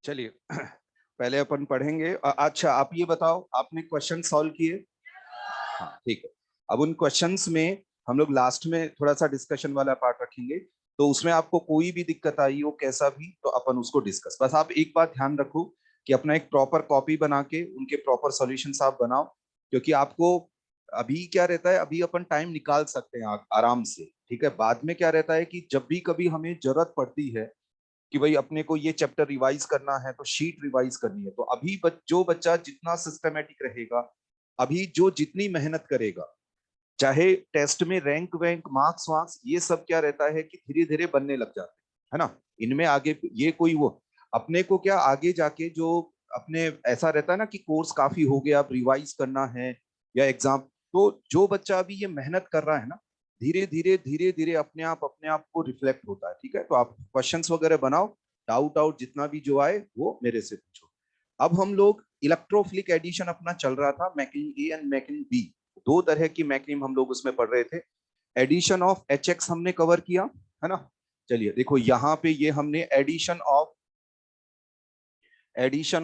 चलिए पहले अपन पढ़ेंगे। अच्छा आप ये बताओ, आपने क्वेश्चन सॉल्व किए? हाँ ठीक है। अब उन क्वेश्चंस में हम लोग लास्ट में थोड़ा सा डिस्कशन वाला पार्ट रखेंगे, तो उसमें आपको कोई भी दिक्कत आई हो कैसा भी, तो अपन उसको डिस्कस। बस आप एक बात ध्यान रखो कि अपना एक प्रॉपर कॉपी बना के उनके प्रॉपर सॉल्यूशंस आप बनाओ, क्योंकि आपको अभी क्या रहता है, अभी अपन टाइम निकाल सकते हैं आराम से, ठीक है। बाद में क्या रहता है कि जब भी कभी हमें जरूरत पड़ती है कि भाई अपने को ये चैप्टर रिवाइज करना है, तो शीट रिवाइज करनी है, तो अभी जो बच्चा जितना सिस्टमेटिक रहेगा, अभी जो जितनी मेहनत करेगा, चाहे टेस्ट में रैंक वैंक मार्क्स वार्क्स ये सब क्या रहता है कि धीरे धीरे बनने लग जाते हैं, है ना। इनमें आगे ये कोई वो अपने को क्या आगे जाके जो अपने ऐसा रहता है ना कि कोर्स काफी हो गया, अब रिवाइज करना है या एग्जाम, तो जो बच्चा अभी ये मेहनत कर रहा है ना, धीरे धीरे अपने आप को रिफ्लेक्ट होता है, ठीक है। तो आप क्वेश्चंस वगैरह बनाओ, डाउट आउट जितना भी जो आए वो मेरे से पूछो। अब हम लोग इलेक्ट्रोफिलिक एडिशन अपना चल रहा था, making A and making B, दो तरह की मैकिंग हम लोग उसमें पढ़ रहे थे। एडिशन ऑफ एच एक्स हमने कवर किया, है ना। चलिए देखो यहाँ पे ये हमने एडिशन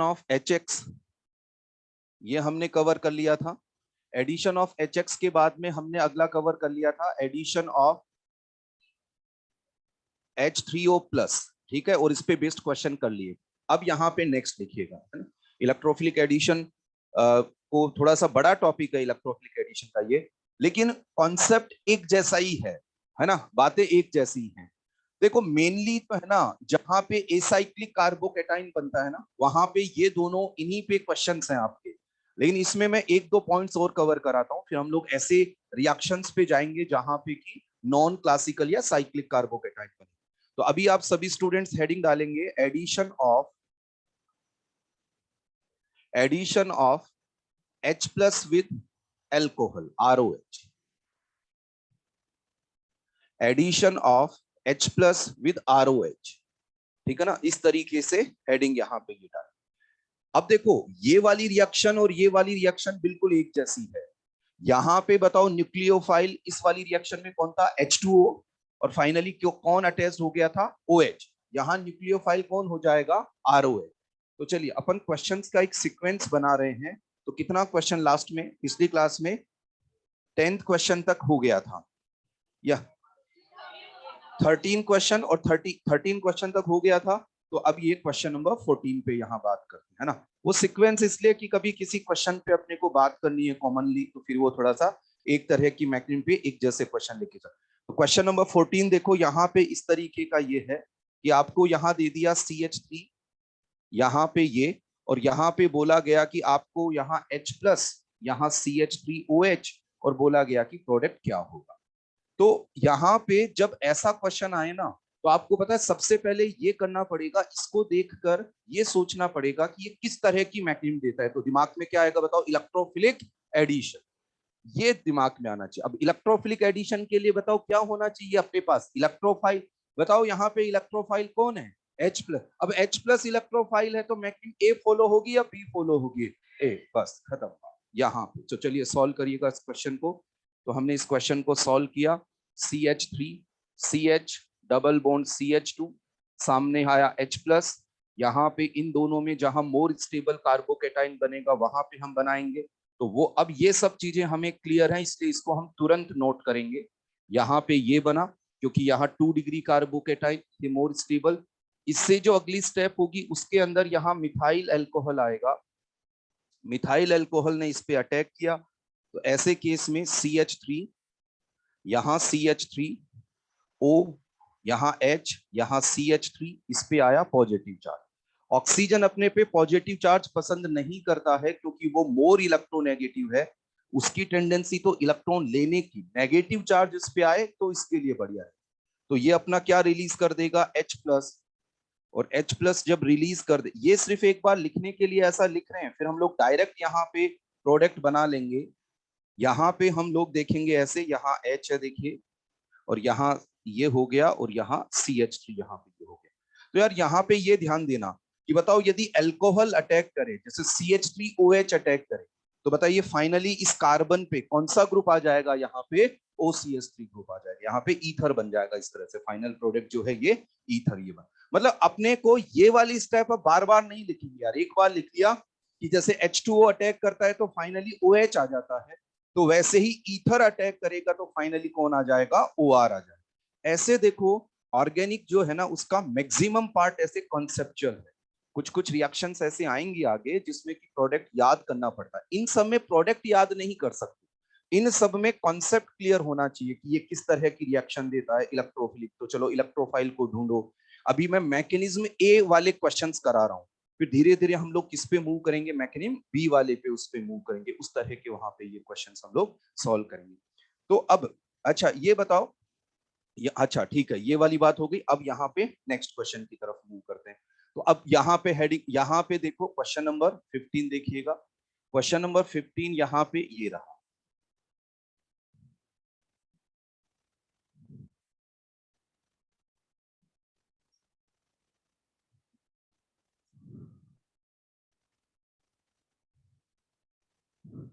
ऑफ एच एक्स ये हमने कवर कर लिया था। एडिशन ऑफ एच एक्स के बाद में हमने अगला कवर कर लिया था एडिशन ऑफ H3O प्लस, ठीक है, और इस पे बेस्ड क्वेश्चन कर लिए। अब यहाँ पे नेक्स्ट लिखिएगा, है ना। इलेक्ट्रोफिलिक एडिशन को थोड़ा सा बड़ा टॉपिक है इलेक्ट्रोफिलिक एडिशन का ये, लेकिन कॉन्सेप्ट एक जैसा ही है ना, बातें एक जैसी ही हैं। देखो मेनली तो है ना, जहां पे एसाइक्लिक कार्बोकेटाइन बनता है ना, वहां पे ये दोनों इन्हीं पे क्वेश्चंस हैं आपके। लेकिन इसमें मैं एक दो पॉइंट्स और कवर कराता हूँ, फिर हम लोग ऐसे रिएक्शंस पे जाएंगे जहां पे कि नॉन क्लासिकल या साइक्लिक कार्बोकेटाइन बने। तो अभी आप सभी स्टूडेंट्स हेडिंग डालेंगे addition of H plus with alcohol ROH, addition of H plus with ROH, ठीक है ना। इस तरीके से हेडिंग यहाँ पे ये डाल। अब देखो ये वाली रिएक्शन और ये वाली रिएक्शन बिल्कुल एक जैसी है। यहाँ पे बताओ न्यूक्लियोफाइल इस वाली रिएक्शन में कौन था, H2O, और फाइनली क्यों कौन अटैच हो गया था, OH। यहाँ न्यूक्लियोफाइल कौन हो जाएगा, ROH। तो चलिए अपन क्वेश्चंस का एक सीक्वेंस बना रहे हैं। तो कितना क्वेश्चन लास्ट में पिछली क्लास में 10th क्वेश्चन तक हो गया था, या 13 क्वेश्चन और 13 क्वेश्चन तक हो गया था। तो अब ये क्वेश्चन नंबर 14 पे यहाँ बात करते हैं, है ना। वो सीक्वेंस इसलिए कि कभी किसी क्वेश्चन पे अपने को बात करनी है कॉमनली, तो फिर वो थोड़ा सा एक तरह की मैक्सिमम पे एक जैसे क्वेश्चन लेके जाए। तो क्वेश्चन नंबर 14 देखो यहाँ पे इस तरीके का ये है कि आपको यहाँ दे दिया CH3, यहाँ पे ये, और यहाँ पे बोला गया कि आपको यहाँ H प्लस, यहाँ CH3OH, और बोला गया कि प्रोडक्ट क्या होगा। तो यहाँ पे जब ऐसा क्वेश्चन आए ना, तो आपको पता है सबसे पहले ये करना पड़ेगा, इसको देखकर ये सोचना पड़ेगा कि ये किस तरह की मैक्सिमम देता है। तो दिमाग में क्या आएगा बताओ, इलेक्ट्रोफिलिक एडिशन, ये दिमाग में आना चाहिए। अब इलेक्ट्रोफिलिक एडिशन के लिए बताओ क्या होना चाहिए अपने पास, इलेक्ट्रोफाइल। बताओ यहाँ पे इलेक्ट्रोफाइल कौन है, H प्लस। अब H प्लस इलेक्ट्रोफाइल है तो मैक्सिमम A फॉलो होगी या B फॉलो होगी, A, बस खत्म यहाँ पे। तो चलिए सॉल्व करिएगा इस क्वेश्चन को। तो हमने इस क्वेश्चन को सॉल्व किया, CH3 CH double bond CH2, सामने आया H प्लस। यहाँ पे इन दोनों में जहां मोर स्टेबल कार्बोकेटाइन बनेगा वहां पे हम बनाएंगे। तो वो अब ये सब चीजें हमें क्लियर हैं, इसलिए इसको हम तुरंत नोट करेंगे। यहाँ पे ये बना क्योंकि यहाँ 2 डिग्री कार्बोकेटाइन थे मोर स्टेबल। इससे जो अगली स्टेप होगी उसके अंदर यहाँ मिथाइल अल्कोहल आएगा, मिथाइल अल्कोहल ने इस पे अटैक किया, तो ऐसे केस में CH3, यहाँ CH3O, यहाँ H, यहाँ CH3, इस पे आया पॉजिटिव चार्ज। ऑक्सीजन अपने पे पॉजिटिव चार्ज पसंद नहीं करता है क्योंकि वो मोर इलेक्ट्रोनेगेटिव है, उसकी टेंडेंसी तो इलेक्ट्रॉन लेने की, नेगेटिव चार्ज इस पे आए तो इसके लिए बढ़िया है। तो ये अपना क्या रिलीज कर देगा, H+, और H+ जब रिलीज कर दे, ये सिर्फ एक बार लिखने के लिए ऐसा लिख रहे हैं, फिर हम लोग डायरेक्ट यहाँ पे प्रोडक्ट बना लेंगे। यहाँ पे हम लोग देखेंगे ऐसे, यहाँ H है देखिए, और यहाँ ये हो गया, और यहाँ CH3 यहाँ पे ये हो गया। तो यार यहाँ पे ये ध्यान देना कि बताओ यदि अल्कोहल अटैक करे, जैसे CH3OH अटैक करे, तो बताइए फाइनली इस कार्बन पे कौन सा ग्रुप आ जाएगा, यहाँ पे OCH3 ग्रुप आ जाएगा, यहाँ पे ईथर बन जाएगा। इस तरह से फाइनल प्रोडक्ट जो है ये ईथर, ये बन, मतलब अपने को ये वाली स्टेप अब बार बार नहीं लिखेंगे यार, एक बार लिख लिया कि जैसे H2O अटैक करता है तो फाइनली OH आ जाता है, तो वैसे ही ईथर अटैक करेगा तो फाइनली कौन आ जाएगा, OR आ जाएगा। ऐसे देखो ऑर्गेनिक जो है ना, उसका मैक्सिमम पार्ट ऐसे कॉन्सेप्चुअल है, कुछ कुछ रिएक्शंस ऐसे आएंगी आगे जिसमें कि प्रोडक्ट याद करना पड़ता है। इन सब में प्रोडक्ट याद नहीं कर सकते, इन सब में कॉन्सेप्ट क्लियर होना चाहिए कि ये किस तरह की रिएक्शन देता है। इलेक्ट्रोफिलिक, तो चलो इलेक्ट्रोफाइल को ढूंढो, अभी मैं मैकेनिज्म ए वाले क्वेश्चंस करा रहा हूँ, फिर धीरे धीरे हम लोग किस पे मूव करेंगे, मैकेनिज्म बी वाले पे, उस पे मूव करेंगे, उस तरह के वहां पे ये क्वेश्चंस हम लोग सॉल्व करेंगे। तो अब अच्छा ये बताओ, ये अच्छा ठीक है, ये वाली बात हो गई। अब यहाँ पे नेक्स्ट क्वेश्चन की तरफ मूव करते हैं। तो अब यहाँ पे हेडिंग, यहाँ पे देखो क्वेश्चन नंबर 15 देखिएगा, क्वेश्चन नंबर 15 यहाँ पे ये रहा।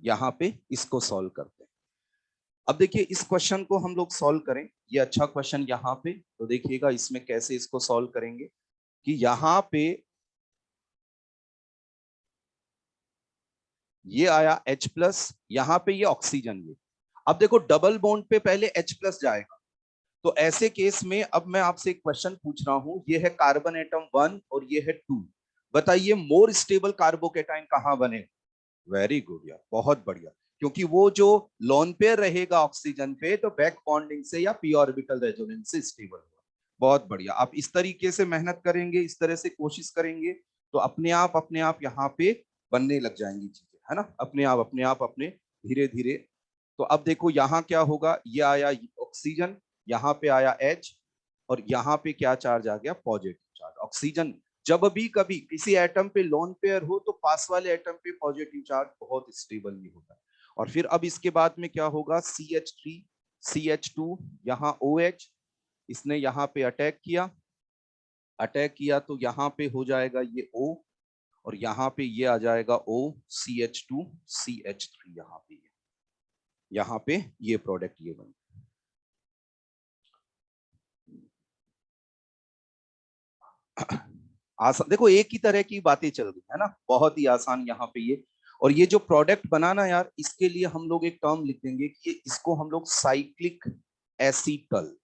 यहाँ पे इसको सॉल्व करते हैं। अब देखिए इस क्वेश्चन को हम लोग सॉल्व करें, ये अच्छा क्वेश्चन यहाँ पे, तो देखिएगा इसमें कैसे इसको सॉल्व करेंगे कि यहाँ पे ये आया H+, यहाँ पे ये ऑक्सीजन, ये अब देखो डबल बॉन्ड पे पहले H+ जाएगा, तो ऐसे केस में अब मैं आपसे एक क्वेश्चन पूछ रहा हूं, ये है कार्बन एटम 1 और ये है 2, बताइए मोर स्टेबल कार्बोकेटाइन कहां बने। वेरी गुड यार, बहुत बढ़िया, क्योंकि वो जो लोन पेयर रहेगा ऑक्सीजन पे, तो बैक बॉन्डिंग से या पी ऑर्बिटल रेजोनेंस से स्टेबल होगा। बहुत बढ़िया, आप इस तरीके से मेहनत करेंगे, इस तरह से कोशिश करेंगे, तो अपने आप यहाँ पे बनने लग जाएंगी चीजें, है ना, अपने आप अपने धीरे धीरे। तो अब देखो यहाँ क्या होगा, ये आया ऑक्सीजन, यहाँ पे आया H, और यहाँ पे क्या चार्ज आ गया, पॉजिटिव चार्ज। ऑक्सीजन जब भी कभी किसी एटम पे लोन पेयर हो तो पास वाले एटम पे पॉजिटिव चार्ज बहुत स्टेबल नहीं होता है। और फिर अब इसके बाद में क्या होगा, CH3 CH2, यहाँ OH, इसने यहाँ पे अटैक किया तो यहाँ पे हो जाएगा ये O, और यहाँ पे ये आ जाएगा O CH2 CH3, यहाँ पे ये प्रोडक्ट ये बन। आसान, देखो एक ही तरह की बातें चल रही है ना, बहुत ही आसान यहाँ पे ये। और ये जो प्रोडक्ट बनाना यार, इसके लिए हम लोग एक टर्म लिख देंगे कि इसको हम लोग साइक्लिक एसीटल,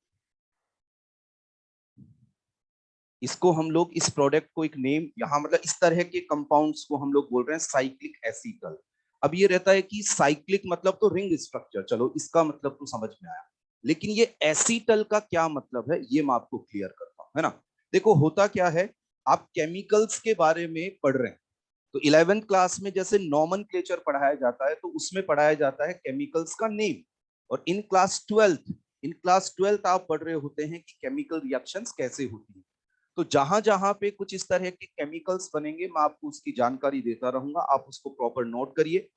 इसको हम लोग इस प्रोडक्ट को एक नेम यहाँ, मतलब इस तरह के कंपाउंड्स को हम लोग बोल रहे हैं साइक्लिक एसीटल। अब ये रहता है कि साइक्लिक मतलब तो रिंग स्ट्रक्चर, चलो इसका मतलब तो समझ में आया, लेकिन ये एसीटल का क्या मतलब है ये मैं आपको क्लियर करता हूँ, है ना। देखो होता क्या है, आप केमिकल्स के बारे में पढ़ रहे हैं, तो 11th क्लास में जैसे नॉमेनक्लेचर पढ़ाया जाता है, तो उसमें पढ़ाया जाता है केमिकल्स का नेम। और इन क्लास ट्वेल्थ आप पढ़ रहे होते हैं कि केमिकल रिएक्शंस कैसे होती है। तो जहां जहां पे कुछ इस तरह के केमिकल्स बनेंगे, मैं आपको उसकी जानकारी देता रहूंगा, आप उसको प्रॉपर नोट करिए।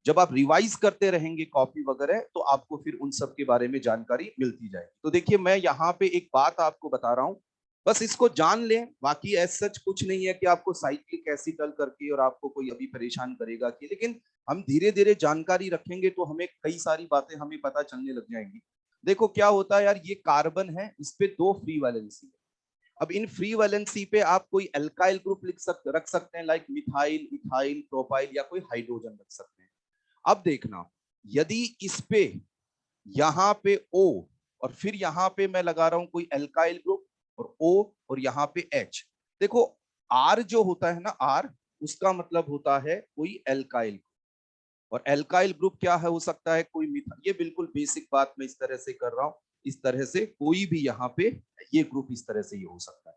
जब आप रिवाइज करते रहेंगे कॉपी वगैरह, तो आपको फिर उन सब के बारे में जानकारी मिलती जाएगी। तो देखिए मैं यहाँ पे एक बात आपको बता रहा हूँ, बस इसको जान लें, बाकी ऐसा सच कुछ नहीं है कि आपको साइक्लिक एसिटल करके और आपको कोई अभी परेशान करेगा कि, लेकिन हम धीरे धीरे जानकारी रखेंगे तो हमें कई सारी बातें हमें पता चलने लग जाएंगी। देखो क्या होता है यार, ये कार्बन है, इस पे 2 फ्री वैलेंसी है। अब इन फ्री वैलेंसी पे आप कोई एल्काइल ग्रुप रख सकते हैं, लाइक मिथाइल, इथाइल, प्रोपाइल, या कोई हाइड्रोजन रख सकते हैं। अब देखना, यदि इस पे यहाँ पे O, और फिर यहाँ पे मैं लगा रहा हूं कोई एल्काइल ग्रुप, और O, और यहाँ पे H, देखो R जो होता है ना, R, उसका मतलब होता है कोई एल्काइल, और एल्काइल ग्रुप क्या है, हो सकता है कोई मिथाइल, ये बिल्कुल बेसिक बात मैं इस तरह से कर रहा हूं, इस तरह से कोई भी यहाँ पे ये ग्रुप इस तरह से ये हो सकता है।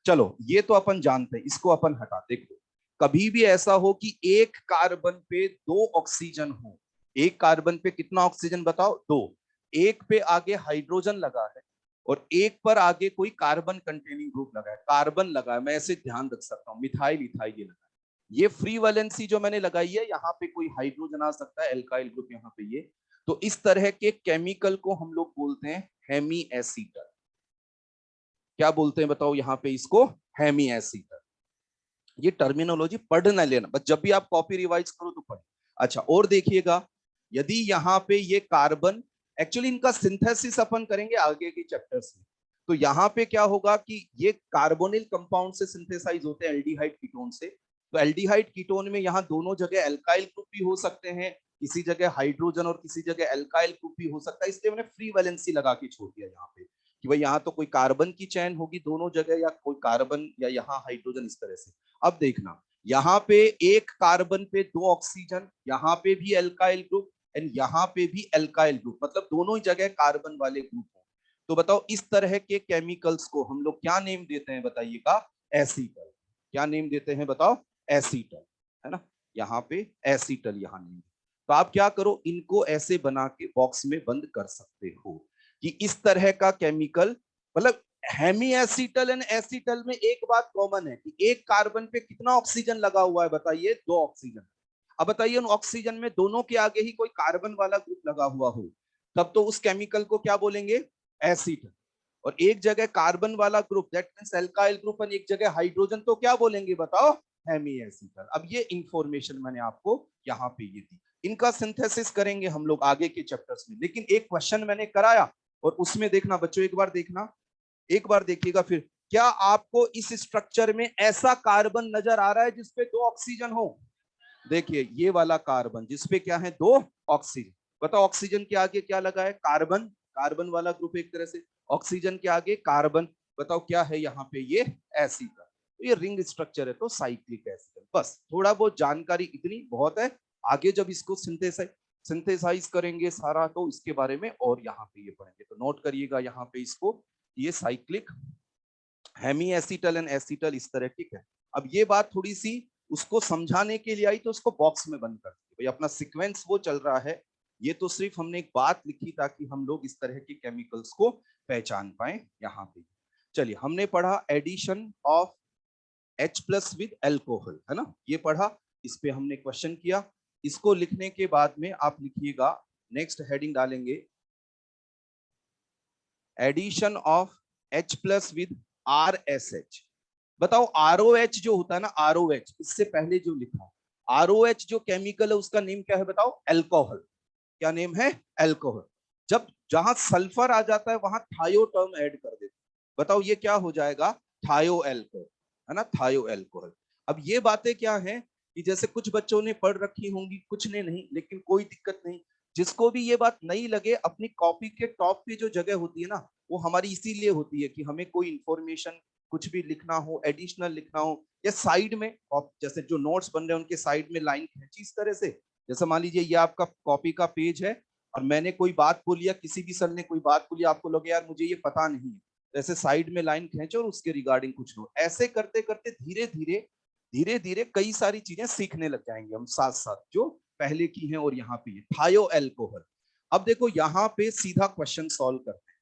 चलो ये तो अपन जानते हैं, इसको अपन हटा। देखो कभी भी ऐसा हो कि एक कार्बन पे 2 ऑक्सीजन हो, एक कार्बन पे कितना ऑक्सीजन बताओ? 2। एक पे आगे हाइड्रोजन लगा है और एक पर आगे कोई कार्बन कंटेनिंग ग्रुप लगा है, कार्बन लगा है, मैं ऐसे ध्यान रख सकता हूँ, मिथाइल इथाइल ये लगा है। ये फ्री वैलेंसी जो मैंने लगाई है, यहाँ पे कोई हाइड्रोजन आ सकता है, एल्काइल ग्रुप यहाँ पे ये। तो इस तरह के केमिकल को हम लोग बोलते हैं हेमी एसीटल। क्या बोलते हैं बताओ यहाँ पे इसको? Hemy acetal. ये टर्मिनोलॉजी पढ़ ना लेना, बस जब भी आप कॉपी रिवाइज करो तो पढ़। अच्छा और देखिएगा, यदि यहाँ पे ये कार्बन, एक्चुअली इनका सिंथेसिस अपन करेंगे आगे के चैप्टर्स में, तो यहाँ पे क्या होगा कि ये कार्बोनिल कंपाउंड से सिंथेसाइज होते हैं एल्डिहाइड कीटोन से। तो एल्डिहाइड कीटोन में यहाँ दोनों जगह एल्काइल ग्रुप भी हो सकते हैं, किसी जगह हाइड्रोजन और किसी जगह एल्काइल ग्रुप भी हो सकता है, इसलिए मैंने फ्री वैलेंसी लगा के छोड़ दिया यहाँ पे कि भाई यहाँ तो कोई कार्बन की चैन होगी दोनों जगह, या कोई कार्बन या यहाँ हाइड्रोजन, इस तरह से। अब देखना, यहाँ पे एक कार्बन पे 2 ऑक्सीजन, यहाँ पे भी एल्काइल ग्रुप एंड यहाँ पे भी एल्काइल ग्रुप, मतलब दोनों ही जगह कार्बन वाले ग्रुप हो। तो बताओ इस तरह के केमिकल्स को हम लोग क्या नेम देते हैं बताइएगा? एसीटल। क्या नेम देते हैं बताओ? एसीटल, है ना? यहाँ पे एसीटल यहाँ नेम। तो आप क्या करो, इनको ऐसे बना के बॉक्स में बंद कर सकते हो कि इस तरह का केमिकल, मतलब हेमी एसीटल एंड एसीटल में एक बात कॉमन है कि एक कार्बन पे कितना ऑक्सीजन लगा हुआ है बताइए? 2 ऑक्सीजन। अब बताइए उन ऑक्सीजन में दोनों के आगे ही कोई कार्बन वाला ग्रुप लगा हुआ हो, तब तो उस केमिकल को क्या बोलेंगे? एसीटल। और एक जगह कार्बन वाला group, that means alkyl group, और एक जगह हाइड्रोजन, तो क्या बोलेंगे बताओ? Hemiacetal. अब ये इंफॉर्मेशन मैंने आपको यहाँ पे ये दी, इनका सिंथेसिस करेंगे हम लोग आगे के चैप्टर्स में। लेकिन एक क्वेश्चन मैंने कराया और उसमें देखना बच्चों, एक बार देखना, एक बार देखिएगा फिर, क्या आपको इस स्ट्रक्चर में ऐसा कार्बन नजर आ रहा है जिसपे 2 ऑक्सीजन हो? देखिए ये वाला कार्बन जिसपे क्या है? 2 ऑक्सीजन। बताओ ऑक्सीजन के आगे क्या लगा है? कार्बन, कार्बन वाला ग्रुप एक तरह से, ऑक्सीजन के आगे कार्बन। बताओ क्या है यहाँ पे? ये एसीटल। तो ये रिंग स्ट्रक्चर है, तो साइक्लिक एसिड। बस थोड़ा बहुत जानकारी इतनी बहुत है, आगे जब इसको सिंथेसाइज करेंगे सारा, तो इसके बारे में और यहाँ पे ये पढ़ेंगे। तो नोट करिएगा यहाँ पे इसको, ये cyclic hemiacetal and acetal इस तरह की है। अब ये बात थोड़ी सी उसको समझाने के लिए आई, तो उसको बॉक्स में बंद कर दिया। भाई अपना सीक्वेंस वो चल रहा है, ये तो सिर्फ हमने एक बात लिखी ताकि हम लोग इस तरह के केमिकल्स को पहचान पाए यहाँ पे। चलिए हमने पढ़ा addition of H plus with alcohol, है ना? ये पढ़ा, इस पे हमने क्वेश्चन किया। इसको लिखने के बाद में आप लिखिएगा, नेक्स्ट हेडिंग डालेंगे addition of H plus with RSH। बताओ ROH जो होता है ना, ROH, इससे पहले जो लिखा ROH जो केमिकल है उसका नेम क्या है बताओ? अल्कोहल। क्या नेम है? अल्कोहल। जब जहां सल्फर आ जाता है वहां थायो टर्म ऐड कर देते, बताओ ये क्या हो जाएगा? थायो अल्कोहल, है ना? थायो अल्कोहल। अब ये बातें क्या है कि जैसे कुछ बच्चों ने पढ़ रखी होंगी, कुछ ने नहीं, लेकिन कोई दिक्कत नहीं। जिसको भी ये बात नहीं लगे, अपनी कॉपी के टॉप पे जो जगह होती है ना, वो हमारी इसीलिए होती है कि हमें कोई इंफॉर्मेशन कुछ भी लिखना हो, एडिशनल लिखना हो, या साइड में जैसे जो नोट्स बन रहे हैं उनके साइड में लाइन खींची इस तरह से। जैसे मान लीजिए ये आपका कॉपी का पेज है और मैंने कोई बात बोली या किसी भी सर ने कोई बात बोली, आपको लगे यार मुझे ये पता नहीं है, ऐसे साइड में लाइन खींचो और उसके रिगार्डिंग कुछ लो। ऐसे करते करते धीरे धीरे धीरे धीरे कई सारी चीजें सीखने लग जाएंगे हम साथ साथ, जो पहले की हैं। और यहाँ पे थायो अल्कोहल। अब देखो यहाँ पे सीधा क्वेश्चन सॉल्व करते हैं।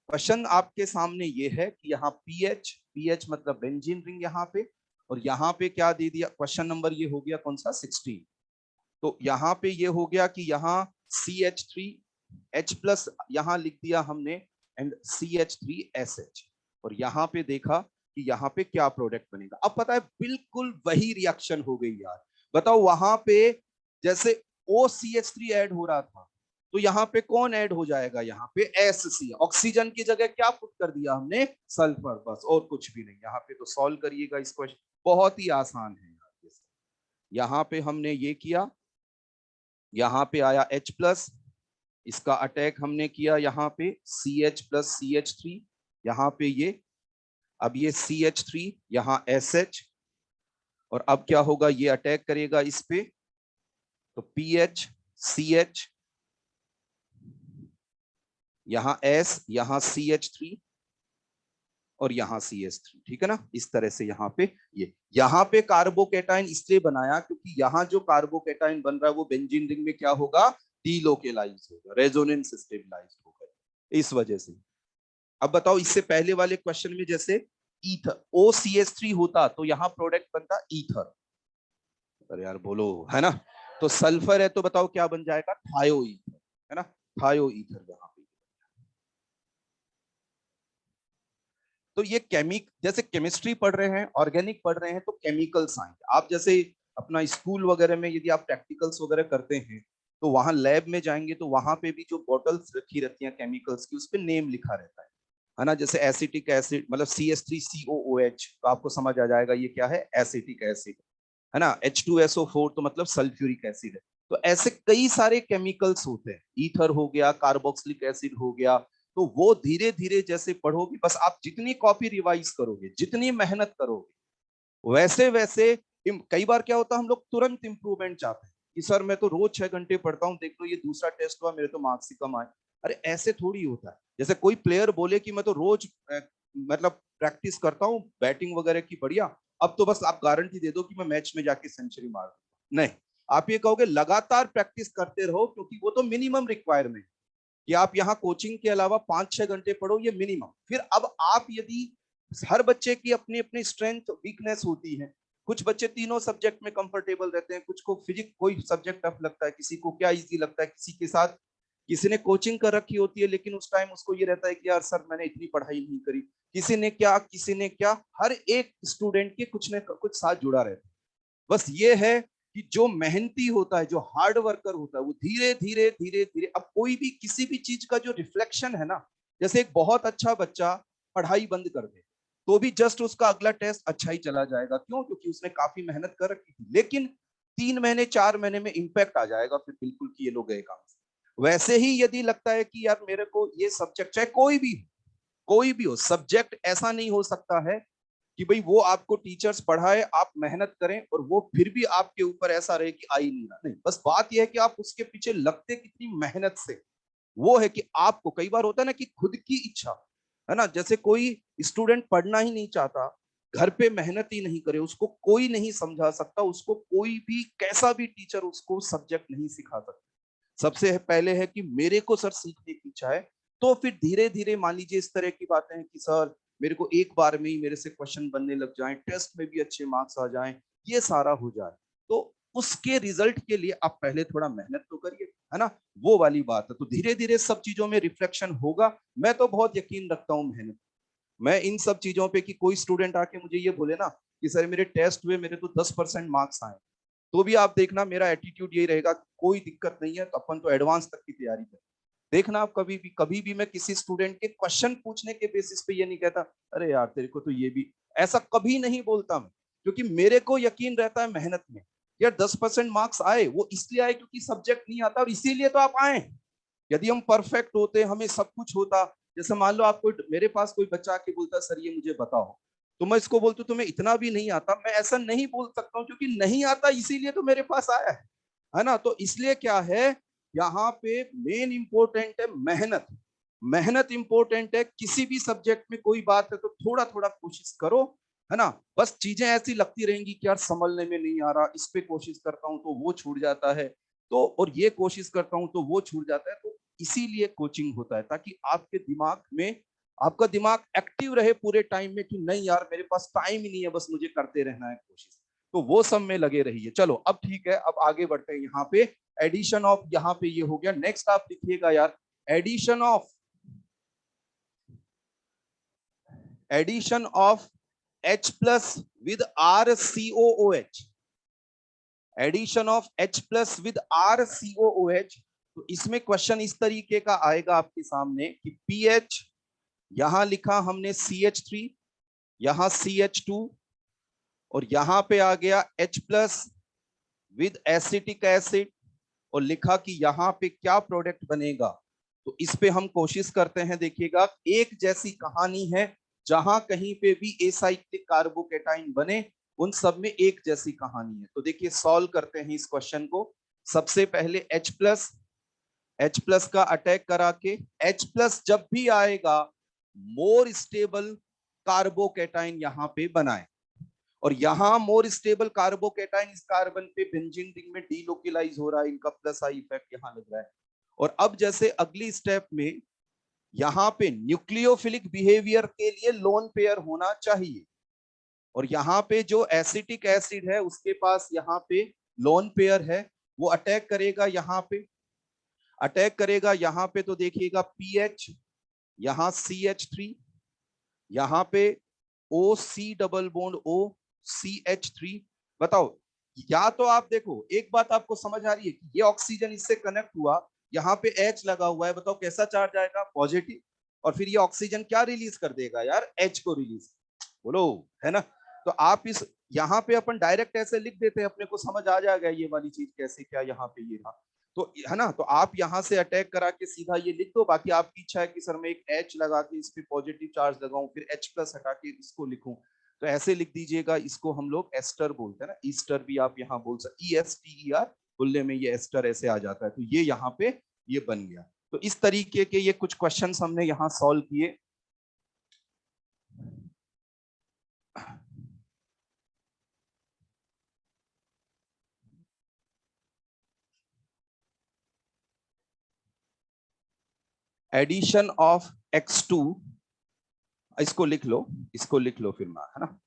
क्वेश्चन आपके सामने ये है कि यहाँ पीएच, पीएच मतलब बेंजीन रिंग यहाँ पे, और यहाँ पे क्या दे दिया? क्वेश्चन नंबर ये हो गया कौन सा? 16। तो यहाँ पे ये हो गया कि यहाँ CH3 H प्लस यहाँ लिख दिया हमने, एंड CH3SH। और यहाँ पे देखा कि यहाँ पे क्या प्रोडक्ट बनेगा। अब पता है बिल्कुल वही रिएक्शन हो गई यार। बताओ वहां पे जैसे OCH3 ऐड हो रहा था, तो यहाँ पे कौन ऐड हो जाएगा? यहाँ पे SC। ऑक्सीजन की जगह क्या पुट कर दिया हमने? सल्फर, बस और कुछ भी नहीं। यहाँ पे तो सॉल्व करिएगा इस क्वेश्चन, बहुत ही आसान है यार। यहाँ पे हमने ये किया, यहाँ पे आया H प्लस, इसका अटैक हमने किया यहाँ पे CH प्लस CH3, यहाँ पे ये, अब ये CH3 यहाँ SH, और अब क्या होगा? ये अटैक करेगा इस पे, तो PH CH, यहाँ S, यहाँ CH3, और यहाँ CH3, ठीक है ना। इस तरह से यहाँ पे यहाँ पे कार्बोकेटाइन इसलिए बनाया क्योंकि यहाँ जो कार्बोकेटाइन बन रहा है वो बेंजीन रिंग में क्या होगा, डीलोकेलाइज होगा, रेजोनेंस स्टेबलाइज होगा, इस वजह से। अब बताओ इससे पहले वाले क्वेश्चन में जैसे ईथर OCH3 होता तो यहाँ प्रोडक्ट बनता ईथर, अरे यार बोलो, है ना। तो सल्फर है तो बताओ क्या बन जाएगा, थायो ईथर, है ना, थायो ईथर यहाँ पे। तो ये जैसे केमिस्ट्री पढ़ रहे हैं, ऑर्गेनिक पढ़ रहे हैं, तो केमिकल साइंस आप जैसे अपना स्कूल वगैरह में यदि आप प्रैक्टिकल्स वगैरह करते हैं तो वहां लैब में जाएंगे तो वहां पे भी जो बॉटल्स रखी रहती हैं केमिकल्स की, उस पे नेम लिखा रहता है ना। जैसे एसिटिक एसिड मतलब CH3COOH, तो आपको समझ आ जाएगा ये क्या है, एसिटिक एसिड, है ना। H2SO4 तो मतलब सल्फ्यूरिक एसिड है। तो ऐसे कई सारे केमिकल्स होते हैं, ईथर हो गया, कार्बोक्सिलिक एसिड हो गया। तो वो धीरे धीरे जैसे पढ़ोगे, बस आप जितनी कॉपी रिवाइज करोगे, जितनी मेहनत करोगे, वैसे वैसे कई बार क्या होता है, हम लोग तुरंत इंप्रूवमेंट चाहते हैं कि सर मैं तो रोज 6 घंटे पढ़ता हूँ, देख लो ये दूसरा टेस्ट हुआ, मेरे तो मार्क्स ही कम आए। अरे ऐसे थोड़ी होता है। जैसे कोई प्लेयर बोले कि मैं तो रोज मतलब प्रैक्टिस करता हूँ बैटिंग वगैरह की बढ़िया, अब तो बस आप गारंटी दे दो कि मैं मैच में जाके सेंचुरी मार दूंगा। नहीं, आप ये कहोगे लगातार प्रैक्टिस करते रहो, क्योंकि वो तो मिनिमम रिक्वायरमेंट कि आप यहाँ कोचिंग के अलावा 5-6 घंटे पढ़ो, ये मिनिमम। फिर अब आप यदि हर बच्चे की अपनी अपनी स्ट्रेंथ वीकनेस होती है, कुछ बच्चे तीनों सब्जेक्ट में कंफर्टेबल रहते हैं, कुछ को फिजिक्स कोई सब्जेक्ट टफ लगता है, किसी को क्या इजी लगता है, किसी के साथ किसी ने कोचिंग कर रखी होती है लेकिन उस टाइम उसको ये रहता है कि यार सर मैंने इतनी पढ़ाई नहीं करी, किसी ने क्या, हर एक स्टूडेंट के कुछ न कुछ साथ जुड़ा रहता है। बस ये है कि जो मेहनती होता है, जो हार्ड वर्कर होता है, वो धीरे धीरे धीरे धीरे, अब कोई भी किसी भी चीज का जो रिफ्लेक्शन है ना, जैसे एक बहुत अच्छा बच्चा पढ़ाई बंद कर दे तो भी जस्ट उसका अगला टेस्ट अच्छा ही चला जाएगा, क्यों, क्योंकि उसने काफी मेहनत कर रखी थी। लेकिन 3 महीने 4 महीने में इंपैक्ट आ जाएगा फिर बिल्कुल कि ये लोग गए काम से। वैसे ही यदि लगता है कि यार मेरे को ये सब्जेक्ट, चाहे कोई भी हो सब्जेक्ट, ऐसा नहीं हो सकता है कि भाई वो आपको टीचर्स पढ़ाए, आप मेहनत करें और वो फिर भी आपके ऊपर ऐसा रहे कि आ ही नहीं रहा। नहीं, बस बात यह है कि आप उसके पीछे लगते कितनी मेहनत से, वो है कि आपको कई बार होता है ना कि खुद की इच्छा, है ना। जैसे कोई स्टूडेंट पढ़ना ही नहीं चाहता, घर पे मेहनत ही नहीं करे, उसको कोई नहीं समझा सकता, उसको कोई भी कैसा भी टीचर उसको सब्जेक्ट नहीं सिखा सकता। सबसे पहले है कि मेरे को सर सीखने की इच्छा है, तो फिर धीरे धीरे मान लीजिए इस तरह की बातें हैं कि सर मेरे को एक बार में ही मेरे से क्वेश्चन बनने लग जाएं, टेस्ट में भी अच्छे मार्क्स आ जाएं, ये सारा हो जाए, तो उसके रिजल्ट के लिए आप पहले थोड़ा मेहनत तो करिए, है ना। वो वाली बात है। तो धीरे धीरे सब चीजों में रिफ्लेक्शन होगा। मैं तो बहुत यकीन रखता हूँ मेहनत, मैं इन सब चीजों पे कि कोई स्टूडेंट आके मुझे ये बोले ना कि सर मेरे टेस्ट हुए, मेरे तो 10% मार्क्स आए, तो भी आप देखना मेरा एटीट्यूड यही रहेगा, कोई दिक्कत नहीं है, तो अपन तो एडवांस तक की तैयारी करें। देखना आप कभी भी मैं किसी स्टूडेंट के क्वेश्चन पूछने के बेसिस पे ये नहीं कहता अरे यार तेरे को तो ये भी, ऐसा कभी नहीं बोलता मैं, क्योंकि मेरे को यकीन रहता है मेहनत में। यार 10% मार्क्स आए वो इसलिए आए क्योंकि सब्जेक्ट नहीं आता, और इसीलिए तो आप आए। यदि हम परफेक्ट होते, हमें सब कुछ होता, जैसे मान लो आपको मेरे पास कोई बच्चा आके बोलता सर ये मुझे बताओ, तो मैं इसको बोलता तुम्हें इतना भी नहीं आता, मैं ऐसा नहीं बोल सकता हूँ क्योंकि नहीं आता इसीलिए तो मेरे पास आया है ना। तो इसलिए क्या है, यहाँ पे मेन इंपॉर्टेंट है मेहनत। मेहनत इंपॉर्टेंट है, किसी भी सब्जेक्ट में कोई बात है तो थोड़ा थोड़ा कोशिश करो, है ना। बस चीजें ऐसी लगती रहेंगी कि यार संभलने में नहीं आ रहा, इस पे कोशिश करता हूँ तो वो छूट जाता है, तो और ये कोशिश करता हूँ तो वो छूट जाता है। तो इसीलिए कोचिंग होता है, ताकि आपके दिमाग में, आपका दिमाग एक्टिव रहे पूरे टाइम में कि नहीं यार मेरे पास टाइम ही नहीं है, बस मुझे करते रहना है कोशिश। तो वो सब में लगे रहिए। चलो अब ठीक है, अब आगे बढ़ते हैं। यहाँ पे एडिशन ऑफ, यहाँ पे ये हो गया। नेक्स्ट आप लिखिएगा यार, addition of H plus with RCOOH, addition of H plus with RCOOH। तो इसमें क्वेश्चन इस तरीके का आएगा आपके सामने कि PH, यहां लिखा हमने CH3, यहां CH2, और यहां पे आ गया H plus with acetic acid, और लिखा कि यहाँ पे क्या प्रोडक्ट बनेगा। तो इस पे हम कोशिश करते हैं, देखिएगा एक जैसी कहानी है, जहां कहीं पे भी एसाइक्लिक कार्बोकेटाइन बने उन सब में एक जैसी कहानी है। तो देखिए सॉल्व करते हैं इस क्वेश्चन को। सबसे पहले H प्लस का अटैक करा के, H प्लस जब भी आएगा मोर स्टेबल कार्बोकैटाइन यहाँ पे बनाए, और यहाँ मोर स्टेबल कार्बोकैटाइन इस कार्बन पे बेंजीन रिंग में डीलोकेलाइज हो रहा है, इनका प्लस आई इफेक्ट यहाँ लग रहा है। और अब जैसे अगली स्टेप में यहाँ पे न्यूक्लियोफिलिक बिहेवियर के लिए लोन पेयर होना चाहिए, और यहाँ पे जो एसिटिक एसिड है उसके पास यहाँ पे लोन पेयर है, वो अटैक करेगा यहाँ पे, अटैक करेगा यहाँ पे, तो देखिएगा पीएच, यहाँ CH3, यहाँ पे O C double bond O CH3। बताओ, या तो आप देखो, एक बात आपको समझ आ रही है कि ये ऑक्सीजन इससे कनेक्ट हुआ, यहाँ पे H लगा हुआ है, बताओ कैसा चार्ज आएगा, पॉजिटिव, और फिर ये ऑक्सीजन क्या रिलीज कर देगा यार, H को रिलीज, बोलो, है ना। तो आप इस यहाँ पे अपन डायरेक्ट ऐसे लिख देते हैं, अपने को समझ आ जाएगा ये वाली चीज कैसे, क्या यहाँ पे ये रहा, तो है ना। तो आप यहाँ से अटैक करा के सीधा ये लिख दो, बाकी आपकी इच्छा है कि सर मैं एक H लगा के इस पे पॉजिटिव चार्ज लगाऊं, फिर H प्लस हटा के इसको लिखूं, तो ऐसे लिख दीजिएगा। इसको हम लोग एस्टर बोलते हैं ना, ईस्टर भी आप यहाँ बोल सकते, ESTER बोलने में ये एस्टर ऐसे आ जाता है, तो ये यहाँ पे ये बन गया। तो इस तरीके के ये कुछ क्वेश्चन हमने यहाँ सॉल्व किए। एडिशन ऑफ X2, इसको लिख लो, इसको लिख लो फिर ना, है ना।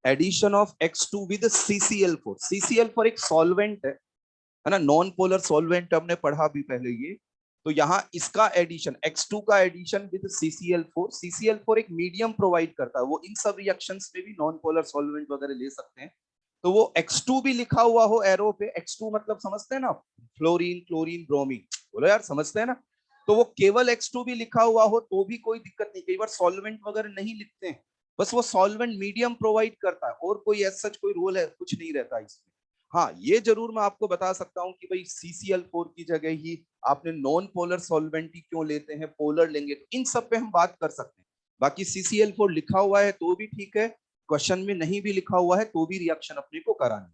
Addition of X2 with CCl4, CCl4 एक सॉल्वेंट है ना, नॉन पोलर सॉल्वेंट, हमने पढ़ा भी पहले ये। तो यहाँ इसका एडिशन, X2 का एडिशन विद CCl4, CCl4 एक मीडियम प्रोवाइड करता है, वो इन सब रिएक्शंस में भी नॉन पोलर सॉल्वेंट वगैरह ले सकते हैं। तो वो X2 भी लिखा हुआ हो एरो पे, X2 मतलब समझते हैं ना, फ्लोरीन क्लोरीन ब्रोमीन, बोलो यार समझते हैं ना। तो वो केवल X2 भी लिखा हुआ हो तो भी कोई दिक्कत नहीं, कई बार सॉल्वेंट वगैरह नहीं लिखते हैं, बस वो सॉल्वेंट मीडियम प्रोवाइड करता है, और कोई ऐसा कोई रोल है कुछ नहीं रहता इसमें। हाँ, ये जरूर मैं आपको बता सकता हूँ कि भाई CCl4 की जगह ही आपने नॉन पोलर सॉल्वेंट ही क्यों लेते हैं, पोलर लेंगे, तो इन सब पे हम बात कर सकते हैं। बाकी CCl4 लिखा हुआ है तो भी ठीक है, क्वेश्चन में नहीं भी लिखा हुआ है तो भी रिएक्शन अपने को करानी।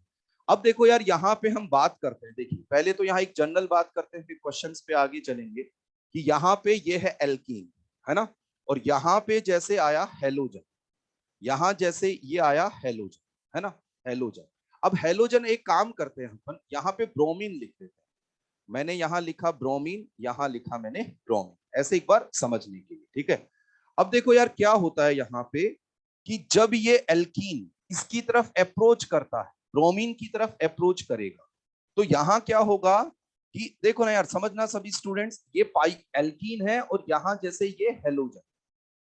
अब देखो यार, यहाँ पे हम बात करते हैं, देखिए पहले तो यहाँ एक जनरल बात करते हैं, फिर क्वेश्चंस पे आगे चलेंगे, कि यहाँ पे ये है एल्कीन, है ना, और यहाँ पे जैसे आया हेलोजन, यहाँ जैसे ये आया हेलोजन, है ना, हेलोजन। अब हेलोजन एक काम करते हैं अपन, यहाँ पे ब्रोमीन लिख देते हैं, मैंने यहाँ लिखा ब्रोमीन, यहाँ लिखा मैंने ब्रोमीन, ऐसे एक बार समझने के लिए, ठीक है। अब देखो यार क्या होता है यहाँ पे, कि जब ये एल्कीन इसकी तरफ अप्रोच करता है, ब्रोमीन की तरफ अप्रोच करेगा, तो यहाँ क्या होगा कि देखो ना यार, समझना सभी स्टूडेंट्स, ये पाई एल्कीन है और यहाँ जैसे ये हेलोजन,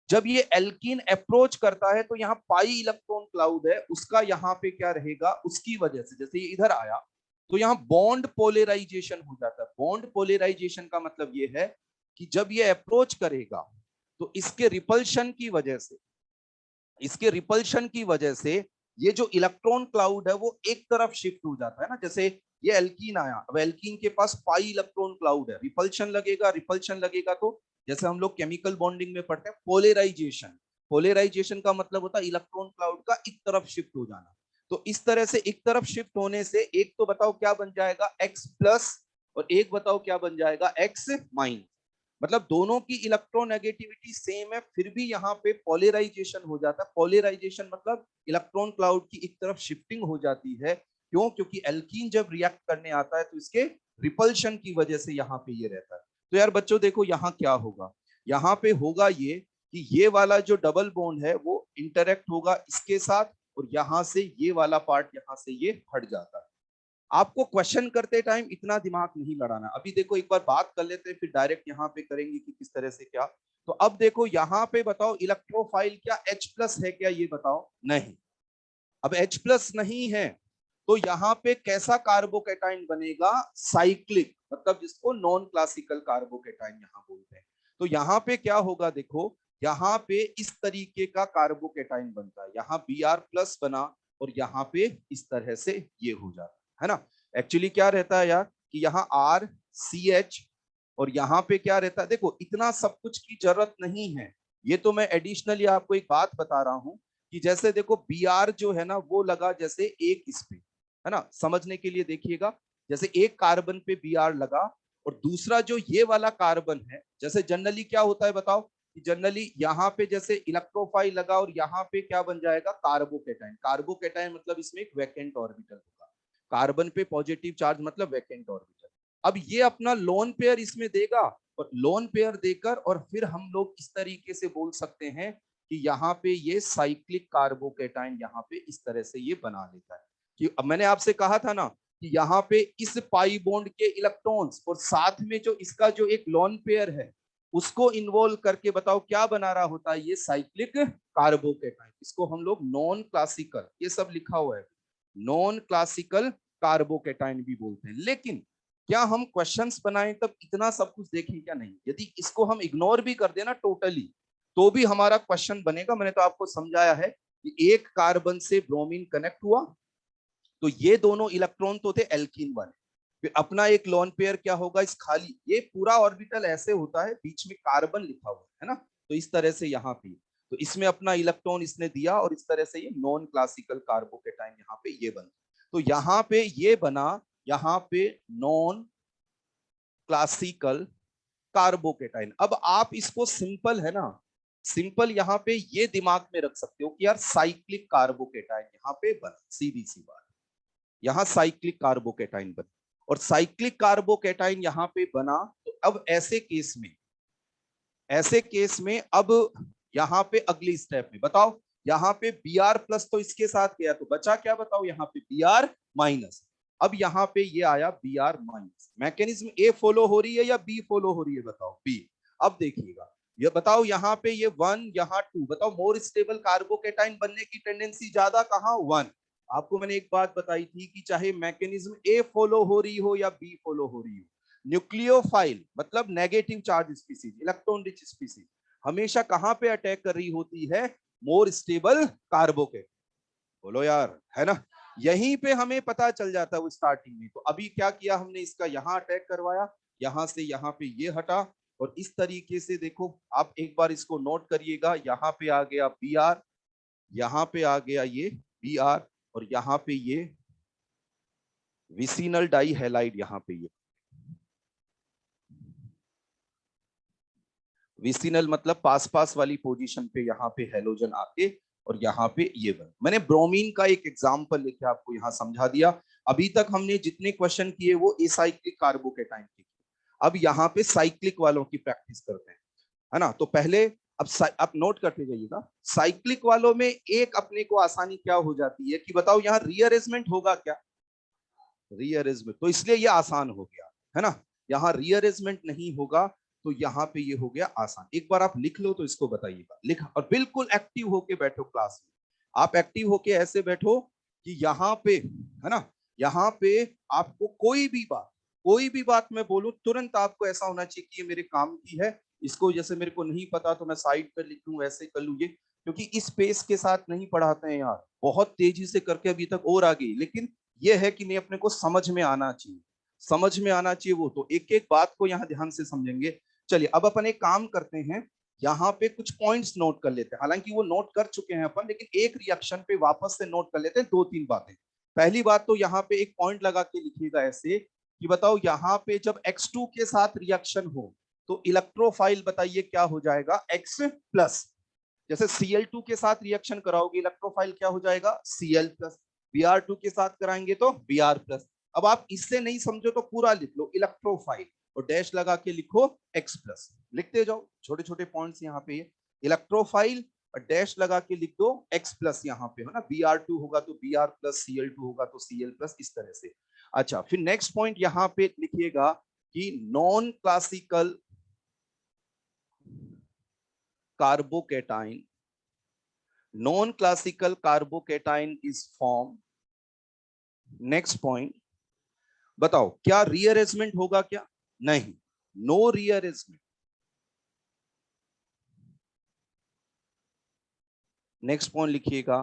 जब ये एल्कीन अप्रोच करता है तो यहाँ पाई इलेक्ट्रॉन क्लाउड है, उसका यहाँ पे क्या रहेगा, उसकी वजह से जैसे ये इधर आया तो यहाँ बॉन्ड पोलराइजेशन हो जाता है। बॉन्ड पोलराइजेशन का मतलब ये है कि जब ये अप्रोच करेगा तो इसके रिपल्शन की वजह से, इसके रिपल्शन की वजह से ये जो इलेक्ट्रॉन क्लाउड है वो एक तरफ शिफ्ट हो जाता है ना। जैसे ये एल्कीन आया, अब एल्कीन के पास पाई इलेक्ट्रॉन क्लाउड है, रिपल्शन लगेगा, रिपल्शन लगेगा तो जैसे हम लोग केमिकल बॉन्डिंग में पढ़ते हैं पोलराइजेशन, पोलराइजेशन का मतलब होता है इलेक्ट्रॉन क्लाउड का एक तरफ शिफ्ट हो जाना। तो इस तरह से एक तरफ शिफ्ट होने से एक तो बताओ क्या बन जाएगा, एक्स प्लस, और एक बताओ क्या बन जाएगा, एक्स माइनस। मतलब दोनों की इलेक्ट्रोनेगेटिविटी सेम है, फिर भी यहाँ पे पोलराइजेशन हो जाता है। पोलराइजेशन मतलब इलेक्ट्रॉन क्लाउड की एक तरफ शिफ्टिंग हो जाती है। क्यों? क्योंकि एल्कीन जब रिएक्ट करने आता है तो इसके रिपल्शन की वजह से यहाँ पे ये रहता है। तो यार बच्चों देखो यहाँ क्या होगा, यहाँ पे होगा ये कि ये वाला जो डबल बॉन्ड है वो इंटरेक्ट होगा इसके साथ, और यहाँ से ये वाला पार्ट यहाँ से ये हट जाता है। आपको क्वेश्चन करते टाइम इतना दिमाग नहीं लड़ाना। अभी देखो एक बार बात कर लेते हैं, फिर डायरेक्ट यहाँ पे करेंगे कि किस तरह से क्या। तो अब देखो यहाँ पे बताओ इलेक्ट्रोफाइल क्या H प्लस है क्या, ये बताओ। नहीं, अब H प्लस नहीं है तो यहाँ पे कैसा कार्बोकैटाइन बनेगा, साइक्लिक, मतलब जिसको नॉन क्लासिकल कार्बोकैटाइन यहाँ बोलते हैं। तो यहाँ पे क्या होगा, देखो यहाँ पे इस तरीके का कार्बोकैटाइन बनता है, यहाँ Br प्लस बना और यहाँ पे इस तरह से ये हो जाता है ना। एक्चुअली क्या रहता है यार कि यहाँ RCH और यहाँ पे क्या रहता है, देखो इतना सब कुछ की जरूरत नहीं है, ये तो मैं एडिशनली आपको एक बात बता रहा हूँ कि जैसे देखो Br जो है ना वो लगा जैसे एक इस पे, है ना, समझने के लिए देखिएगा, जैसे एक कार्बन पे Br लगा और दूसरा जो ये वाला कार्बन है, जैसे जनरली क्या होता है बताओ, कि जनरली यहाँ पे जैसे इलेक्ट्रोफाइल लगा और यहाँ पे क्या बन जाएगा, कार्बोकेटाइन। कार्बोकेटाइन मतलब इसमें एक वैकेंट ऑर्बिटल होगा, कार्बन पे पॉजिटिव चार्ज मतलब वैकेंट ऑर्बिटल। अब ये अपना लोन पेयर इसमें देगा, और लोन पेयर देकर और फिर हम लोग इस तरीके से बोल सकते हैं कि यहाँ पे ये साइक्लिक कार्बोकेटाइन यहाँ पे इस तरह से ये बना लेता है। कि अब मैंने आपसे कहा था ना कि यहाँ पे इस पाई बॉन्ड के इलेक्ट्रॉन्स और साथ में जो इसका जो एक लोन पेयर है उसको इन्वॉल्व करके बताओ क्या बना रहा होता है, ये साइक्लिक कार्बोकेटाइन। इसको हम लोग नॉन क्लासिकल, ये सब लिखा हुआ है, नॉन क्लासिकल कार्बोकेटाइन भी बोलते हैं। लेकिन क्या हम क्वेश्चंस बनाएं तब इतना सब कुछ देखें क्या? नहीं। यदि इसको हम इग्नोर भी कर देना टोटली तो भी हमारा क्वेश्चन बनेगा। मैंने तो आपको समझाया है कि एक कार्बन से ब्रोमीन कनेक्ट हुआ तो ये दोनों इलेक्ट्रॉन तो थे एल्कीन वाले, फिर अपना एक लोन पेयर क्या होगा, इस खाली ये पूरा ऑर्बिटल ऐसे होता है, बीच में कार्बन लिखा हुआ है ना, तो इस तरह से यहाँ पे तो इसमें अपना इलेक्ट्रॉन इसने दिया और इस तरह से ये नॉन क्लासिकल कार्बोकेटाइन यहाँ पे ये बना। तो यहाँ पे ये बना, यहाँ पे नॉन क्लासिकल कार्बोकेटाइन। अब आप इसको सिंपल है ना, सिंपल यहाँ पे ये दिमाग में रख सकते हो कि यार साइक्लिक कार्बोकेटाइन यहाँ पे बना, सीधी सी बात, यहाँ साइक्लिक कार्बोकेटाइन बना। और साइक्लिक कार्बोकेटाइन यहाँ पे बना तो अब ऐसे केस में, ऐसे केस में अब यहाँ पे अगली स्टेप में बताओ, यहाँ पे Br प्लस तो इसके साथ गया तो बचा क्या बताओ, यहाँ पे Br माइनस। अब यहाँ पे ये आया Br माइनस, मैकेनिज्म ए फॉलो हो रही है या बी फॉलो हो रही है बताओ, बी। अब देखिएगा ये बताओ, यहाँ पे ये 1 यहाँ 2, बताओ मोर स्टेबल कार्बोकेटाइन बनने की टेंडेंसी ज्यादा कहाँ, 1। आपको मैंने एक बात बताई थी कि चाहे मैकेनिज्म ए फॉलो हो रही हो या बी फॉलो हो रही हो, न्यूक्लियोफाइल मतलब negative charge species, electron rich species हमेशा कहां पे अटैक कर रही होती है, मोर स्टेबल कार्बोकेटाइन। बोलो यार, है ना, यहीं पे हमें पता चल जाता है वो स्टार्टिंग में। तो अभी क्या किया हमने, इसका यहाँ अटैक करवाया, यहाँ से यहाँ पे ये हटा, और इस तरीके से देखो आप एक बार इसको नोट करिएगा, यहाँ पे आ गया Br, यहाँ पे आ गया ये Br, और यहाँ पे ये विसिनल डाई हैलाइड, यहाँ पे ये विसिनल मतलब पास पास वाली पोजीशन पे यहाँ पे हेलोजन आके और यहाँ पे ये बन। मैंने ब्रोमीन का एक एग्जांपल लेके आपको यहाँ समझा दिया। अभी तक हमने जितने क्वेश्चन किए वो एसाइक्लिक कार्बोकेटाइन के, अब यहाँ पे साइक्लिक वालों की प्रैक्टिस करते हैं, है ना। तो पहले अब नोट करते जाइएगा, साइक्लिक वालों में एक अपने को आसानी क्या हो जाती है कि बताओ यहाँ रीअरेंजमेंट होगा क्या, रीअरेंजमेंट, तो इसलिए ये आसान हो गया, है ना। यहाँ रीअरेंजमेंट नहीं होगा तो यहाँ पे ये हो गया आसान। एक बार आप लिख लो तो इसको बताइएगा, लिख, और बिल्कुल एक्टिव होके बैठो क्लास में। आप एक्टिव होके ऐसे बैठो कि यहाँ पे, है ना, यहाँ पे आपको कोई भी बात मैं बोलूं तुरंत आपको ऐसा होना चाहिए कि ये मेरे काम की है, इसको जैसे मेरे को नहीं पता तो मैं साइड पर लिख लूं, ऐसे कर लूं ये, क्योंकि इस पेस के साथ नहीं पढ़ाते हैं यार, बहुत तेजी से करके अभी तक और आगे। लेकिन ये है कि नहीं, अपने को समझ में आना चाहिए, समझ में आना चाहिए वो, तो एक एक बात को यहाँ ध्यान से समझेंगे। चलिए अब अपन एक काम करते हैं, यहाँ पे कुछ पॉइंट्स नोट कर लेते हैं, हालांकि वो नोट कर चुके हैं अपन, लेकिन एक रिएक्शन पे वापस से नोट कर लेते हैं 2-3 बातें। पहली बात तो यहाँ पे एक पॉइंट लगा के लिखिएगा ऐसे कि बताओ यहाँ पे जब X2 के साथ रिएक्शन हो तो इलेक्ट्रोफाइल बताइए क्या हो जाएगा, X+। जैसे Cl2 के साथ रिएक्शन कराओगे इलेक्ट्रोफाइल क्या हो जाएगा, Cl+। Br2 के साथ कराएंगे तो Br+। अब आप इससे नहीं समझो तो पूरा लिख लो इलेक्ट्रोफाइल और डैश लगा के लिखो X+, लिखते जाओ छोटे छोटे पॉइंट्स यहाँ पे, इलेक्ट्रोफाइल और डैश लगा के लिख दो X+, यहाँ पे है ना, Br2 होगा तो Br+, Cl2 होगा तो Cl+, इस तरह से। अच्छा, फिर नेक्स्ट पॉइंट यहाँ पे लिखिएगा कि non classical carbocation, non classical carbocation is form. Next point बताओ क्या रीअरेंजमेंट होगा क्या, नहीं, नो रीअरेंजमेंट। नेक्स्ट पॉइंट लिखिएगा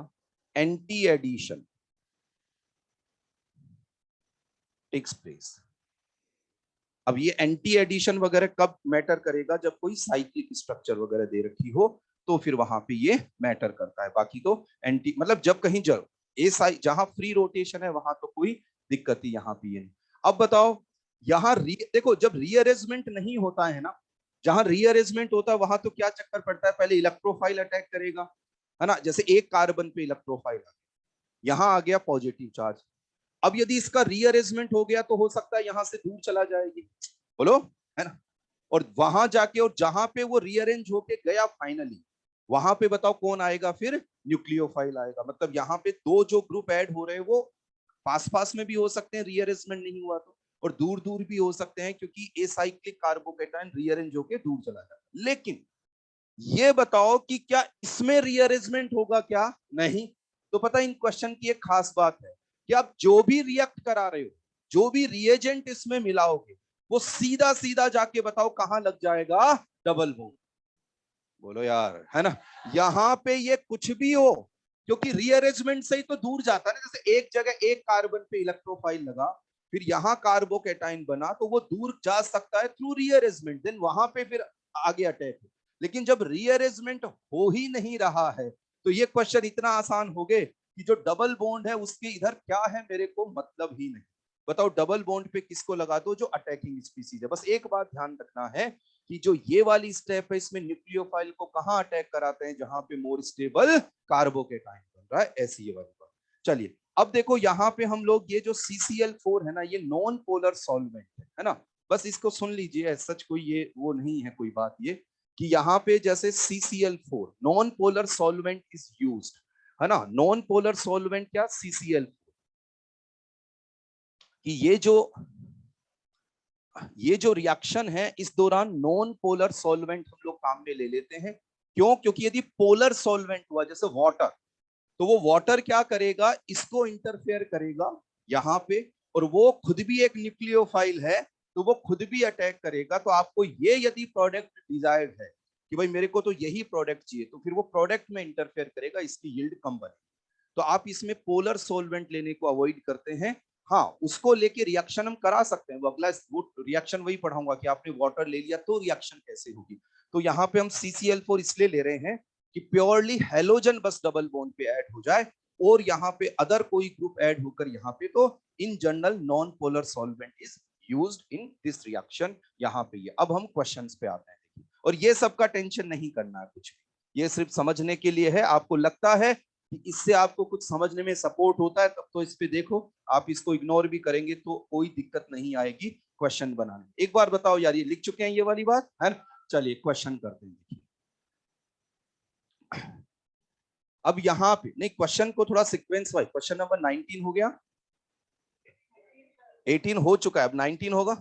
एंटी एडिशन टेक्स प्लेस। अब ये एंटी एडिशन वगैरह कब मैटर करेगा, जब कोई साइक्लिक स्ट्रक्चर वगैरह दे रखी हो तो फिर वहां पे ये मैटर करता है। बाकी तो एंटी मतलब जब कहीं जहां फ्री रोटेशन है वहां तो कोई दिक्कत ही यहाँ पे नहीं। अब बताओ यहाँ देखो जब रीअरेंजमेंट नहीं होता है ना, जहां रीअरेंजमेंट होता है वहां तो क्या चक्कर पड़ता है, पहले इलेक्ट्रोफाइल अटैक करेगा, है ना, जैसे एक कार्बन पे इलेक्ट्रोफाइल आ गया, यहाँ आ गया पॉजिटिव चार्ज। अब यदि इसका रीअरेंजमेंट हो गया तो हो सकता है यहां से दूर चला जाएगी, बोलो, है ना, और वहां जाके और जहां पे वो रीअरेंज होके गया फाइनली, वहां पे बताओ कौन आएगा फिर, न्यूक्लियोफाइल आएगा। मतलब यहाँ पे दो जो ग्रुप ऐड हो रहे हैं वो पास पास में भी हो सकते हैं रीअरेंजमेंट नहीं हुआ तो, और दूर दूर भी हो सकते हैं क्योंकि एसाइक्लिक कार्बोकेटायन रीअरेंज होके दूर चला जाता है। लेकिन ये बताओ कि क्या इसमें रीअरेंजमेंट होगा, क्या नहीं। तो पता है इन क्वेश्चन की एक खास बात है कि आप जो भी रिएक्ट करा रहे हो, जो भी रिएजेंट इसमें मिलाओगे, वो सीधा सीधा जाके बताओ कहां लग जाएगा, डबल बॉन्ड। बोलो यार, है ना, यहां पे ये कुछ भी हो, क्योंकि रीअरेंजमेंट से ही तो दूर जाता है ना, जैसे एक जगह एक कार्बन पे इलेक्ट्रोफाइल लगा, फिर यहां कार्बोकेटाइन बना, तो वो दूर जा सकता है थ्रू रीअरेंजमेंट, देन वहां पे फिर आगे अटैक हो। लेकिन जब रीअरेंजमेंट हो ही नहीं रहा है, तो ये क्वेश्चन इतना आसान हो गए कि जो डबल बॉन्ड है उसके इधर क्या है मेरे को मतलब ही नहीं। बताओ डबल बॉन्ड पे किसको लगा दो, जो अटैकिंग स्पीसीज है। बस एक बात ध्यान रखना है कि जो ये वाली स्टेप है इसमें न्यूक्लियोफाइल को कहां अटैक कराते हैं, जहां पे मोर स्टेबल कार्बोकेटाइन बन रहा है, ऐसी ये वाली बात। चलिए अब देखो यहाँ पे हम लोग ये जो CCl4 है ना, ये नॉन पोलर सॉल्वेंट है ना, बस इसको सुन लीजिए, सच कोई ये वो नहीं है कोई बात, ये कि यहाँ पे जैसे CCl4 non polar solvent is used, है ना, नॉन पोलर सॉल्वेंट क्या, CCl4, कि ये जो रिएक्शन है इस दौरान नॉन पोलर सॉल्वेंट हम लोग काम में ले लेते हैं। क्यों, क्योंकि यदि पोलर सॉल्वेंट हुआ जैसे वाटर, तो वो वाटर क्या करेगा, इसको इंटरफेयर करेगा यहाँ पे, और वो खुद भी एक न्यूक्लियोफाइल है, तो वो खुद भी अटैक करेगा। तो आपको ये यदि प्रोडक्ट डिजायर्ड है कि भाई मेरे को तो यही प्रोडक्ट चाहिए, तो फिर वो प्रोडक्ट में इंटरफेयर करेगा, इसकी यील्ड कम बनेगी। तो आप इसमें पोलर सोलवेंट लेने को अवॉइड करते हैं। हाँ, उसको लेके रिएक्शन हम करा सकते हैं, वो अगला वो रिएक्शन वही पढ़ाऊंगा कि आपने वाटर ले लिया तो रिएक्शन कैसे होगी। तो यहाँ पे हम CCl4 इसलिए ले रहे हैं कि प्योरली हेलोजन बस डबल बॉन्ड पे ऐड हो जाए, और यहाँ पे अदर कोई ग्रुप ऐड होकर यहाँ पे, तो in general non polar solvent is used in this reaction. यहाँ पे ये अब हम क्वेश्चंस पे आते हैं, और ये सबका टेंशन नहीं करना है कुछ भी, ये सिर्फ समझने के लिए है। आपको लगता है कि इससे आपको कुछ समझने में सपोर्ट होता है, तब तो इस पे देखो, आप इसको इग्नोर भी करेंगे तो कोई दिक्कत नहीं आएगी क्वेश्चन बनाने। एक बार बताओ यार, ये लिख चुके हैं ये वाली बात है ना, चलिए क्वेश्चन करते हैं। अब यहाँ पे नहीं, क्वेश्चन को थोड़ा सीक्वेंस वाइज, क्वेश्चन नंबर 19 हो गया, 18 हो चुका है, अब 19 होगा।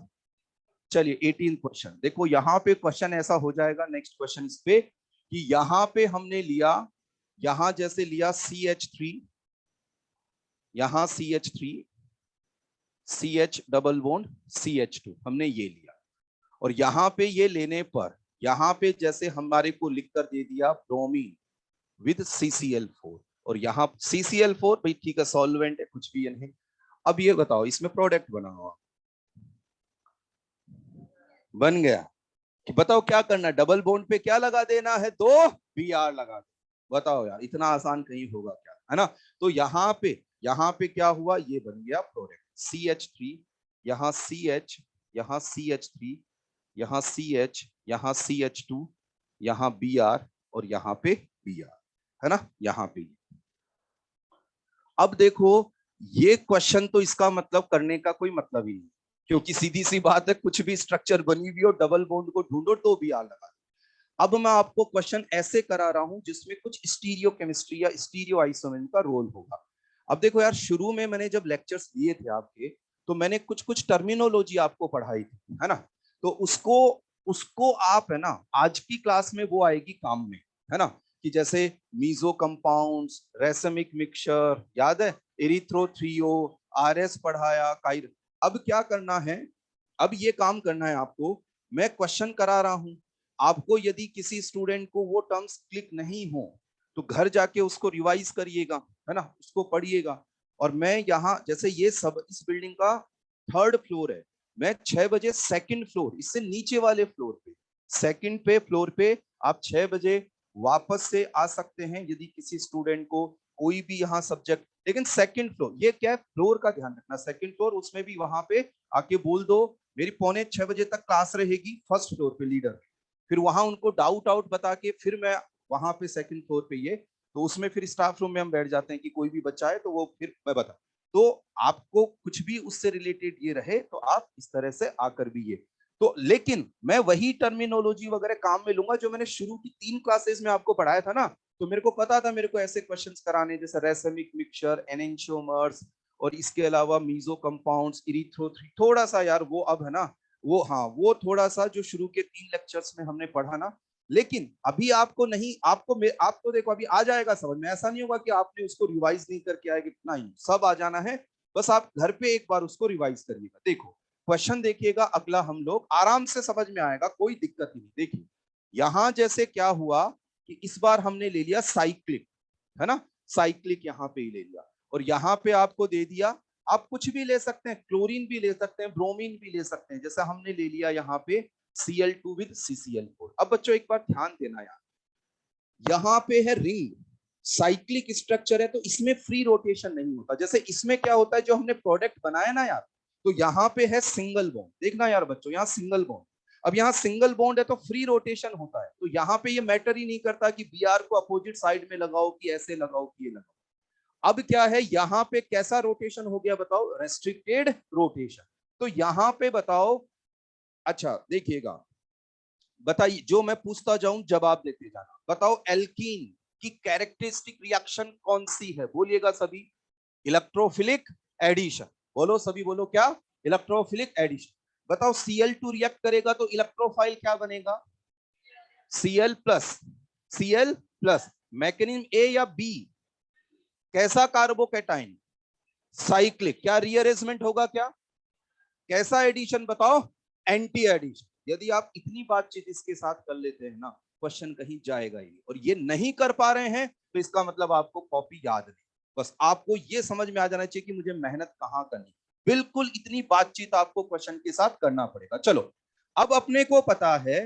चलिए 18 क्वेश्चन देखो, यहाँ पे क्वेश्चन ऐसा हो जाएगा, नेक्स्ट क्वेश्चन इस पे कि यहाँ पे हमने लिया, यहाँ जैसे लिया CH3, यहाँ CH3, CH double bond CH2 हमने ये लिया, और यहाँ पे ये लेने पर यहाँ पे जैसे हमारे को लिख कर दे दिया ब्रोमीन विद CCl4, और यहाँ CCl4 भाई ठीक है सॉल्वेंट है कुछ भी नहीं। अब ये बताओ इसमें प्रोडक्ट बना हुआ बन गया, कि बताओ क्या करना है, डबल बॉन्ड पे क्या लगा देना है, 2 Br लगा दो। बताओ यार इतना आसान कहीं होगा क्या, है ना। तो यहाँ पे क्या हुआ, ये बन गया प्रोडक्ट CH3, यहाँ CH, यहाँ CH3, यहाँ CH, यहाँ CH2, यहाँ Br, और यहाँ पे Br, है ना, यहाँ पे। अब देखो ये क्वेश्चन तो इसका मतलब करने का कोई मतलब ही नहीं, क्योंकि सीधी सी बात है, कुछ भी स्ट्रक्चर बनी हुई हो, डबल बॉन्ड को ढूंढो तो भी आर लगा। अब मैं आपको क्वेश्चन ऐसे करा रहा हूं जिसमें कुछ स्टीरियो केमिस्ट्री या स्टीरियो आइसोमेर का रोल होगा। अब देखो यार, शुरू में मैंने जब लेक्चर्स दिए थे आपके, तो मैंने कुछ कुछ टर्मिनोलॉजी आपको पढ़ाई थी, है ना, तो उसको उसको आप, है ना, आज की क्लास में वो आएगी काम में, है ना, कि जैसे मीजो कंपाउंड्स, रेसमिक मिक्सचर याद है, एरिथ्रोथ्रियो, RS पढ़ाया, काइर। अब क्या करना है, अब ये काम करना है आपको, मैं क्वेश्चन करा रहा हूं, आपको यदि किसी स्टूडेंट को वो टर्म्स क्लिक नहीं हो तो घर जाके उसको रिवाइज करिएगा, है ना, उसको पढ़िएगा। और मैं यहाँ जैसे ये सब इस बिल्डिंग का 3rd फ्लोर है, मैं 6 बजे 2nd फ्लोर, इससे नीचे वाले फ्लोर पे, 2nd पे फ्लोर पे आप 6 बजे वापस से आ सकते हैं यदि किसी स्टूडेंट को कोई भी यहाँ सब्जेक्ट। लेकिन 2nd फ्लोर, ये क्या है, फ्लोर का ध्यान रखना, 2nd फ्लोर, उसमें भी वहां पे आके बोल दो मेरी 5:45 तक क्लास रहेगी फर्स्ट फ्लोर पे लीडर, फिर वहां उनको डाउट आउट बता के फिर मैं वहां पे सेकंड फ्लोर पे ये, तो उसमें फिर स्टाफ रूम में हम बैठ जाते हैं कि कोई भी बच्चा है तो वो फिर मैं बता, तो आपको कुछ भी उससे रिलेटेड ये रहे तो आप इस तरह से आकर भी ये, तो लेकिन मैं वही टर्मिनोलॉजी वगैरह काम में लूंगा जो मैंने शुरू की 3 क्लासेस में आपको पढ़ाया था ना, तो मेरे को पता था मेरे को ऐसे क्वेश्चंस कराने जैसे रेसमिक मिक्सचर, एनेंशियोमर्स, और इसके अलावा मीजो कंपाउंड्स, इरिथ्रोथ्री, थोड़ा सा यार वो अब है ना, वो हाँ वो थोड़ा सा जो शुरू के 3 लेक्चर्स में हमने पढ़ा ना, लेकिन अभी आपको नहीं, आपको देखो अभी आ जाएगा समझ में, ऐसा नहीं होगा कि आपने उसको रिवाइज नहीं करके आएगा, नहीं सब आ जाना है, बस आप घर पे एक बार उसको रिवाइज करिएगा। देखो क्वेश्चन देखिएगा अगला, हम लोग आराम से समझ में आएगा, कोई दिक्कत नहीं। देखिए यहां जैसे क्या हुआ कि इस बार हमने ले लिया साइक्लिक, है ना, साइक्लिक यहाँ पे ही ले लिया, और यहाँ पे आपको दे दिया, आप कुछ भी ले सकते हैं, क्लोरीन भी ले सकते हैं, ब्रोमीन भी ले सकते हैं, जैसे हमने ले लिया यहाँ पे Cl2 विद CCl4। अब बच्चों एक बार ध्यान देना यार, यहाँ पे है रिंग, साइक्लिक स्ट्रक्चर है, तो इसमें फ्री रोटेशन नहीं होता, जैसे इसमें क्या होता है जो हमने प्रोडक्ट बनाया ना यार, तो यहाँ पे है सिंगल बॉन्ड, देखना यार बच्चों यहाँ सिंगल बॉन्ड, अब यहाँ सिंगल बॉन्ड है तो फ्री रोटेशन होता है, तो यहाँ पे ये मैटर ही नहीं करता कि Br को अपोजिट साइड में लगाओ कि ऐसे लगाओ कि ये लगाओ। अब क्या है यहाँ पे कैसा रोटेशन हो गया बताओ, रेस्ट्रिक्टेड रोटेशन, तो यहाँ पे बताओ, अच्छा देखिएगा, बताइए जो मैं पूछता जाऊं जवाब देते जाना, बताओ एल्कीन की कैरेक्टरिस्टिक रिएक्शन कौन सी है, बोलिएगा सभी, इलेक्ट्रोफिलिक एडिशन, बोलो सभी बोलो क्या, इलेक्ट्रोफिलिक एडिशन। बताओ Cl2 रिएक्ट करेगा तो इलेक्ट्रोफाइल क्या बनेगा, Cl plus, Cl plus, mechanism A या बी, कैसा कार्बोकैटाइन, साइक्लिक, क्या रीअरेंजमेंट होगा, क्या कैसा एडिशन बताओ, एंटी एडिशन। यदि आप इतनी बातचीत इसके साथ कर लेते हैं ना, क्वेश्चन कहीं जाएगा ही, और ये नहीं कर पा रहे हैं तो इसका मतलब आपको कॉपी याद नहीं, बस आपको ये समझ में आ जाना चाहिए कि मुझे मेहनत कहाँ करनी, बिल्कुल इतनी बातचीत आपको क्वेश्चन के साथ करना पड़ेगा। चलो अब अपने को पता है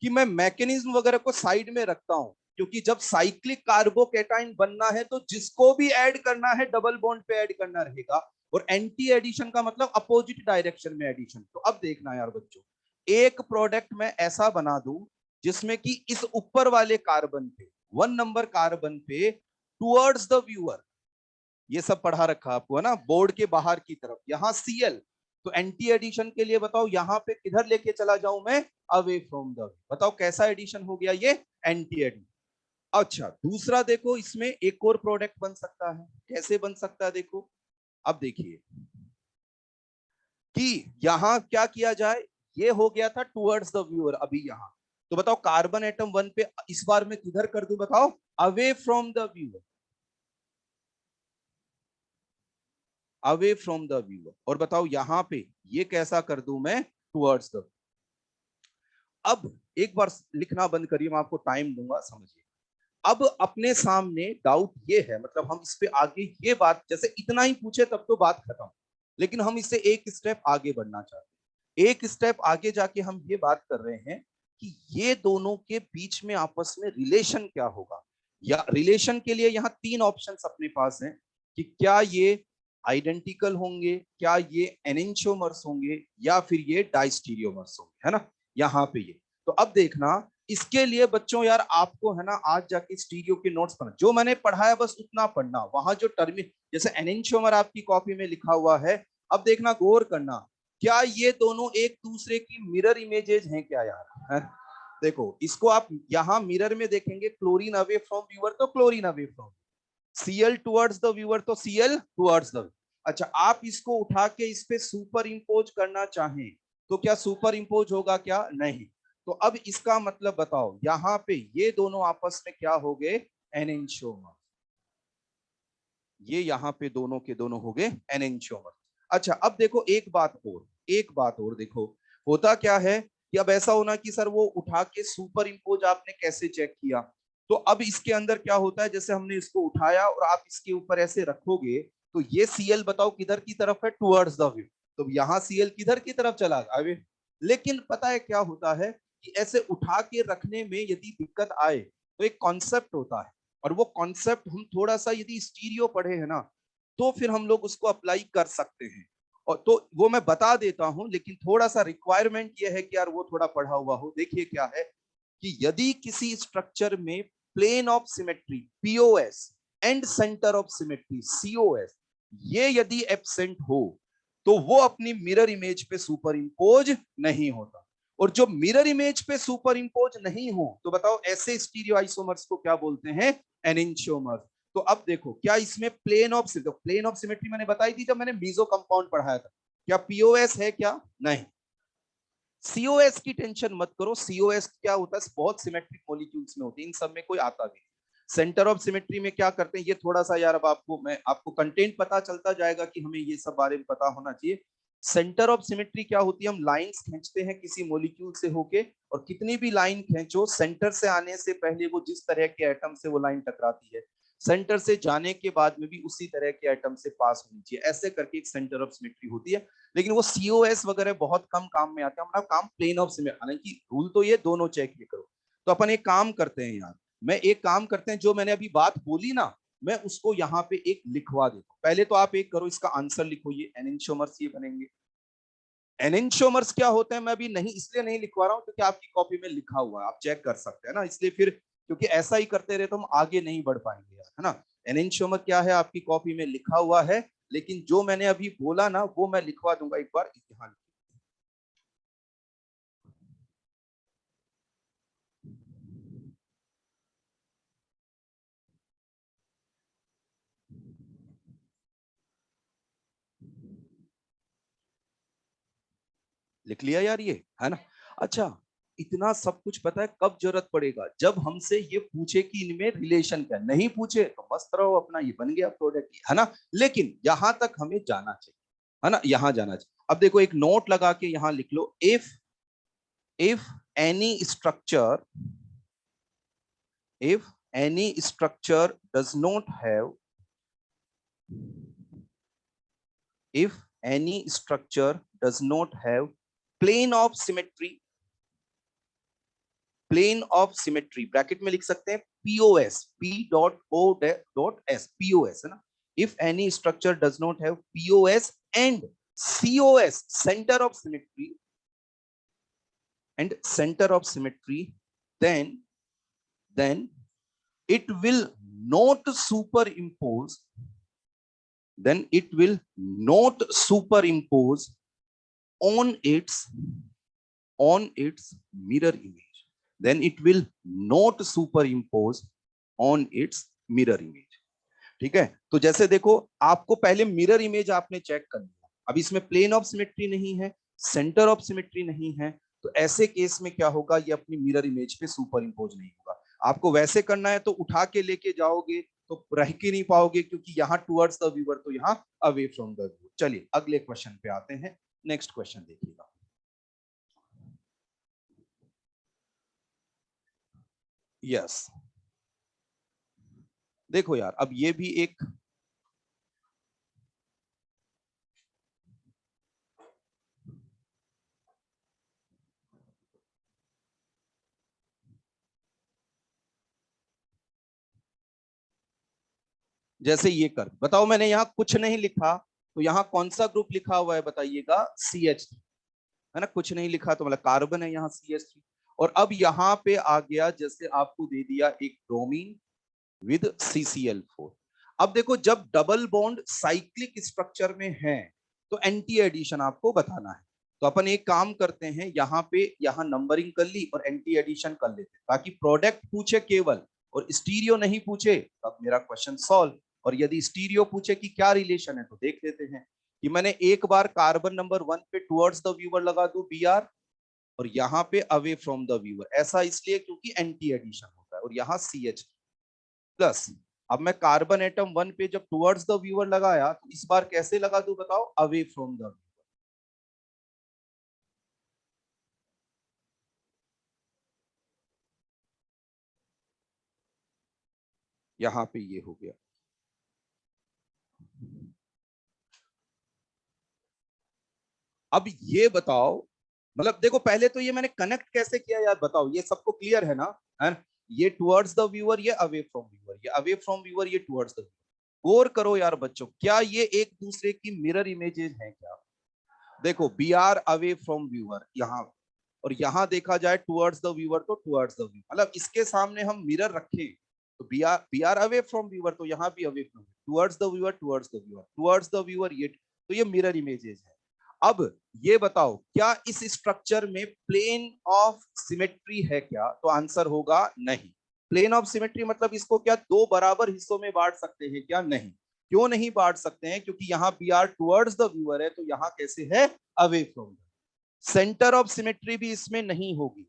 कि मैं मैकेनिज्म वगैरह को साइड में रखता हूं, क्योंकि जब साइक्लिक कार्बोकैटाइन बनना है तो जिसको भी ऐड करना है डबल बॉन्ड पे ऐड करना रहेगा, और एंटी एडिशन का मतलब अपोजिट डायरेक्शन में एडिशन। तो अब देखना यार बच्चों, एक प्रोडक्ट मैं ऐसा बना दूं जिसमें कि इस ऊपर वाले कार्बन पे, 1 नंबर कार्बन पे, टुवर्ड्स द व्यूअर, ये सब पढ़ा रखा आपको है ना बोर्ड के बाहर की तरफ, यहां Cl, तो एंटी एडिशन के लिए बताओ यहाँ पे किधर लेके चला जाऊं मैं, अवे फ्रॉम द, बताओ कैसा एडिशन हो गया ये, एंटी एडिशन। अच्छा दूसरा देखो, इसमें एक और प्रोडक्ट बन सकता है, कैसे बन सकता है देखो, अब देखिए कि यहां क्या किया जाए, ये हो गया था टुवर्ड्स द व्यूअर, अभी यहां, तो बताओ कार्बन एटम 1 पे इस बार मैं किधर कर दूं बताओ, away from the viewer, away from the viewer, और बताओ यहां पे ये कैसा कर दूं मैं, टुवर्ड्स द। अब एक बार लिखना बंद करिए, मैं आपको टाइम दूंगा समझिए। अब अपने सामने डाउट ये है, मतलब हम इस पे आगे ये बात, जैसे इतना ही पूछे तब तो बात खत्म, लेकिन हम इससे एक स्टेप आगे बढ़ना चाहते हैं, एक स्टेप आगे जाके हम ये बात कर रहे हैं कि ये दोनों के बीच में आपस में रिलेशन क्या होगा, या रिलेशन के लिए यहाँ 3 ऑप्शंस अपने पास हैं कि क्या ये आइडेंटिकल होंगे, क्या ये एनेंशियोमर्स होंगे, या फिर ये डाइस्टीरियोमर्स होंगे, है ना, यहाँ पे ये। तो अब देखना, इसके लिए बच्चों यार आपको है ना आज जाके स्टीरियो के नोट्स पढ़ना, जो मैंने पढ़ाया बस उतना पढ़ना, वहां जो टर्म जैसे एनेंशियोमर आपकी कॉपी में लिखा हुआ है, अब देखना गौर करना, क्या ये दोनों एक दूसरे की मिरर इमेजेस हैं क्या यार, है? देखो इसको आप यहाँ मिरर में देखेंगे, क्लोरीन अवे फ्रॉम व्यूअर तो chlorine away from, Cl towards the viewer तो Cl टुवर्ड्स द। अच्छा आप इसको उठा के इस पे सुपर इंपोज करना चाहें तो क्या सुपर इंपोज होगा, क्या नहीं, तो अब इसका मतलब बताओ यहाँ पे ये दोनों आपस में क्या हो गए, एनेंशियोमर, ये यहाँ पे दोनों के दोनों हो गए एनेंशियोमर। अच्छा अब देखो एक बात और, एक बात और देखो, होता क्या है कि अब ऐसा होना कि सर वो उठा के सुपर इंपोज आपने कैसे चेक किया, तो अब इसके अंदर क्या होता है, जैसे हमने इसको उठाया और आप इसके ऊपर ऐसे रखोगे, तो ये Cl बताओ किधर की तरफ है, टुवर्ड्स द व्यू, तो यहाँ Cl किधर की तरफ चला गया, लेकिन पता है क्या होता है कि ऐसे उठा के रखने में यदि दिक्कत आए तो एक कॉन्सेप्ट होता है, और वो कॉन्सेप्ट हम थोड़ा सा यदि स्टीरियो पढ़े हैं ना तो फिर हम लोग उसको अप्लाई कर सकते हैं, और तो वो मैं बता देता हूं, लेकिन थोड़ा सा रिक्वायरमेंट ये है कि यार वो थोड़ा पढ़ा हुआ हो। देखिए क्या है कि यदि किसी स्ट्रक्चर में plane of symmetry POS and centre of symmetry COS ये यदि एब्सेंट हो तो वो अपनी मिरर इमेज पे सुपर इंपोज नहीं होता। और जो मिरर इमेज पे सुपर इंपोज नहीं हो तो बताओ ऐसे स्टीरियो आइसोमर्स को क्या बोलते हैं? एनेंटियोमर्स। तो अब देखो क्या इसमें प्लेन ऑफ सिमेट्री मैंने बताई थी जब मैंने मीजो कंपाउंड पढ़ाया था। क्या पीओएस है? क्या नहीं। सीओएस की टेंशन मत करो। सीओएस क्या होता है? बहुत सिमेट्रिक मॉलिक्यूल्स में होती है, इन सब में कोई आता भी। सेंटर ऑफ सिमेट्री में क्या करते हैं ये थोड़ा सा यार अब आपको कंटेंट पता चलता जाएगा कि हमें ये सब बारे में पता होना चाहिए। सेंटर ऑफ सिमेट्री क्या होती है? हम लाइंस खींचते हैं किसी मॉलिक्यूल से होके, और कितनी भी लाइन खींचो सेंटर से आने से पहले वो जिस तरह के एटम से वो लाइन टकराती है, सेंटर से जाने के बाद में भी उसी तरह के एटम से पास होनी चाहिए। ऐसे करके एक सेंटर ऑफ सिमेट्री होती है। लेकिन वो सीओएस वगैरह बहुत कम काम में आता है। हमारा काम प्लेन ऑफ सिमेट्री, हालांकि रूल तो ये दोनों चेक ये करो। तो अपन एक काम करते हैं यार, मैं एक काम करते हैं, जो मैंने अभी बात बोली ना मैं उसको यहाँ पे एक लिखवा देता हूँ। पहले तो आप एक करो, इसका आंसर लिखो, ये एनेंटियोमर्स ये बनेंगे। एनेंटियोमर्स क्या होते हैं मैं अभी नहीं इसलिए नहीं लिखवा रहा हूँ क्योंकि आपकी कॉपी में लिखा हुआ है, आप चेक कर सकते हैं ना, इसलिए फिर क्योंकि ऐसा ही करते रहे तो हम आगे नहीं बढ़ पाएंगे यार, है ना। एनेंटियोमर क्या है आपकी कॉपी में लिखा हुआ है, लेकिन जो मैंने अभी बोला ना वो मैं लिखवा दूंगा एक बार यहाँ। लिख लिया यार ये, है ना। अच्छा, इतना सब कुछ पता है, कब जरूरत पड़ेगा? जब हमसे ये पूछे कि इनमें रिलेशन क्या। नहीं पूछे तो मस्त रहो अपना, ये बन गया प्रोडक्ट, है ना। लेकिन यहां तक हमें जाना चाहिए, है ना, यहां जाना चाहिए। अब देखो एक नोट लगा के यहां लिख लो, if any structure if any structure does not have if any structure does not have plane of symmetry, plane of symmetry bracket में लिख सकते हैं पीओएस, P.O.S, पीओएस, है ना। If any structure does not have POS and COS, centre of symmetry, then it will not superimpose on its mirror image. Then it will not superimpose on its mirror image. ठीक है। तो जैसे देखो आपको पहले mirror image आपने check कर लिया, अब इसमें प्लेन ऑफ सिमेट्री नहीं है, सेंटर ऑफ सिमेट्री नहीं है, तो ऐसे केस में क्या होगा, ये अपनी मिरर इमेज पे सुपर इंपोज नहीं होगा। आपको वैसे करना है तो उठा के लेके जाओगे तो रह के नहीं पाओगे, क्योंकि यहाँ टुवर्ड्स द व्यूअर तो यहाँ अवे फ्रॉम द व्यूअर। चलिए अगले क्वेश्चन पे आते हैं। नेक्स्ट क्वेश्चन देखिएगा। यस, देखो यार अब ये भी एक जैसे ये कर बताओ, मैंने यहाँ कुछ नहीं लिखा तो यहाँ कौन सा ग्रुप लिखा हुआ है बताइएगा? CH3, है ना। कुछ नहीं लिखा तो मतलब कार्बन है यहाँ CH3। और अब यहाँ पे आ गया, जैसे आपको दे दिया एक ब्रोमीन विद CCl4। अब देखो जब डबल बॉन्ड साइक्लिक स्ट्रक्चर में है तो एंटी एडिशन आपको बताना है। तो अपन एक काम करते हैं, यहाँ पे यहाँ नंबरिंग कर ली और एंटी एडिशन कर लेते हैं, ताकि प्रोडक्ट पूछे केवल और स्टीरियो नहीं पूछे, तब मेरा क्वेश्चन सॉल्व। और यदि स्टीरियो पूछे कि क्या रिलेशन है तो देख लेते हैं कि मैंने एक बार कार्बन नंबर 1 पे टुवर्ड्स द व्यूअर लगा दूं BR, और यहाँ पे अवे फ्रॉम द व्यूअर, ऐसा इसलिए क्योंकि एंटी एडिशन होता है, और यहाँ CH प्लस। अब मैं कार्बन एटम 1 पे जब टुवर्ड्स द व्यूअर लगाया तो इस बार कैसे लगा दूं बताओ? Away from the viewer. यहाँ पे ये हो गया। अब ये बताओ, मतलब देखो पहले तो ये मैंने कनेक्ट कैसे किया यार, बताओ ये सबको क्लियर है ना? है ये टुवर्ड्स द व्यूअर, ये अवे फ्रॉम व्यूअर, ये अवे फ्रॉम व्यूअर, ये टुवर्ड्स द व्यूअर। गौर करो यार बच्चों, क्या ये एक दूसरे की मिरर इमेजेस हैं क्या? देखो B are away from viewer यहाँ, और यहाँ देखा जाए टुवर्ड्स द व्यूअर तो टुवर्ड्स द व्यू, मतलब इसके सामने हम मिरर रखें तो B are away from viewer तो यहाँ भी away from, towards the viewer towards the viewer towards the viewer, ये तो ये मिरर इमेजेस है। अब ये बताओ क्या इस स्ट्रक्चर में प्लेन ऑफ सिमेट्री है क्या, तो आंसर होगा नहीं। प्लेन ऑफ सिमेट्री मतलब इसको क्या दो बराबर हिस्सों में बांट सकते हैं क्या, नहीं। क्यों नहीं बांट सकते हैं, क्योंकि यहाँ B are towards the viewer है तो यहाँ कैसे है, away from. Centre of symmetry भी इसमें नहीं होगी,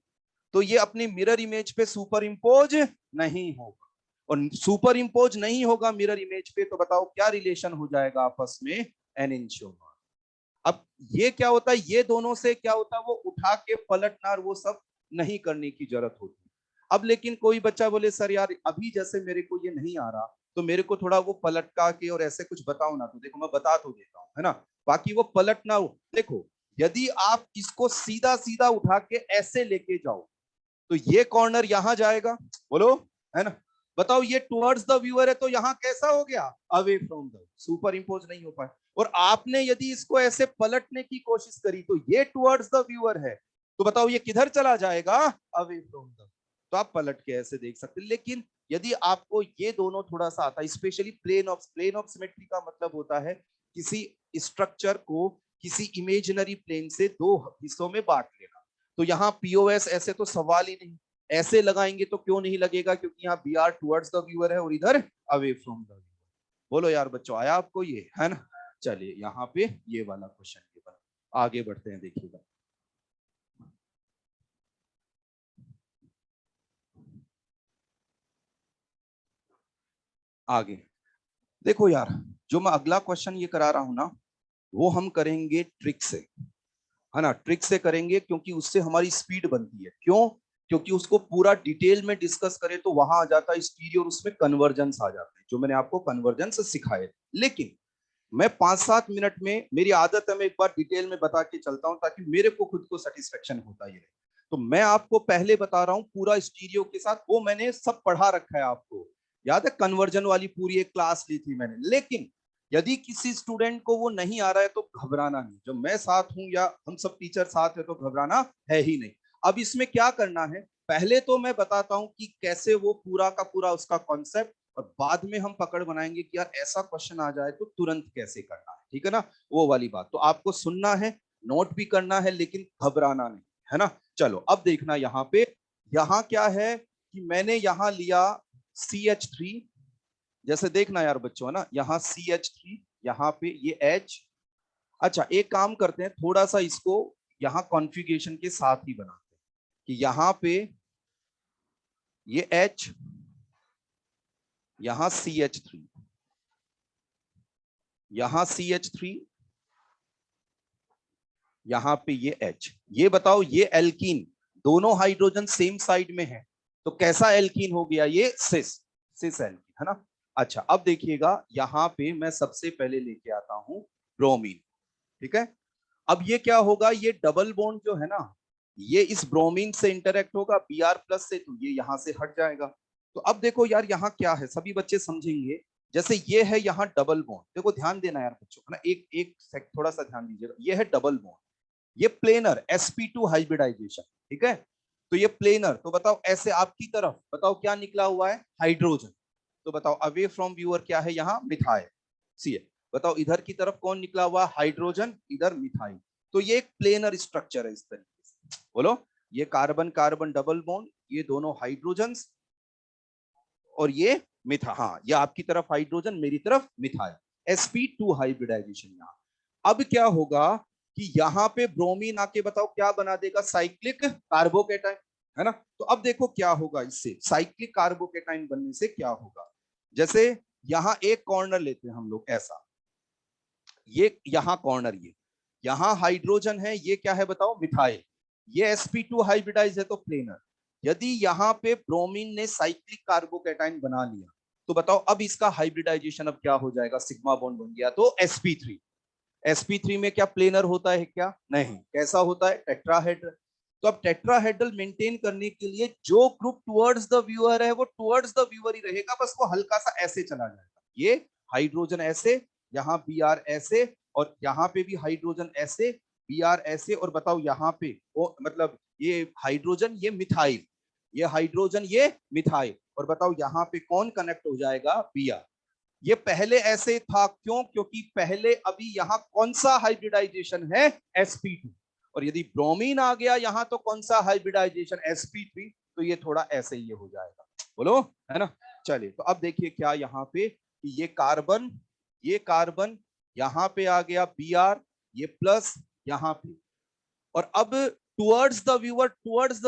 तो ये अपनी मिरर इमेज पे सुपर इंपोज नहीं होगा, और सुपर इंपोज नहीं होगा मिरर इमेज पे, तो बताओ क्या रिलेशन हो जाएगा आपस में, एन इंशियोमॉर्फ। अब ये क्या होता है, ये दोनों से क्या होता है, वो उठा के पलटना और वो सब नहीं करने की जरूरत होती। अब लेकिन कोई बच्चा बोले सर यार अभी जैसे मेरे को ये नहीं आ रहा, तो मेरे को थोड़ा वो पलटका के और ऐसे कुछ बताओ ना, तो देखो मैं बता तो देता हूँ, है ना, बाकी वो पलटना हो। देखो यदि आप इसको सीधा सीधा उठा के ऐसे लेके जाओ तो ये कॉर्नर यहां जाएगा, बोलो, है ना, बताओ ये टुवर्ड्स द व्यूअर है तो यहां कैसा हो गया, away from the, super impose नहीं हो पाए। और आपने यदि इसको ऐसे पलटने की कोशिश करी तो ये टुवर्ड्स द व्यूअर है, तो बताओ ये किधर चला जाएगा, अवे फ्रॉम द। तो आप पलट के ऐसे देख सकते हैं। लेकिन यदि आपको ये दोनों थोड़ा सा आता है, स्पेशली प्लेन ऑफ सिमेट्री का मतलब होता है किसी स्ट्रक्चर को किसी इमेजिनरी प्लेन से दो हिस्सों में बांट लेना, तो यहाँ पीओएस ऐसे तो सवाल ही नहीं, ऐसे लगाएंगे तो क्यों नहीं लगेगा, क्योंकि यहाँ B are towards the viewer है और इधर अवे फ्रॉम द व्यूअर। बोलो यार बच्चों आया आपको ये, है ना। चलिए यहाँ पे ये वाला क्वेश्चन ये बना, आगे बढ़ते हैं, देखिएगा आगे। देखो यार जो मैं अगला क्वेश्चन ये करा रहा हूं ना, वो हम करेंगे ट्रिक से, है ना, ट्रिक से करेंगे, क्योंकि उससे हमारी स्पीड बनती है। क्यों, क्योंकि उसको पूरा डिटेल में डिस्कस करें तो वहां आ जाता है स्टीरियो और उसमें कन्वर्जेंस आ जाते हैं, जो मैंने आपको कन्वर्जेंस सिखाए। लेकिन मैं 5-7 मिनट में, मेरी आदत है मैं एक बार डिटेल में बता के चलता हूं ताकि मेरे को खुद को सेटिस्फेक्शन होता ही रहे। तो मैं आपको पहले बता रहा हूं पूरा स्टीरियो के साथ, वो मैंने सब पढ़ा रखा है, आपको याद है कन्वर्जन वाली पूरी एक क्लास ली थी मैंने। लेकिन यदि किसी स्टूडेंट को वो नहीं आ रहा है तो घबराना नहीं, जो मैं साथ हूं या हम सब टीचर साथ है तो घबराना है ही नहीं। अब इसमें क्या करना है, पहले तो मैं बताता हूं कि कैसे वो पूरा का पूरा उसका कॉन्सेप्ट, और बाद में हम पकड़ बनाएंगे कि यार ऐसा क्वेश्चन आ जाए तो तुरंत कैसे करना है, ठीक है ना, वो वाली बात। तो आपको सुनना है, नोट भी करना है, लेकिन घबराना नहीं, है ना। चलो अब देखना यहाँ पे, यहाँ क्या है कि मैंने यहाँ लिया CH3, जैसे देखना यार बच्चों, है ना, यहाँ CH3, यहाँ पे ये H। अच्छा एक काम करते हैं, थोड़ा सा इसको यहाँ कॉन्फ़िगरेशन के साथ ही बनाते हैं कि यहाँ पे ये H, यहाँ CH3, यहाँ CH3, यहाँ पे ये H। ये बताओ ये एल्कीन, दोनों हाइड्रोजन सेम साइड में है, तो कैसा एल्कीन हो गया, ये सिस एल्कीन, है ना। अच्छा अब देखिएगा यहाँ पे मैं सबसे पहले लेके आता हूं ब्रोमीन, ठीक है। अब ये क्या होगा, ये डबल बॉन्ड जो है ना, ये इस ब्रोमीन से इंटरेक्ट होगा Br+ से, तो ये यहां से हट जाएगा। तो अब देखो यार यहाँ क्या है, सभी बच्चे समझेंगे। जैसे ये है यहाँ डबल बॉन्ड, देखो ध्यान देना यार बच्चों, है ना, एक एक थोड़ा सा ध्यान दीजिएगा, ये है डबल बॉन्ड, ये प्लेनर sp2 हाइब्रिडाइजेशन, ठीक है। तो ये प्लेनर, तो बताओ ऐसे आपकी तरफ बताओ क्या निकला हुआ है, हाइड्रोजन। तो बताओ अवे फ्रॉम व्यूअर क्या है यहाँ, मिथाइल। सी बताओ इधर की तरफ कौन निकला हुआ, हाइड्रोजन, इधर मिथाइल। तो ये एक प्लेनर स्ट्रक्चर है इस तरीके से, बोलो, ये कार्बन कार्बन डबल बॉन्ड, ये दोनों हाइड्रोजन, और ये मिथा, हाँ ये आपकी तरफ हाइड्रोजन मेरी तरफ मिथाइल, sp2 हाइब्रिडाइजेशन यहाँ। अब क्या होगा कि यहाँ पे ब्रोमीन आके बताओ क्या बना देगा, साइक्लिक कार्बोकेटाइन, है ना। तो अब देखो क्या होगा, इससे साइक्लिक कार्बोकेटाइन बनने से क्या होगा, जैसे यहाँ एक कॉर्नर लेते हैं हम लोग ऐसा, ये यहाँ कॉर्नर, ये यहाँ हाइड्रोजन है, ये क्या है बताओ, मिथाइल, ये sp2 हाइब्रिडाइज है तो प्लेनर। यदि यहाँ पे ब्रोमीन ने साइक्लिक कार्बोकेटाइन बना लिया, तो बताओ अब इसका हाइब्रिडाइजेशन अब क्या हो जाएगा, सिग्मा बॉन्ड बन गया तो sp3। sp3 में क्या प्लेनर होता है क्या, नहीं, कैसा होता है, टेट्राहेड्रल। तो अब टेट्राहेड्रल मेंटेन करने के लिए जो ग्रुप टुवर्ड्स द व्यूअर है वो टुवर्ड्स द व्यूअर ही रहेगा, बस वो हल्का सा ऐसे चला जाएगा, ये हाइड्रोजन ऐसे, यहाँ Br ऐसे, और यहाँ पे भी हाइड्रोजन ऐसे, Br ऐसे, और बताओ यहाँ पे मतलब ये हाइड्रोजन ये मिथाइल, ये हाइड्रोजन ये मिथाइल, और बताओ यहाँ पे कौन कनेक्ट हो जाएगा, Br। ये पहले ऐसे था, क्यों? क्योंकि पहले अभी यहाँ कौन सा हाइब्रिडाइजेशन है, sp2, और यदि ब्रोमीन आ गया यहाँ तो कौन सा हाइब्रिडाइजेशन, sp3, तो ये थोड़ा ऐसे ये हो जाएगा, बोलो, है ना। चलिए, तो अब देखिए क्या यहाँ पे, ये कार्बन यहाँ पे आ गया Br, ये प्लस यहाँ पे, और अब टुवर्ड्स द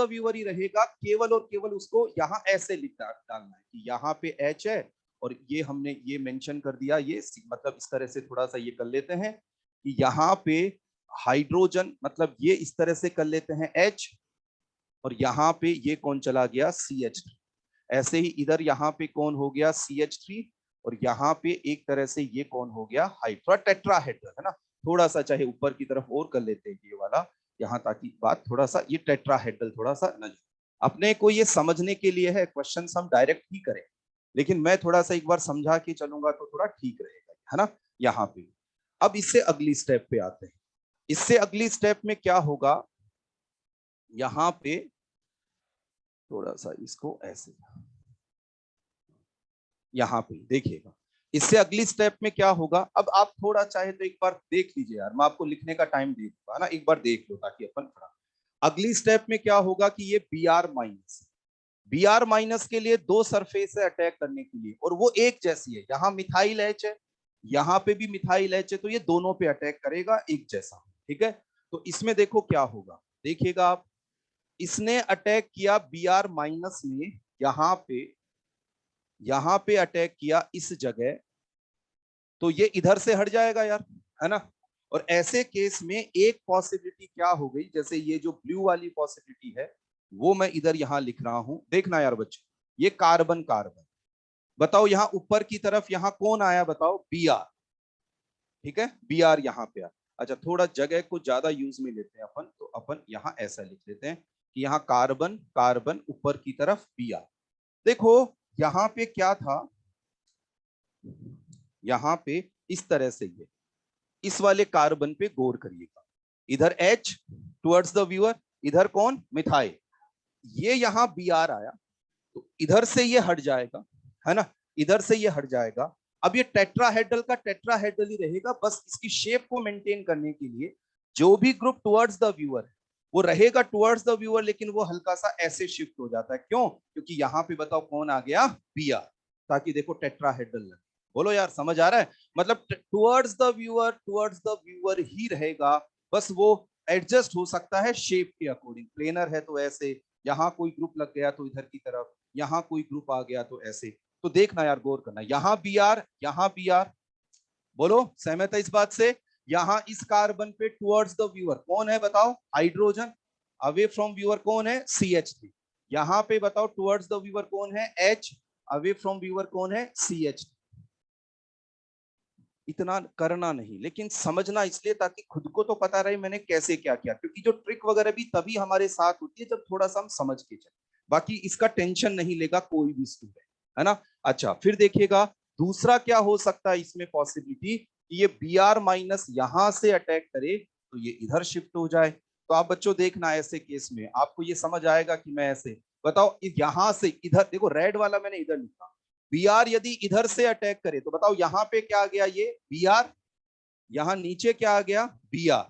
व्यूअर ही रहेगा, केवल और केवल उसको यहाँ ऐसे लिखना डालना है कि यहाँ पे H है, और ये हमने ये मेंशन कर दिया, ये मतलब इस तरह से थोड़ा सा ये कर लेते हैं कि यहाँ पे हाइड्रोजन, मतलब ये इस तरह से कर लेते हैं H, और यहाँ पे ये कौन चला गया, CH3। ऐसे ही इधर यहाँ पे कौन हो गया, CH3, और यहाँ पे एक तरह से ये कौन हो गया, थोड़ा टेट्राहेड्रल, है ना। थोड़ा सा चाहे ऊपर की तरफ और कर लेते हैं ये वाला यहाँ, ताकि बात थोड़ा सा ये टेट्राहेड्रल थोड़ा सा न, अपने को ये समझने के लिए है, क्वेश्चन हम डायरेक्ट ही करें, लेकिन मैं थोड़ा सा एक बार समझा के चलूंगा तो थोड़ा ठीक रहेगा, है ना। यहाँ पे अब इससे अगली स्टेप पे आते हैं। इससे अगली स्टेप में क्या होगा, यहाँ पे थोड़ा सा इसको ऐसे, यहाँ पे देखिएगा, इससे अगली स्टेप में क्या होगा। अब आप थोड़ा चाहे तो एक बार देख लीजिए यार, मैं आपको लिखने का टाइम दे दूंगा ना, एक बार देख लो ताकि अपन थोड़ा, अगली स्टेप में क्या होगा कि ये Br माइनस के लिए दो सरफेस है अटैक करने के लिए, और वो एक जैसी है, यहाँ मिथाइल H है, यहाँ पे भी मिथाइल H है, तो ये दोनों पे अटैक करेगा एक जैसा, ठीक है। तो इसमें देखो क्या होगा, देखिएगा आप, इसने अटैक किया Br माइनस में, यहाँ पे अटैक किया इस जगह, तो ये इधर से हट जाएगा यार, है ना। और ऐसे केस में एक पॉसिबिलिटी क्या हो गई, जैसे ये जो ब्लू वाली पॉसिबिलिटी है वो मैं इधर यहाँ लिख रहा हूं, देखना यार बच्चे, ये कार्बन बताओ यहाँ ऊपर की तरफ यहाँ कौन आया, बताओ, Br, ठीक है, Br यहाँ पे आ। अच्छा, थोड़ा जगह को ज्यादा यूज में लेते हैं अपन, तो अपन यहाँ ऐसा लिख लेते हैं कि यहाँ कार्बन ऊपर की तरफ Br। देखो यहाँ पे क्या था, यहाँ पे इस तरह से ये इस वाले कार्बन पे गौर करिएगा, इधर H टुवर्ड्स द व्यूअर, इधर कौन, मिथाइल, ये यहाँ Br आया, तो इधर से ये हट जाएगा, है ना, इधर से ये हट जाएगा। अब ये टेट्राहेड्रल का टेट्राहेड्रल ही रहेगा, बस इसकी शेप को मेंटेन करने के लिए जो भी ग्रुप टुवर्ड्स द व्यूअर है वो रहेगा टुवर्ड्स द व्यूअर, लेकिन वो हल्का सा ऐसे शिफ्ट हो जाता है, क्यों? क्योंकि यहाँ पे बताओ कौन आ गया, Br, ताकि देखो टेट्राहेड्रल लगे। बोलो यार, समझ आ रहा है, मतलब टुवर्ड्स द व्यूअर ही रहेगा, बस वो एडजस्ट हो सकता है शेप के अकॉर्डिंग, प्लेनर है तो ऐसे, यहाँ कोई ग्रुप लग गया तो इधर की तरफ, यहाँ कोई ग्रुप आ गया तो ऐसे। तो देखना यार, गौर करना, यहाँ Br, बोलो सहमत है इस बात से। यहाँ इस कार्बन पे टुवर्ड्स द व्यूअर कौन है, बताओ, हाइड्रोजन, अवे फ्रॉम व्यूअर कौन है, CH3। यहाँ पे बताओ टुवर्ड्स द व्यूअर कौन है, H, अवे फ्रॉम व्यूअर कौन है, CH। इतना करना नहीं, लेकिन समझना इसलिए ताकि खुद को तो पता रहे मैंने कैसे क्या किया, क्योंकि जो ट्रिक वगैरह भी तभी हमारे साथ होती है जब थोड़ा सा हम समझ के चले, बाकी इसका टेंशन नहीं लेगा कोई भी स्टूडेंट, है ना। अच्छा, फिर देखिएगा दूसरा क्या हो सकता है इसमें पॉसिबिलिटी, कि ये Br माइनस यहां से अटैक करे तो ये इधर शिफ्ट हो जाए। तो आप बच्चों देखना, ऐसे केस में आपको ये समझ आएगा कि मैं ऐसे, बताओ यहां से इधर, देखो रेड वाला मैंने इधर लिखा, Br यदि इधर से अटैक करे तो बताओ यहाँ पे क्या आ गया, ये Br, यहाँ नीचे क्या आ गया, Br,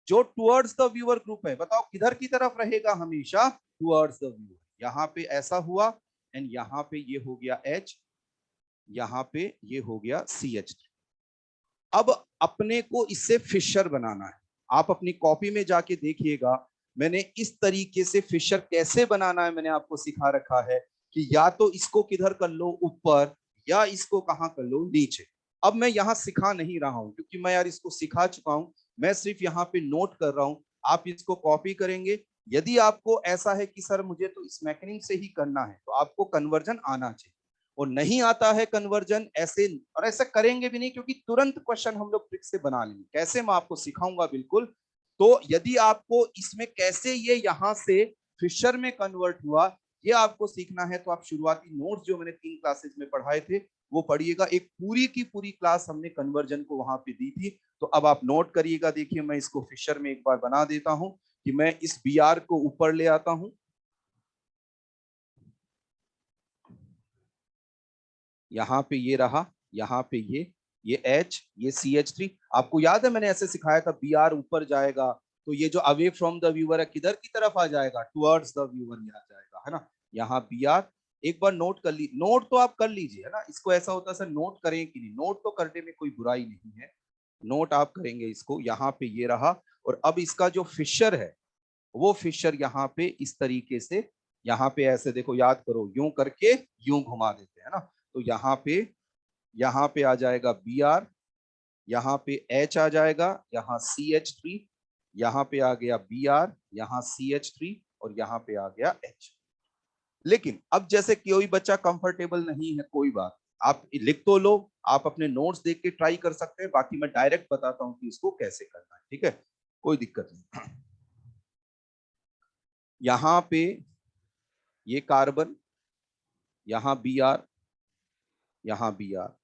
जो टुवर्ड्स द व्यूअर ग्रुप है बताओ किधर की तरफ रहेगा, हमेशा टुवर्ड्स द व्यूअर। यहाँ पे ऐसा हुआ, एंड यहाँ पे ये हो गया H, यहाँ पे ये हो गया CH। अब अपने को इससे फिशर बनाना है, आप अपनी कॉपी में जाके देखिएगा, मैंने इस तरीके से फिशर कैसे बनाना है मैंने आपको सिखा रखा है, कि या तो इसको किधर कर लो ऊपर, या इसको कहां कर लो, नीचे। अब मैं यहाँ सिखा नहीं रहा हूं क्योंकि मैं यार इसको सिखा चुका हूं, मैं सिर्फ यहाँ पे नोट कर रहा हूं, आप इसको कॉपी करेंगे। यदि आपको ऐसा है कि सर मुझे तो इस मैकेनिज्म से ही करना है, तो आपको कन्वर्जन आना चाहिए, और नहीं आता है कन्वर्जन ऐसे, और ऐसा करेंगे भी नहीं क्योंकि तुरंत क्वेश्चन हम लोग ट्रिक से बना लेंगे, कैसे मैं आपको सिखाऊंगा बिल्कुल। तो यदि आपको इसमें कैसे ये यहाँ से फिशर में कन्वर्ट हुआ ये आपको सीखना है, तो आप शुरुआती नोट्स जो मैंने 3 क्लासेस में पढ़ाए थे वो पढ़िएगा। एक पूरी की पूरी क्लास हमने कन्वर्जन को वहां पे दी थी। तो अब आप नोट करिएगा। देखिए मैं इसको फिशर में एक बार बना देता हूं कि मैं इस बी आर को ऊपर ले आता हूं, यहाँ पे ये रहा, यहाँ पे ये H, ये CH3। आपको याद है मैंने ऐसे सिखाया था, बी आर ऊपर जाएगा तो ये जो अवे फ्रॉम द व्यूअर है किधर की तरफ आ जाएगा, टुवर्ड्स द व्यूअर आ जाएगा, है ना। यहाँ बी आर एक बार नोट कर ली, नोट तो आप कर लीजिए, है ना। इसको ऐसा होता है सर नोट करें कि नहीं, नोट तो करने में कोई बुराई नहीं है, नोट आप करेंगे इसको। यहाँ पे ये रहा, और अब इसका जो फिशर है वो फिशर यहाँ पे इस तरीके से, यहाँ पे ऐसे देखो, याद करो, यूं करके यूं घुमा देते हैं ना। तो यहाँ पे आ जाएगा बी आर, यहाँ पे H आ जाएगा, यहाँ CH3, यहाँ पे आ गया बी आर, यहाँ CH3, और यहाँ पे आ गया H। लेकिन अब जैसे कोई बच्चा कंफर्टेबल नहीं है, कोई बात, आप लिख तो लो, आप अपने नोट्स देख के ट्राई कर सकते हैं, बाकी मैं डायरेक्ट बताता हूं कि इसको कैसे करना है, ठीक है, कोई दिक्कत नहीं। यहाँ पे ये कार्बन, यहाँ बी आर, यहाँ बी आर,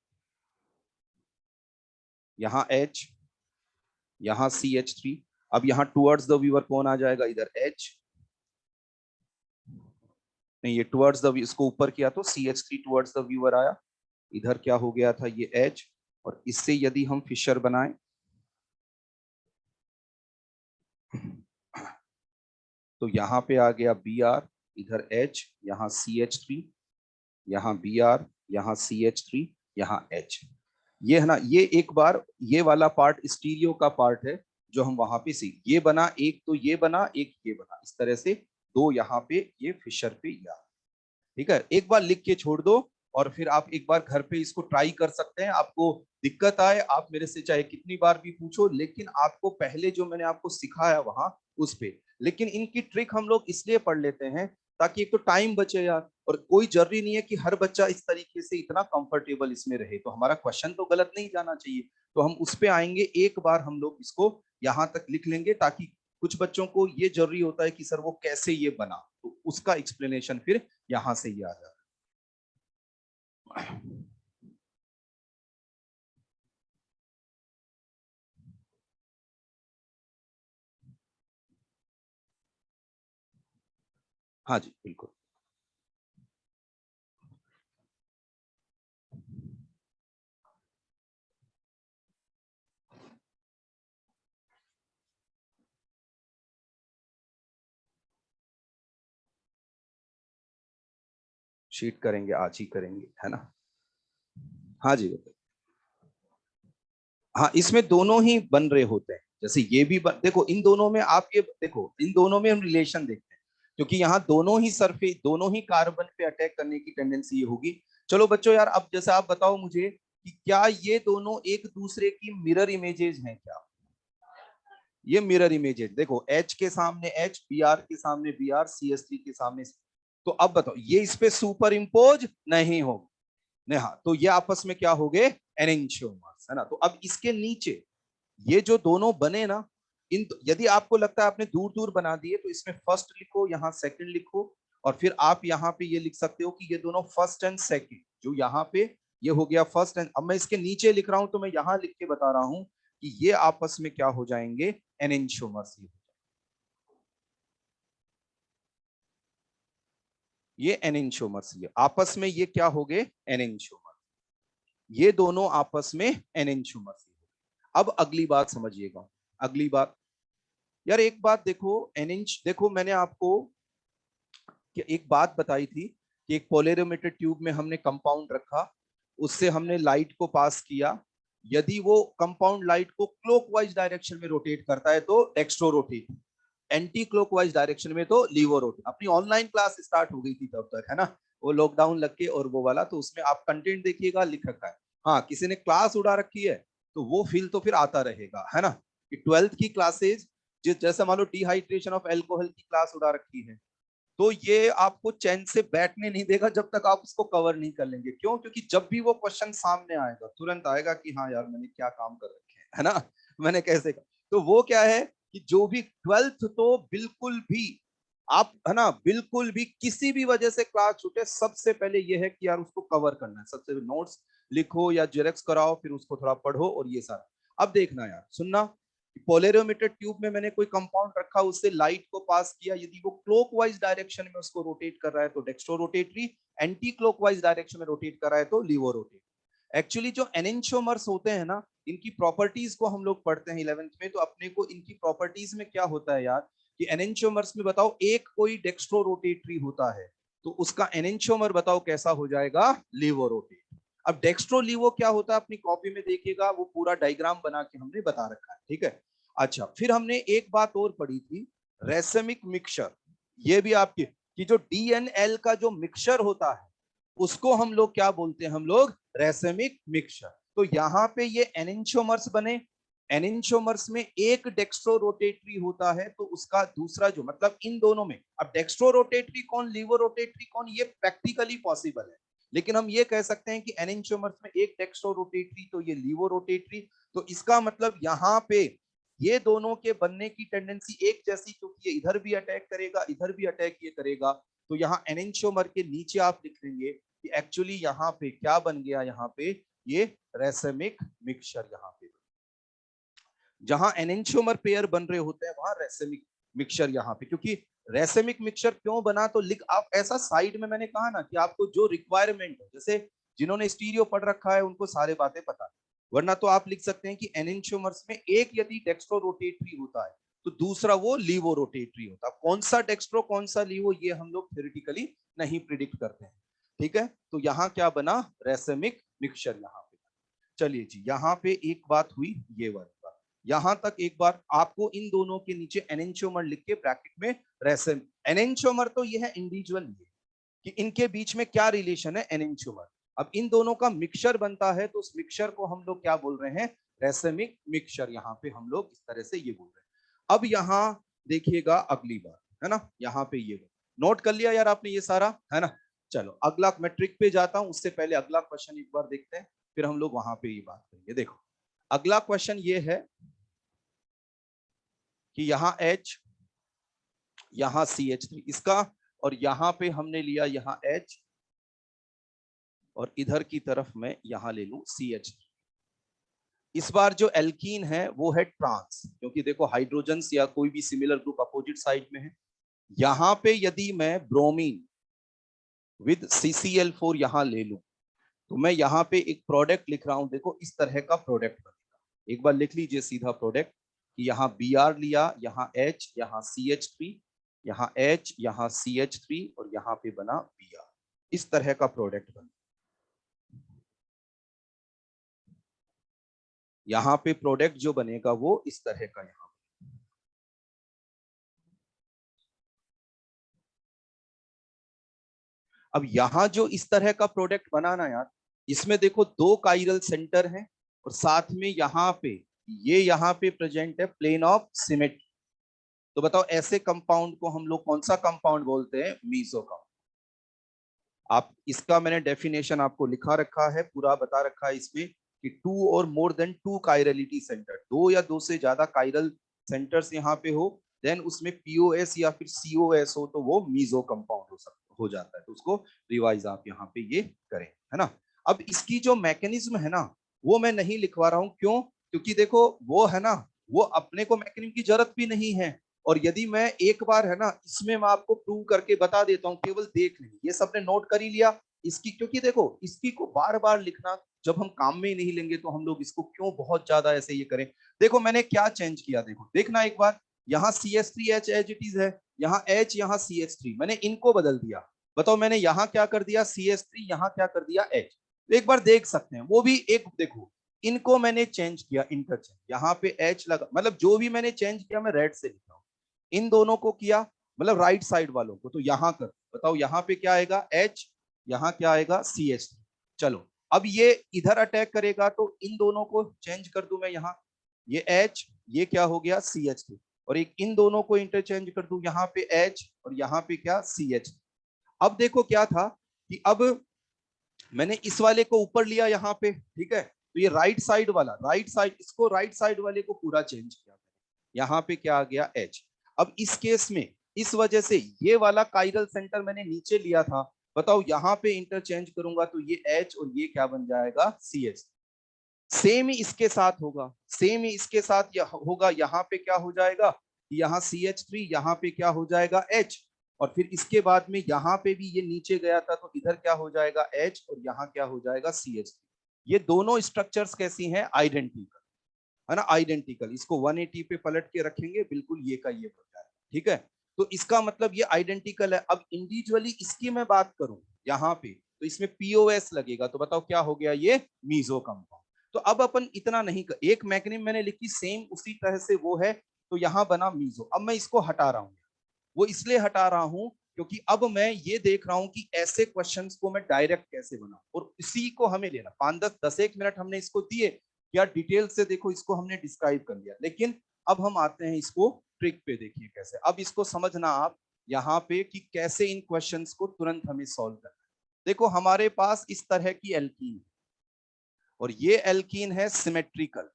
यहाँ H, यहाँ CH3। अब यहाँ टुवर्ड्स द व्यूअर कौन आ जाएगा, इधर H, नहीं ये टुवर्ड्स द, इसको ऊपर किया तो CH3 टुवर्ड्स द व्यूअर आया, इधर क्या हो गया था, ये H, और इससे यदि हम फिशर बनाएं तो यहाँ पे आ गया बी आर, इधर H, यहाँ CH3, यहाँ बी आर, यहाँ CH3, यहाँ H। ये है ना, ये एक बार ये वाला पार्ट स्टीरियो का पार्ट है जो हम वहां पे सीख, ये बना एक, तो ये बना एक, ये बना, इस तरह से दो यहाँ पे ये फिशर पे या, ठीक है। एक बार लिख के छोड़ दो, और फिर आप एक बार घर पे इसको ट्राई कर सकते हैं। आपको दिक्कत आए आप मेरे से चाहे कितनी बार भी पूछो, लेकिन आपको पहले जो मैंने आपको सिखाया वहां उस पे, लेकिन इनकी ट्रिक हम लोग इसलिए पढ़ लेते हैं ताकि एक तो टाइम बचे यार, और कोई जरूरी नहीं है कि हर बच्चा इस तरीके से इतना कंफर्टेबल इसमें रहे, तो हमारा क्वेश्चन तो गलत नहीं जाना चाहिए। तो हम उस पे आएंगे, एक बार हम लोग इसको यहाँ तक लिख लेंगे, ताकि कुछ बच्चों को ये जरूरी होता है कि सर वो कैसे ये बना, तो उसका एक्सप्लेनेशन फिर यहां से ही आ जाता है। हाँ जी बिल्कुल। शीट करेंगे, आज ही करेंगे, है ना। हाँ जी बताइए। हाँ इसमें दोनों ही बन रहे होते हैं, जैसे ये भी देखो, इन दोनों में आप ये देखो, इन दोनों में हम रिलेशन देखते हैं, क्योंकि यहाँ दोनों ही सरफेस, दोनों ही कार्बन पे अटैक करने की टेंडेंसी ये होगी। चलो बच्चों यार, अब जैसे आप बताओ मुझे कि क्या ये दोनों एक दूसरे की मिरर इमेजेस हैं क्या। ये मिरर इमेजेस देखो, H के सामने H, Br के सामने Br, CH3 के सामने, तो अब बताओ ये इस पे सुपर इम्पोज नहीं होगा, नहीं, हाँ, तो ये आपस में क्या हो गए, एनेंशियोमर्स, है ना। तो अब इसके नीचे ये जो दोनों बने ना, इन यदि आपको लगता है आपने दूर दूर बना दिए, तो इसमें फर्स्ट लिखो, यहाँ सेकंड लिखो, और फिर आप यहाँ पे ये लिख सकते हो कि ये दोनों फर्स्ट एंड सेकंड, जो यहाँ पे ये हो गया फर्स्ट एंड, अब मैं इसके नीचे लिख रहा हूं तो मैं यहाँ लिख के बता रहा हूं कि ये आपस में क्या हो जाएंगे, एनेंशियोमर्स। ये एनेंशियोमर्स, ये आपस में ये क्या हो गए, एनेंशियोमर्स, ये दोनों आपस में एनेंशियोमर्स। अब अगली बात समझिएगा, अगली बात, यार एक बात देखो, एनेंश देखो, मैंने आपको एक बात बताई थी कि एक पोलरिमीटर ट्यूब में हमने कंपाउंड रखा, उससे हमने लाइट को पास किया, यदि वो कंपाउंड लाइट को क्लॉकवाइज डायरेक्शन में रोटेट करता है तो dextro rotate, anti clockwise direction में तो लीवर रोटेट। अपनी ऑनलाइन क्लास स्टार्ट हो गई थी तब तक, है ना, वो लॉकडाउन लग के और वो वाला, तो उसमें आप कंटेंट देखिएगा, लिख रखा है। हाँ किसी ने क्लास उड़ा रखी है तो वो फील तो फिर आता रहेगा, है ना, कि 12th की क्लासेज, जिस जैसे मान लो डिहाइड्रेशन ऑफ एल्कोहल की क्लास उड़ा रखी है, तो ये आपको चैन से बैठने नहीं देगा जब तक आप उसको कवर नहीं कर लेंगे। क्यों, क्योंकि जब भी वो क्वेश्चन सामने आएगा तुरंत आएगा कि हाँ यार मैंने क्या काम कर रखे हैं, है ना, मैंने कैसे कर। तो वो क्या है कि जो भी 12th तो बिल्कुल भी आप है ना, बिल्कुल भी किसी भी वजह से क्लास छूटे, सबसे पहले ये है कि यार उसको कवर करना है, सबसे नोट्स लिखो या जेरेक्स कराओ, फिर उसको थोड़ा पढ़ो और ये सारा। अब देखना यार, सुनना, पोलरियोमीटर ट्यूब में मैंने कोई कंपाउंड रखा, उससे लाइट को पास किया, यदि वो क्लॉकवाइज डायरेक्शन में उसको रोटेट कर रहा है तो dextro rotatory, anti clockwise direction में रोटेट कर रहा है तो लीवो रोटेटरी। एक्चुअली जो एनेंशियोमर्स होते हैं ना, इनकी प्रॉपर्टीज को हम लोग पढ़ते हैं 11th में, तो अपने को इनकी प्रॉपर्टीज में क्या होता है यार कि एनेंशियोमर्स में बताओ एक कोई डेक्स्ट्रो रोटेटरी होता है तो उसका एनेंशियोमर बताओ कैसा हो जाएगा, लीवो रोटेटरी। अब डेक्स्ट्रो लीवो क्या होता है अपनी कॉपी में देखिएगा, वो पूरा डायग्राम बना के हमने बता रखा है, ठीक है। अच्छा, फिर हमने एक बात और पढ़ी थी, रेसेमिक मिक्सचर। ये भी आपकी कि जो डीएनएल का जो मिक्सचर होता है उसको हम लोग क्या बोलते हैं, हम लोग रेसेमिक मिक्सचर। तो यहाँ पे ये एनेंशियोमर्स बने, एनेंशियोमर्स में एक डेक्स्ट्रो रोटेटरी होता है तो उसका दूसरा जो मतलब इन दोनों में, अब डेक्स्ट्रो रोटेटरी कौन लीवो रोटेटरी कौन, ये प्रैक्टिकली पॉसिबल है, लेकिन हम ये कह सकते हैं कि एनेंशियोमर्स में एक डेक्स्ट्रो रोटेटरी तो ये लीवो रोटेटरी। तो इसका मतलब यहाँ पे ये दोनों के बनने की टेंडेंसी एक जैसी, क्योंकि ये इधर भी अटैक करेगा इधर भी अटैक ये करेगा। तो यहाँ एनेंशियोमर के नीचे आप लिख लेंगे कि एक्चुअली यहाँ पे क्या बन गया, यहाँ पे ये रेसेमिक मिक्सचर, यहाँ पे जहां एनेंशियोमर पेयर बन रहे होते हैं वहां रेसेमिक मिक्सचर यहाँ पे। क्योंकि रेसेमिक मिक्सचर क्यों बना, तो लिख आप ऐसा साइड में, मैंने कहा ना कि आपको जो रिक्वायरमेंट है, जैसे जिन्होंने स्टीरियो पढ़ रखा है उनको सारे बातें पता है, वरना तो आप लिख सकते हैं कि एनेंशियोमर्स में एक यदि डेक्स्ट्रो रोटेटरी होता है तो दूसरा वो लीवो रोटेटरी होता है। कौन सा डेक्स्ट्रो कौन सा लीवो ये हम लोग थ्योरेटिकली नहीं प्रिडिक्ट करते हैं, ठीक है। तो यहाँ क्या बना, रेसेमिक मिक्सचर यहाँ पे। चलिए जी, यहाँ पे एक बात हुई ये वाली बात, यहां तक एक बार आपको इन दोनों के नीचे एनेंशियोमर लिख के ब्रैकेट में रेसेम, एनेंशियोमर तो ये है इंडिविजुअल, ये कि इनके बीच में क्या रिलेशन है एनेंशियोमर। अब इन दोनों का मिक्सचर बनता है तो उस मिक्सचर को हम लोग क्या बोल रहे हैं, रेसेमिक मिक्सचर। यहाँ पे हम लोग इस तरह से ये बोल रहे हैं। अब यहाँ देखिएगा अगली बात, है ना, यहाँ पे ये नोट कर लिया यार आपने ये सारा, है ना। चलो अगला मैट्रिक पे जाता हूं, उससे पहले अगला क्वेश्चन एक बार देखते हैं, फिर हम लोग वहां पे ये बात करेंगे। देखो अगला क्वेश्चन ये है कि यहाँ H, यहाँ CH3 इसका, और यहाँ पे हमने लिया यहाँ H, और इधर की तरफ मैं यहाँ ले लूं CH3। इस बार जो एल्कीन है वो है ट्रांस, क्योंकि देखो हाइड्रोजन या कोई भी सिमिलर ग्रुप अपोजिट साइड में है। यहाँ पे यदि मैं ब्रोमीन विद CCl4 यहाँ ले लूं तो मैं यहाँ पे एक प्रोडक्ट लिख रहा हूं, देखो इस तरह का प्रोडक्ट बनेगा। एक बार लिख लीजिए सीधा प्रोडक्ट कि यहाँ Br लिया, यहाँ H, यहाँ CH3, यहाँ H, यहाँ CH3 और यहाँ पे बना Br, इस तरह का प्रोडक्ट बना। यहाँ पे प्रोडक्ट जो बनेगा वो इस तरह का यहाँ। अब यहाँ जो इस तरह का प्रोडक्ट बनाना यार, इसमें देखो दो काइरल सेंटर हैं और साथ में यहाँ पे ये यहाँ पे प्रेजेंट है प्लेन ऑफ सिमेट्री। तो बताओ ऐसे कंपाउंड को हम लोग कौन सा कंपाउंड बोलते हैं, मीसो कंपाउंड। आप इसका मैंने डेफिनेशन आपको लिखा रखा है, पूरा बता रखा है इसमें कि टू और मोर देन टू काइरलिटी सेंटर, दो या दो से ज्यादा काइरल सेंटर्स यहाँ पे हो, देन उसमें पीओएस या फिर सीओएस हो तो वो मीसो कंपाउंड हो जाता है। तो उसको रिवाइज आप यहाँ पे ये करें, है ना। अब इसकी जो मैकेनिज्म है ना वो मैं नहीं लिखवा रहा हूँ, क्यों, क्योंकि देखो वो है ना, वो अपने को मैकेनिज्म की जरूरत भी नहीं है, और यदि मैं एक बार है ना इसमें मैं आपको प्रूव करके बता देता हूँ, केवल देख लें, ये सबने नोट कर ही लिया इसकी, क्योंकि देखो इसकी को बार बार लिखना जब हम काम में ही नहीं लेंगे तो हम लोग इसको क्यों बहुत ज्यादा ऐसे ये करें। देखो मैंने क्या चेंज किया, देखो देखना एक बार, यहाँ CH3H एज इट इज है, यहाँ H, यहाँ CH3, मैंने इनको बदल दिया। बताओ मैंने यहाँ क्या कर दिया CH3, यहाँ क्या कर दिया H। तो एक बार देख सकते हैं, वो भी एक देखो इनको मैंने चेंज किया, इंटरचेंज, यहाँ पे H लगा, मतलब जो भी मैंने चेंज किया मैं रेड से लिखा हूँ, इन दोनों को किया, मतलब राइट साइड वालों को। तो यहाँ कर बताओ, यहाँ पे क्या आएगा H, यहाँ क्या आएगा CH3। चलो अब ये इधर अटैक करेगा तो इन दोनों को चेंज कर दूं मैं, यहाँ ये H, ये क्या हो गया CH3, और एक इन दोनों को इंटरचेंज कर दूं, यहाँ पे H और यहाँ पे क्या CH। अब देखो क्या था कि अब मैंने इस वाले को ऊपर लिया यहाँ पे, ठीक है, तो ये राइट साइड वाला, राइट साइड, इसको राइट साइड वाले को पूरा चेंज किया, यहाँ पे क्या आ गया H। अब इस केस में इस वजह से ये वाला काइरल सेंटर मैंने नीचे लिया था, बताओ यहाँ पे इंटरचेंज करूंगा तो ये H और ये क्या बन जाएगा, CH। सेम ही इसके साथ होगा, सेम ही इसके साथ होगा, यहाँ पे क्या हो जाएगा, यहाँ CH3, यहाँ पे क्या हो जाएगा H, और फिर इसके बाद में यहाँ पे भी ये नीचे गया था तो इधर क्या हो जाएगा H और यहाँ क्या हो जाएगा CH3। ये दोनों स्ट्रक्चर्स कैसी हैं, आइडेंटिकल, है ना, आइडेंटिकल। इसको 180 पे पलट के रखेंगे, बिल्कुल ये का ये हो जाएगा, ठीक है। तो इसका मतलब ये आइडेंटिकल है। अब इंडिविजुअली इसकी मैं बात करूं यहाँ पे, तो इसमें POS लगेगा, तो बताओ क्या हो गया, ये मीजो कंपाउंड। तो अब अपन इतना नहीं एक मैकेनिज्म मैंने लिखी सेम उसी तरह से वो है, तो यहाँ बना मीजो। अब मैं इसको हटा रहा हूँ, वो इसलिए हटा रहा हूं क्योंकि अब मैं ये देख रहा हूं कि ऐसे क्वेश्चंस को मैं डायरेक्ट कैसे बनाऊं, और इसी को हमें लेना 5-10 मिनट हमने इसको दिए या डिटेल से देखो, इसको हमने डिस्क्राइब कर लिया। लेकिन अब हम आते हैं इसको ट्रिक पे, देखिए कैसे। अब इसको समझना आप यहाँ पे कि कैसे इन क्वेश्चंस को तुरंत हमें सॉल्व करना है। देखो हमारे पास इस तरह की एल्कीन है, और ये एल्कीन है सिमेट्रिकल।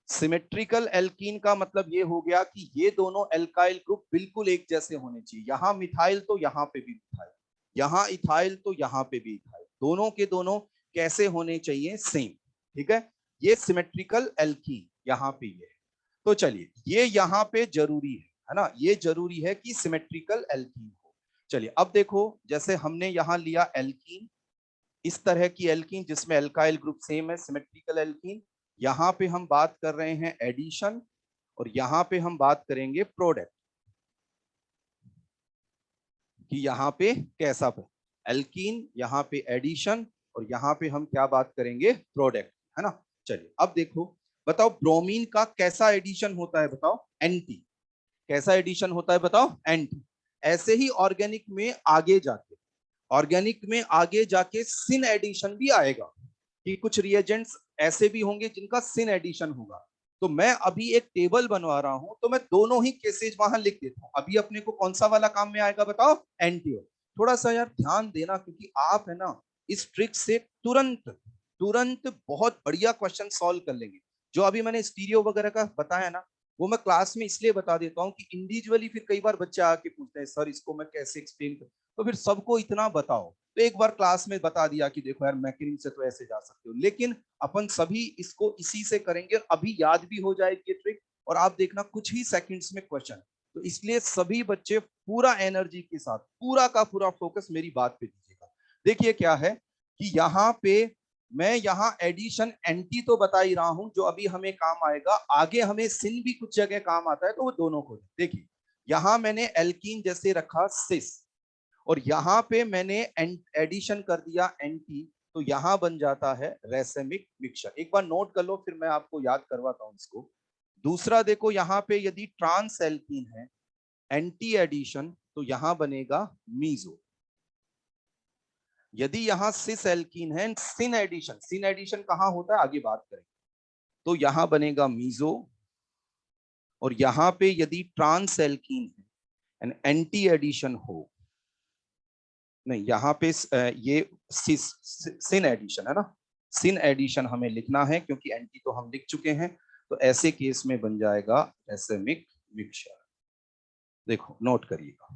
सिमेट्रिकल एल्कीन का मतलब ये हो गया कि ये दोनों एल्काइल ग्रुप बिल्कुल एक जैसे होने चाहिए। यहां मिथाइल तो यहां पे भी मिथाइल, यहां इथाइल तो यहां पे भी इथाइल, दोनों के दोनों कैसे होने चाहिए, सेम, ठीक है। ये सिमेट्रिकल एल्कीन यहाँ पे ये है। तो चलिए ये यहाँ पे जरूरी है ना, ये जरूरी है कि सिमेट्रिकल एल्कीन हो। चलिए अब देखो, जैसे हमने यहाँ लिया एल्कीन, इस तरह की एल्कीन जिसमें एल्काइल ग्रुप सेम है, सिमेट्रिकल एल्कीन। यहाँ पे हम बात कर रहे हैं एडिशन, और यहाँ पे हम बात करेंगे प्रोडक्ट, कि यहाँ पे कैसा पे एल्कीन, यहाँ पे एडिशन, और यहाँ पे हम क्या बात करेंगे, प्रोडक्ट, है ना। चलिए अब देखो, बताओ ब्रोमीन का कैसा एडिशन होता है, बताओ, एंटी। कैसा एडिशन होता है बताओ, एंटी। ऐसे ही ऑर्गेनिक में आगे जाके, ऑर्गेनिक में आगे जाके सिन एडिशन भी आएगा, कि कुछ रिएजेंट्स ऐसे भी होंगे जिनका सिन एडिशन होगा। तो मैं अभी एक टेबल बनवा रहा हूं, तो मैं दोनों ही केसेस वहां लिख देता हूं। अभी अपने को कौन सा वाला काम में आएगा बताओ, एंटीओ। थोड़ा सा यार ध्यान देना, क्योंकि आप है ना इस ट्रिक से तुरंत तुरंत बहुत बढ़िया क्वेश्चन सॉल्व कर लेंगे। जो अभी मैंने स्टीरियो वगैरह का बताया ना, वो मैं क्लास में इसलिए बता देता हूँ कि इंडिविजुअली फिर कई बार बच्चे आके पूछते हैं, सर इसको मैं कैसे एक्सप्लेन करूं, तो फिर सबको इतना बताओ। तो एक बार क्लास में बता दिया कि देखो यार मैकेनिक से तो ऐसे जा सकते हो, लेकिन अपन सभी इसको इसी से करेंगे, अभी याद भी हो जाएगी ये ट्रिक, और आप देखना कुछ ही सेकंड्स में क्वेश्चन। तो इसलिए सभी बच्चे पूरा एनर्जी के साथ, पूरा का पूरा फोकस मेरी बात पे दीजिएगा। देखिए क्या है कि यहाँ पे मैं यहाँ एडिशन एंटी तो बता ही रहा हूं, जो अभी हमें काम आएगा, आगे हमें सिन भी कुछ जगह काम आता है, तो वो दोनों को देखिए। यहाँ मैंने एल्कीन जैसे रखा सिस, और यहाँ पे मैंने एडिशन कर दिया एंटी, तो यहाँ बन जाता है रेसेमिक मिक्सचर। एक बार नोट कर लो, फिर मैं आपको याद करवाता हूँ इसको। दूसरा देखो, यहाँ पे यदि ट्रांस एल्कीन है, एंटी एडिशन, तो यहाँ बनेगा मीजो। यदि यहाँ सिस एल्कीन है, सिन एडिशन, सिन एडिशन कहाँ होता है आगे बात करेंगे, तो यहाँ बनेगा मीजो। और यहाँ पे यदि ट्रांस एल्कीन है एंड एंटी एडिशन हो, नहीं यहाँ पे ये सिन एडिशन है ना, सिन एडिशन हमें लिखना है क्योंकि एंटी तो हम लिख चुके हैं। तो ऐसे केस में बन जाएगा रेसेमिक मिक्सचर। देखो नोट करिएगा,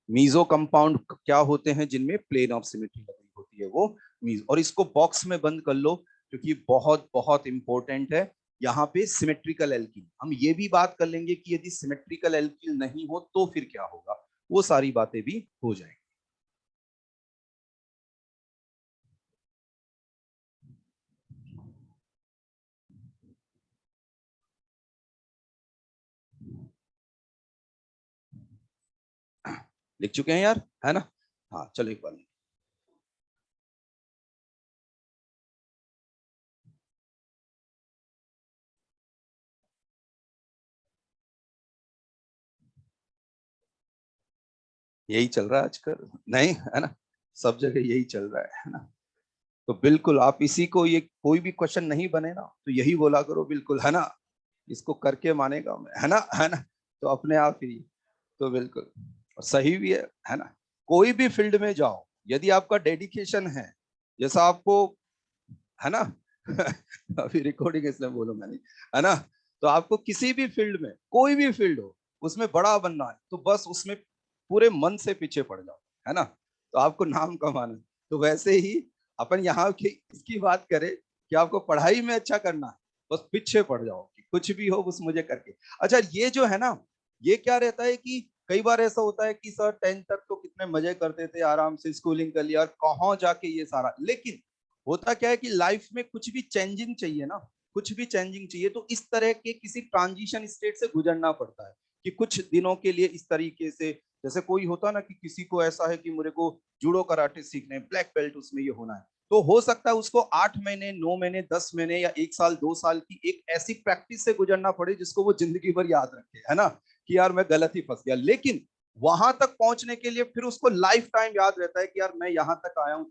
मीजो कंपाउंड क्या होते हैं, जिनमें प्लेन ऑफ सिमेट्री लगी होती है, वो मीजो। और इसको बॉक्स में बंद कर लो, क्योंकि बहुत बहुत इंपॉर्टेंट है। यहाँ पे सिमेट्रिकल एल्कीन, हम ये भी बात कर लेंगे कि यदि सिमेट्रिकल एल्कीन नहीं हो तो फिर क्या होगा, वो सारी बातें भी हो जाएंगी। लिख चुके हैं यार, है ना। हाँ चलो एक बार यही चल रहा है आजकल, नहीं है ना, सब जगह यही चल रहा है ना। तो बिल्कुल आप इसी को, ये कोई भी क्वेश्चन नहीं बने ना तो यही बोला करो, बिल्कुल, है ना, इसको करके मानेगा मैं, है ना, है ना। तो अपने आप ही, तो बिल्कुल, और सही भी है ना। कोई भी फील्ड में जाओ, यदि आपका डेडिकेशन है, जैसा आपको, है ना अभी रिकॉर्डिंग इसलिए बोलो मैंने, है ना, तो आपको किसी भी फील्ड में, कोई भी फील्ड हो, उसमें बड़ा बनना है तो बस उसमें पूरे मन से पीछे पड़ जाओ, है ना। तो आपको नाम कमाना है। तो वैसे ही अपन यहाँ की इसकी बात करें कि आपको पढ़ाई में अच्छा करना है, बस पीछे पड़ जाओ कि कुछ भी हो बस मुझे करके। अच्छा ये जो है ना, ये क्या रहता है कि कई बार ऐसा होता है कि सर 10th तक तो कितने मजे करते थे, आराम से स्कूलिंग कर लिया, और कहाँ जाके ये सारा। लेकिन होता क्या है कि लाइफ में कुछ भी चेंजिंग चाहिए ना, कुछ भी चेंजिंग चाहिए तो इस तरह के किसी ट्रांजिशन स्टेट से गुजरना पड़ता है कि कुछ दिनों के लिए इस तरीके से, जैसे कोई होता ना कि किसी को ऐसा है कि मेरे को जूडो कराटे सीखने, ब्लैक बेल्ट उसमें ये होना है, तो हो सकता है उसको 8 महीने, 9 महीने, 10 महीने या 1 साल, 2 साल की एक ऐसी प्रैक्टिस से गुजरना पड़े जिसको वो जिंदगी भर याद रखे, है ना, कि यार मैं गलत ही फंस गया। लेकिन वहां तक पहुंचने के लिए फिर उसको लाइफ टाइम याद रहता है कि यार मैं यहां तक आया हूं।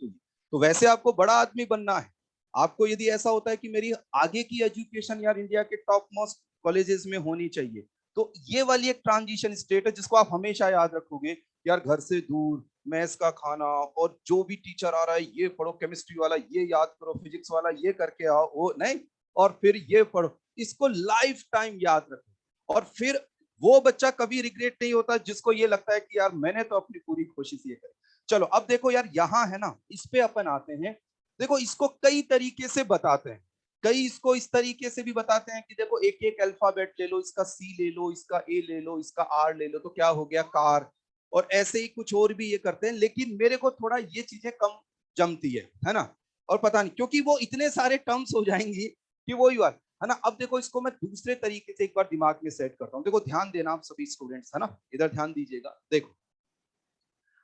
तो वैसे आपको बड़ा आदमी बनना है, आपको यदि ऐसा होता है कि मेरी आगे की एजुकेशन यार इंडिया के टॉप मोस्ट कॉलेजेस में होनी चाहिए, तो ये वाली एक ट्रांजिशन स्टेट है जिसको आप हमेशा याद रखोगे। यार घर से दूर, मैथ्स का खाना, और जो भी टीचर आ रहा है ये पढ़ो, केमिस्ट्री वाला ये याद करो, फिजिक्स वाला ये करके आओ, वो नहीं, और फिर ये पढ़ो, इसको लाइफ टाइम याद रखो। और फिर वो बच्चा कभी रिग्रेट नहीं होता जिसको ये लगता है कि यार मैंने तो अपनी पूरी कोशिश ये करी। चलो अब देखो यार यहाँ है ना, इस पे अपन आते हैं। देखो इसको कई तरीके से बताते हैं, कई इसको इस तरीके से भी बताते हैं कि देखो एक एक अल्फाबेट ले लो, इसका सी ले लो, इसका ए ले लो, इसका आर ले लो, तो क्या हो गया कार। और ऐसे ही कुछ और भी ये करते हैं, लेकिन मेरे को थोड़ा ये चीजें कम जमती है ना। और पता नहीं क्योंकि वो इतने सारे टर्म्स हो जाएंगी कि वो ही बात है ना। अब देखो इसको मैं दूसरे तरीके से एक बार दिमाग में सेट करता हूँ। देखो ध्यान देना आप सभी स्टूडेंट्स, है ना, इधर ध्यान दीजिएगा। देखो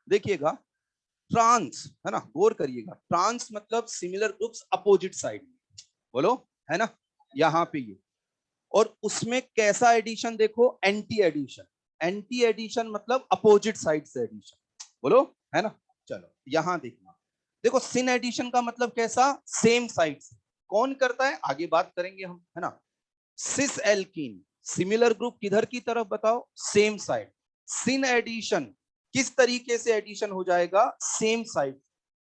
देखिएगा, ट्रांस है ना, गौर करिएगा, ट्रांस मतलब सिमिलर ग्रुप्स अपोजिट साइड में, बोलो, है ना, यहाँ पे ये। और उसमें कैसा एडिशन, देखो एंटी एडिशन, एंटी एडिशन मतलब अपोजिट साइड से एडिशन, बोलो, है ना। चलो यहां देखना, देखो सिन एडिशन का मतलब कैसा, सेम साइड से। कौन करता है आगे बात करेंगे हम, है ना। सिस एल्कीन, सिमिलर ग्रुप किधर की तरफ बताओ, सेम साइड। सिन एडिशन किस तरीके से एडिशन हो जाएगा, सेम साइड।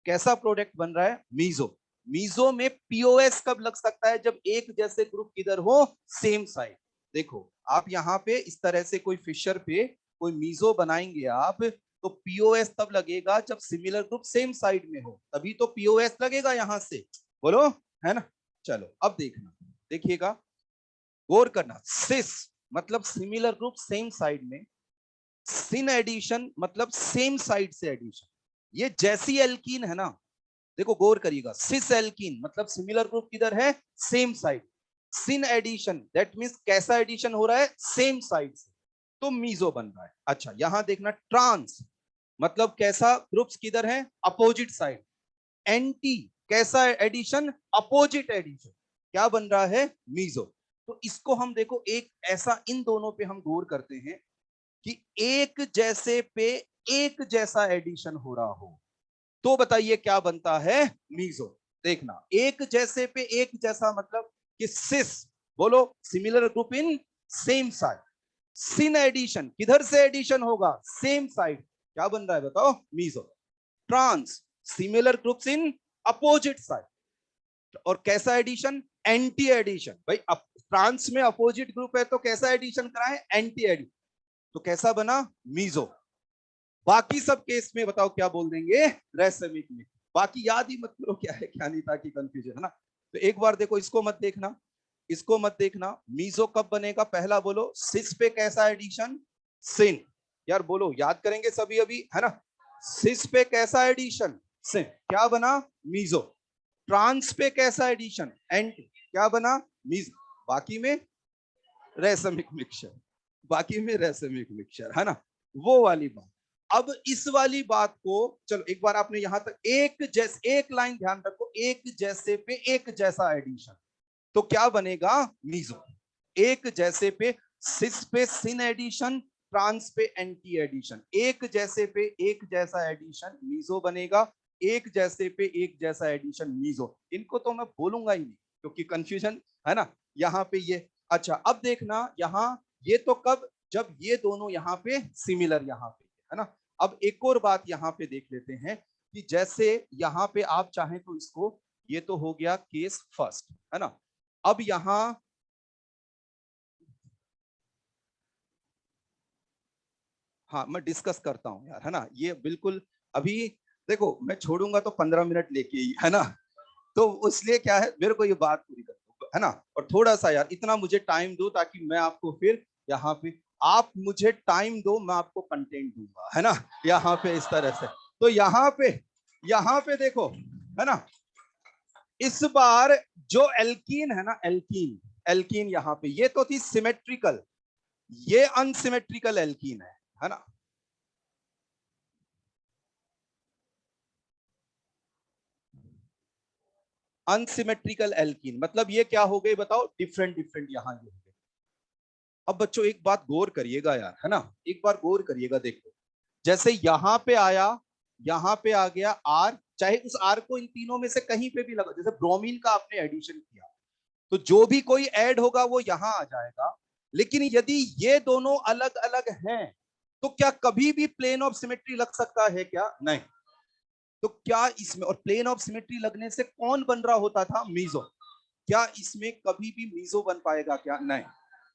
कैसा प्रोडक्ट बन रहा है, मीजो। मीजो में पीओएस कब लग सकता है, जब एक जैसे ग्रुप किधर हो, सेम साइड। देखो आप यहाँ पे इस तरह से कोई फिशर पे कोई मीजो बनाएंगे आप, तो पीओएस तब लगेगा जब सिमिलर ग्रुप सेम साइड में हो, तभी तो पीओएस लगेगा यहां से, बोलो, है ना। चलो अब देखना, देखिएगा, गौर करना, सिस मतलब सिमिलर ग्रुप सेम साइड में, सिन एडिशन मतलब सेम साइड से एडिशन। ये जैसी एल्कीन है ना, देखो गौर करिएगा, सिस एल्कीन मतलब सिमिलर ग्रुप किधर है, same side. Syn addition that means कैसा एडिशन हो रहा है, सेम साइड से, तो मीजो बन रहा है। अच्छा यहां देखना, ट्रांस मतलब कैसा ग्रुप्स किधर है, अपोजिट साइड। एंटी कैसा एडिशन, अपोजिट एडिशन, क्या बन रहा है, मीजो। तो इसको हम देखो एक ऐसा, इन दोनों पे हम गौर करते हैं कि एक जैसे पे एक जैसा एडिशन हो रहा हो, तो बताइए क्या बनता है, मीजो। देखना एक जैसे पे एक जैसा मतलब कि सिस, बोलो, similar group in same side. Syn addition किधर से एडिशन होगा, सेम साइड, क्या बन रहा है बताओ, meso. Trans similar groups in opposite side, और कैसा एडिशन, एंटी एडिशन। भाई ट्रांस में अपोजिट ग्रुप है तो कैसा एडिशन कराए, एंटी एडिशन, तो कैसा बना, मीजो। बाकी सब केस में बताओ क्या बोल देंगे, रेसमिक में। बाकी याद ही मत करो क्या है क्या नहीं, ताकि कंफ्यूजन, है ना। तो एक बार देखो, इसको मत देखना, इसको मत देखना। मीजो कब बनेगा, पहला बोलो, सिस पे कैसा एडिशन, सिन, यार बोलो, याद करेंगे सभी अभी, है ना। सिस पे कैसा एडिशन, सिन, क्या बना, मीजो। ट्रांस पे कैसा एडिशन, एंड, क्या बना, मीजो। बाकी में रेसमिक मिक्सचर, बाकी में रेसमिक मिक्सचर, है ना, वो वाली बात। अब इस वाली बात को, चलो एक बार आपने यहां तक एक जैसे, एक लाइन ध्यान रखो, एक जैसे पे एक जैसा एडिशन, तो क्या बनेगा, मीजो। एक जैसे पे, सिस पे सिन एडिशन, ट्रांस पे एंटी एडिशन, एक जैसे पे एक जैसा एडिशन, मीजो बनेगा। एक जैसे पे एक जैसा एडिशन, मीजो। इनको तो मैं बोलूंगा ही नहीं क्योंकि कंफ्यूजन, है ना, यहाँ पे ये। अच्छा अब देखना यहाँ, ये तो कब, जब ये दोनों यहाँ पे सिमिलर, यहाँ पे, है ना। अब एक और बात यहाँ पे देख लेते हैं कि जैसे यहाँ पे आप चाहें तो इसको, ये तो हो गया केस फर्स्ट, है ना। अब यहाँ हाँ मैं डिस्कस करता हूँ यार, है ना, ये बिल्कुल। अभी देखो मैं छोड़ूंगा तो 15 मिनट लेके ही, है ना, तो इसलिए क्या है, मेरे को ये बात पूरी कर दो, है ना। और थोड़ा सा यार इतना मुझे टाइम दो ताकि मैं आपको फिर यहाँ पे, आप मुझे टाइम दो, मैं आपको कंटेंट दूंगा, है ना, यहाँ पे इस तरह से। तो यहाँ पे देखो, है ना, इस बार जो एल्कीन है ना, एल्कीन, एल्कीन यहाँ पे ये तो थी सिमेट्रिकल, ये अनसिमेट्रिकल एल्कीन है ना। अनसिमेट्रिकल एल्कीन मतलब ये क्या हो गए बताओ, डिफरेंट डिफरेंट यहाँ ये हो गए। अब बच्चों एक बात गौर करिएगा यार, है ना, एक बार गौर करिएगा, देखो जैसे यहाँ पे आया, यहाँ पे आ गया आर, चाहे उस आर को इन तीनों में से कहीं पे भी लगा, जैसे ब्रोमीन का आपने एडिशन किया तो जो भी कोई ऐड होगा वो यहां आ जाएगा। लेकिन यदि ये दोनों अलग अलग हैं तो क्या कभी भी प्लेन ऑफ सिमेट्री लग सकता है क्या? नहीं। तो क्या इसमें, और प्लेन ऑफ सिमेट्री लगने से कौन बन रहा होता था? मीजो। क्या इसमें कभी भी मीजो बन पाएगा क्या? नहीं।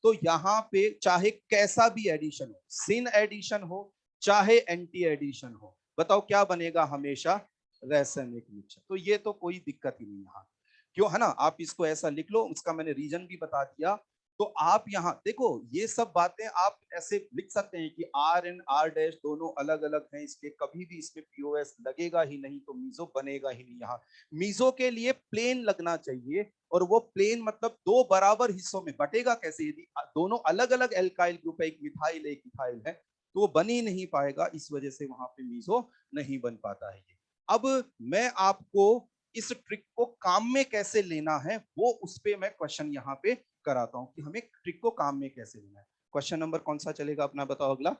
तो यहाँ पे चाहे कैसा भी एडिशन हो, सिन एडिशन हो चाहे एंटी एडिशन हो, बताओ क्या बनेगा? हमेशा रैसमिक मिक्सचर। तो ये तो कोई दिक्कत ही नहीं यहाँ, क्यों, है ना। आप इसको ऐसा लिख लो, उसका मैंने रीजन भी बता दिया। तो आप यहाँ देखो, ये सब बातें आप ऐसे लिख सकते हैं कि आर एंड आर डैश दोनों अलग अलग हैं, इसलिए कभी भी इसमें पीओएस लगेगा ही नहीं, तो मीजो बनेगा ही नहीं। यहाँ मीजो के लिए प्लेन लगना चाहिए, और वो प्लेन मतलब दो बराबर हिस्सों में बटेगा कैसे? यदि दोनों अलग अलग एल्काइल ग्रुप है, एक मिथाइल एक इथाइल है, तो वो बन ही नहीं पाएगा, इस वजह से वहां पे मीजो नहीं बन पाता है ये। अब मैं आपको इस ट्रिक को काम में कैसे लेना है, वो उस पे मैं क्वेश्चन यहाँ पे कराता हूँ कि हमें ट्रिक को काम में कैसे लेना है। क्वेश्चन नंबर कौन सा चलेगा अपना, बताओ अगला।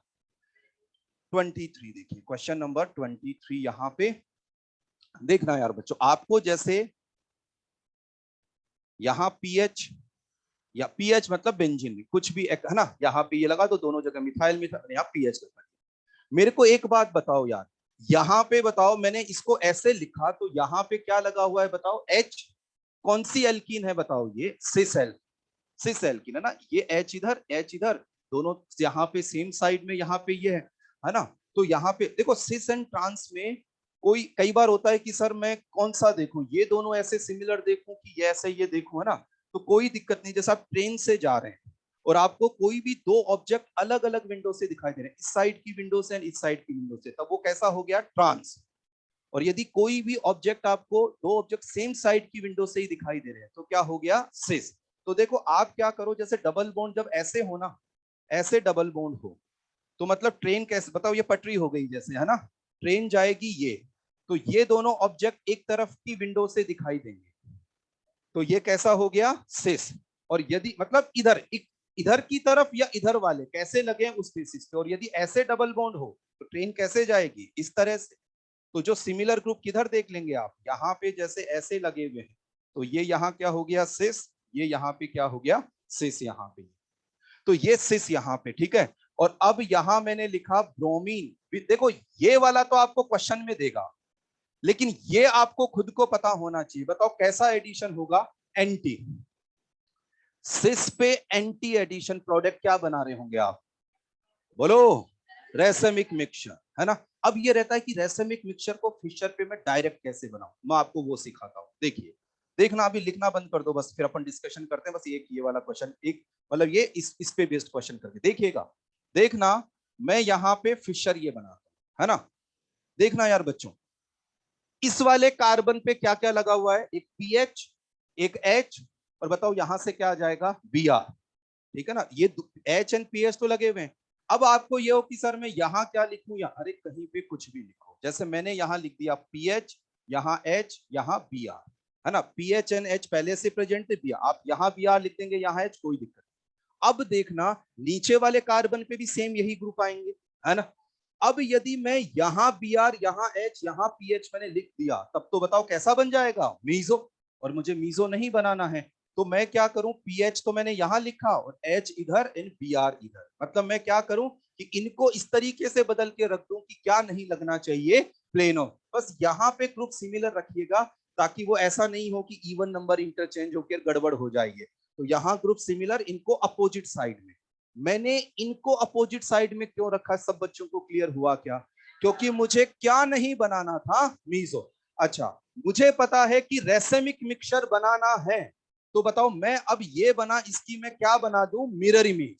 23 देखिए, क्वेश्चन नंबर 23 यहाँ पे देखना यार बच्चों, आपको जैसे यहाँ पीएच, या पीएच मतलब बेंजीन, कुछ भी एक, है ना, यहाँ पे ये लगा तो दोनों जगह मिथाइल मिथाइल, यहाँ पीएच लगा। मेरे को एक बात बताओ यार, यहाँ पे बताओ, मैंने इसको ऐसे लिखा तो यहाँ पे क्या लगा हुआ है बताओ? एच। कौन सी एल्कीन है बताओ? ये सिस एल, सिस एल्कीन है ना। ये एच इधर एच इधर, दोनों यहाँ पे सेम साइड में, यहाँ पे ये है ना। तो यहाँ पे देखो सिस एंड ट्रांस में कोई कई बार होता है कि सर मैं कौन सा देखूं, ये दोनों ऐसे सिमिलर देखूं कि ये ऐसे ये देखूं, है ना। तो कोई दिक्कत नहीं, जैसे आप ट्रेन से जा रहे हैं और आपको कोई भी दो ऑब्जेक्ट अलग अलग विंडो से दिखाई दे रहे हैं, इस साइड की विंडो से इस साइड की विंडो से, तब वो कैसा हो गया? ट्रांस। और यदि कोई भी ऑब्जेक्ट आपको, दो ऑब्जेक्ट सेम साइड की विंडो से ही दिखाई दे रहे हैं, तो क्या हो गया? सिस। तो देखो आप क्या करो, जैसे डबल बॉन्ड जब ऐसे हो ना, ऐसे डबल बॉन्ड हो, तो मतलब ट्रेन कैसे, बताओ, ये पटरी हो गई जैसे, है ना, ट्रेन जाएगी ये, तो ये दोनों ऑब्जेक्ट एक तरफ की विंडो से दिखाई देंगे, तो ये कैसा हो गया? सिस। और यदि मतलब इधर इधर की तरफ या इधर वाले कैसे लगे उस बेसिस पे, और यदि ऐसे डबल बॉन्ड हो तो ट्रेन कैसे जाएगी? इस तरह से। तो जो सिमिलर ग्रुप किधर देख लेंगे आप? यहाँ पे जैसे ऐसे लगे हुए हैं, तो ये यहाँ क्या हो गया? सिस। ये यहाँ पे क्या हो गया? सिस यहाँ पे। तो ये सिस यहाँ पे, ठीक है। और अब यहाँ मैंने लिखा ब्रोमीन। देखो ये वाला तो आपको क्वेश्चन में देगा, लेकिन ये आपको खुद को पता होना चाहिए। बताओ कैसा एडिशन होगा? एंटी। सिस पे एंटी एडिशन प्रोडक्ट क्या बना रहे होंगे आप? बोलो। रेसमिक मिक्सचर, है ना। अब ये रहता है कि रेसमिक मिक्सचर को फिशर पे मैं डायरेक्ट कैसे बनाऊं, मैं आपको वो सिखाता हूं। देखिए, देखना, अभी लिखना बंद कर दो बस, फिर अपन डिस्कशन करते हैं। बस एक ये वाला क्वेश्चन, एक मतलब ये इस पे बेस्ड क्वेश्चन करके देखिएगा। देखना, मैं यहाँ पे फिशर ये बनाता हूं, है ना। देखना यार बच्चों, इस वाले कार्बन पे क्या क्या लगा हुआ है? एक पीएच, एक एच, और बताओ यहां से क्या आ जाएगा? B R. ठीक है ना, ये एच एंड पी एच तो लगे हुए हैं। अब आपको ये हो कि सर मैं यहाँ क्या लिखूं, या अरे कहीं पे कुछ भी लिखो, जैसे मैंने यहाँ लिख दिया पी एच, यहाँ एच, यहाँ बी आर, है ना। पी एच एंड एच पहले से प्रेजेंट दिया, आप यहाँ बी आर लिख देंगे, यहाँ एच, कोई दिक्कत नहीं। अब देखना, नीचे वाले कार्बन पे भी सेम यही ग्रुप आएंगे, है ना। अब यदि मैं यहाँ बी आर, यहाँ एच, यहाँ पी एच मैंने लिख दिया, तब तो बताओ कैसा बन जाएगा? मीजो। और मुझे मीजो नहीं बनाना है, तो मैं क्या करूं? पीएच तो मैंने यहां लिखा और एच इधर एंड बी आर इधर, मतलब मैं क्या करूं कि इनको इस तरीके से बदल के रख दूं कि क्या नहीं लगना चाहिए? प्लेनो। बस यहाँ पे ग्रुप सिमिलर रखिएगा, ताकि वो ऐसा नहीं हो कि इवन नंबर इंटरचेंज होकर गड़बड़ हो जाएगी। तो यहाँ ग्रुप सिमिलर, इनको अपोजिट साइड में, मैंने इनको अपोजिट साइड में क्यों रखा, सब बच्चों को क्लियर हुआ क्या? क्योंकि मुझे क्या नहीं बनाना था, मीजो। अच्छा, मुझे पता है कि रेसेमिक मिक्सचर बनाना है, तो बताओ मैं अब ये बना, इसकी मैं क्या बना दूं, मिरर इमेज।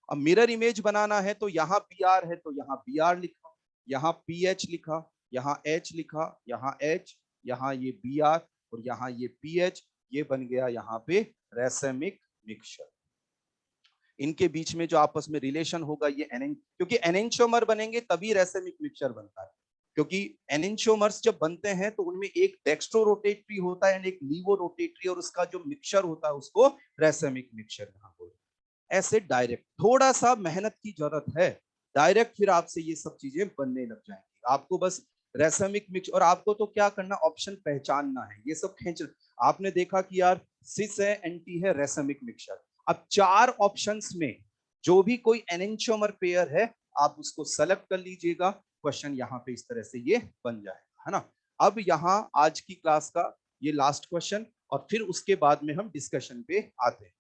अब मिरर इमेज बनाना है तो यहाँ पी आर है, तो यहाँ बी आर लिखा, यहाँ पी एच लिखा, यहाँ एच लिखा, यहाँ एच, यहाँ ये बी आर और यहाँ ये पी एच, ये बन गया यहाँ पे रेसेमिक मिक्सचर। इनके बीच में जो आपस में रिलेशन होगा ये क्योंकि एनेंटियोमर बनेंगे तभी रेसेमिक मिक्सचर बनता है। क्योंकि एनेंटियोमर्स जब बनते हैं तो उनमें एक डेक्स्ट्रो रोटेटरी होता है, एक लीवो रोटेटरी, और उसका जो मिक्सचर होता है उसको रेसेमिक मिक्सचर यहाँ बोलते हैं। ऐसे डायरेक्ट थोड़ा सा मेहनत की जरूरत है, डायरेक्ट फिर आपसे ये सब चीजें बनने लग जाएंगी। आपको बस रेसेमिक मिक्स, और आपको तो क्या करना, ऑप्शन पहचानना है, ये सब खींच। आपने देखा कि यार सिस है, एंटी है, रेसेमिक मिक्सचर। अब 4 ऑप्शंस में जो भी कोई एनेंटियोमर पेयर है आप उसको सेलेक्ट कर लीजिएगा, क्वेश्चन यहाँ पे इस तरह से ये बन जाएगा, है ना। अब यहाँ आज की क्लास का ये लास्ट क्वेश्चन, और फिर उसके बाद में हम डिस्कशन पे आते हैं।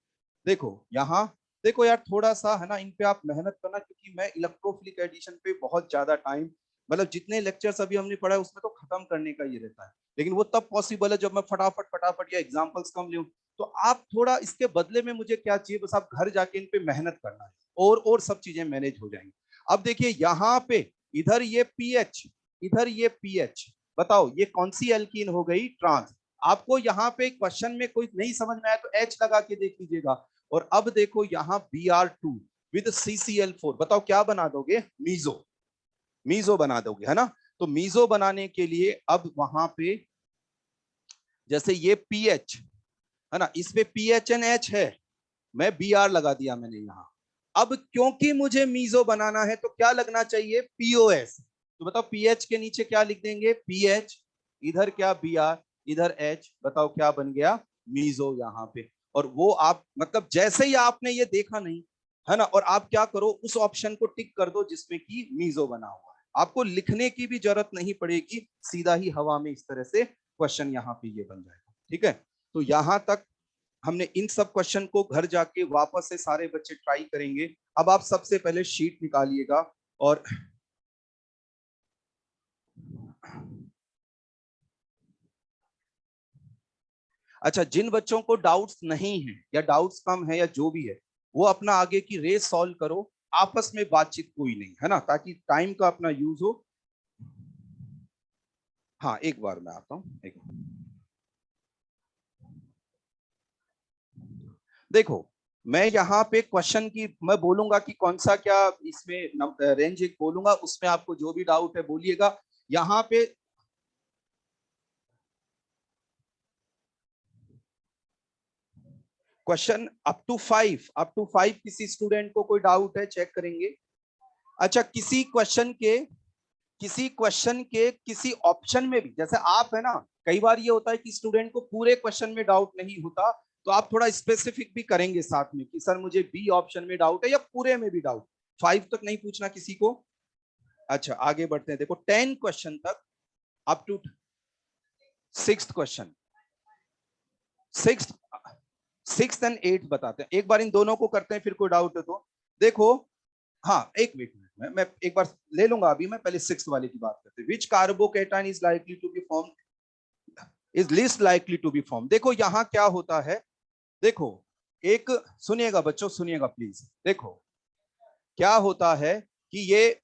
देखो यहाँ, देखो यार थोड़ा सा है ना, इन पे आप मेहनत करना, क्योंकि मैं इलेक्ट्रोफिलिक एडिशन पे बहुत ज्यादा टाइम, मतलब जितने लेक्चर्स अभी हमने पढ़ा है उसमें तो खत्म करने का ये रहता है, लेकिन वो तब पॉसिबल है जब मैं फटाफट फटाफट या एग्जांपल्स कम लूं। तो आप थोड़ा इसके बदले में मुझे क्या चाहिए, बस आप घर जाके इन पे मेहनत करना है, और सब चीजें मैनेज हो जाएंगी। अब देखिए यहाँ पे इधर ये पीएच, इधर ये पीएच, बताओ ये कौन सी एल्कीन हो गई, ट्रांस। आपको यहाँ पे क्वेश्चन में कोई नहीं समझ में आया तो एच लगा के देख लीजिएगा। और अब देखो यहाँ Br2 विद CCl4, बताओ क्या बना दोगे, मीजो, मीजो बना दोगे, है ना। तो मीजो बनाने के लिए अब वहां पे जैसे ये पीएच है ना, इस पे PHNH है, मैं Br लगा दिया मैंने यहाँ। अब क्योंकि मुझे मीजो बनाना है तो क्या लगना चाहिए, POS। तो बताओ पीएच के नीचे क्या लिख देंगे, पीएच, इधर क्या Br, इधर H, बताओ क्या बन गया, मीजो यहाँ पे। और वो आप मतलब जैसे ही आपने ये देखा नहीं है ना, और आप क्या करो, उस ऑप्शन को टिक कर दो जिसमें कि मीजो बना हुआ है, आपको लिखने की भी जरूरत नहीं पड़ेगी, सीधा ही हवा में इस तरह से क्वेश्चन यहाँ पे ये बन जाएगा, ठीक है। तो यहां तक हमने इन सब क्वेश्चन को घर जाके वापस से सारे बच्चे ट्राई करेंगे। अब आप सबसे पहले शीट निकालिएगा, और अच्छा, जिन बच्चों को डाउट्स नहीं है या डाउट्स कम है या जो भी है, वो अपना आगे की रेस सॉल्व करो, आपस में बातचीत कोई नहीं, है ना, ताकि टाइम का अपना यूज हो। हाँ एक बार मैं आता हूँ, एक देखो, मैं यहाँ पे क्वेश्चन की मैं बोलूंगा कि कौन सा क्या इसमें रेंज एक बोलूंगा, उसमें आपको जो भी डाउट है बोलिएगा। यहाँ पे क्वेश्चन अप टू 5 किसी स्टूडेंट को कोई डाउट है, चेक करेंगे। अच्छा, किसी क्वेश्चन के किसी ऑप्शन में भी, जैसे आप है ना, कई बार ये होता है कि स्टूडेंट को पूरे क्वेश्चन में डाउट नहीं होता, तो आप थोड़ा स्पेसिफिक भी करेंगे साथ में कि सर मुझे बी ऑप्शन में डाउट है या पूरे में भी डाउट। 5 तक नहीं पूछना किसी को। अच्छा आगे बढ़ते हैं, देखो 10 क्वेश्चन तक, up to 6th question, six 6th and 8th बताते हैं, एक बार इन दोनों को करते हैं, फिर कोई डाउट है तो देखो। हाँ एक मिनट में मैं एक बार ले लूंगा, अभी मैं पहले 6th वाले की बात करते हैं। Which carbocation is likely to be form, is least likely to be form. देखो यहाँ क्या होता है, देखो एक, सुनिएगा बच्चों, सुनिएगा प्लीज, देखो क्या होता है कि ये,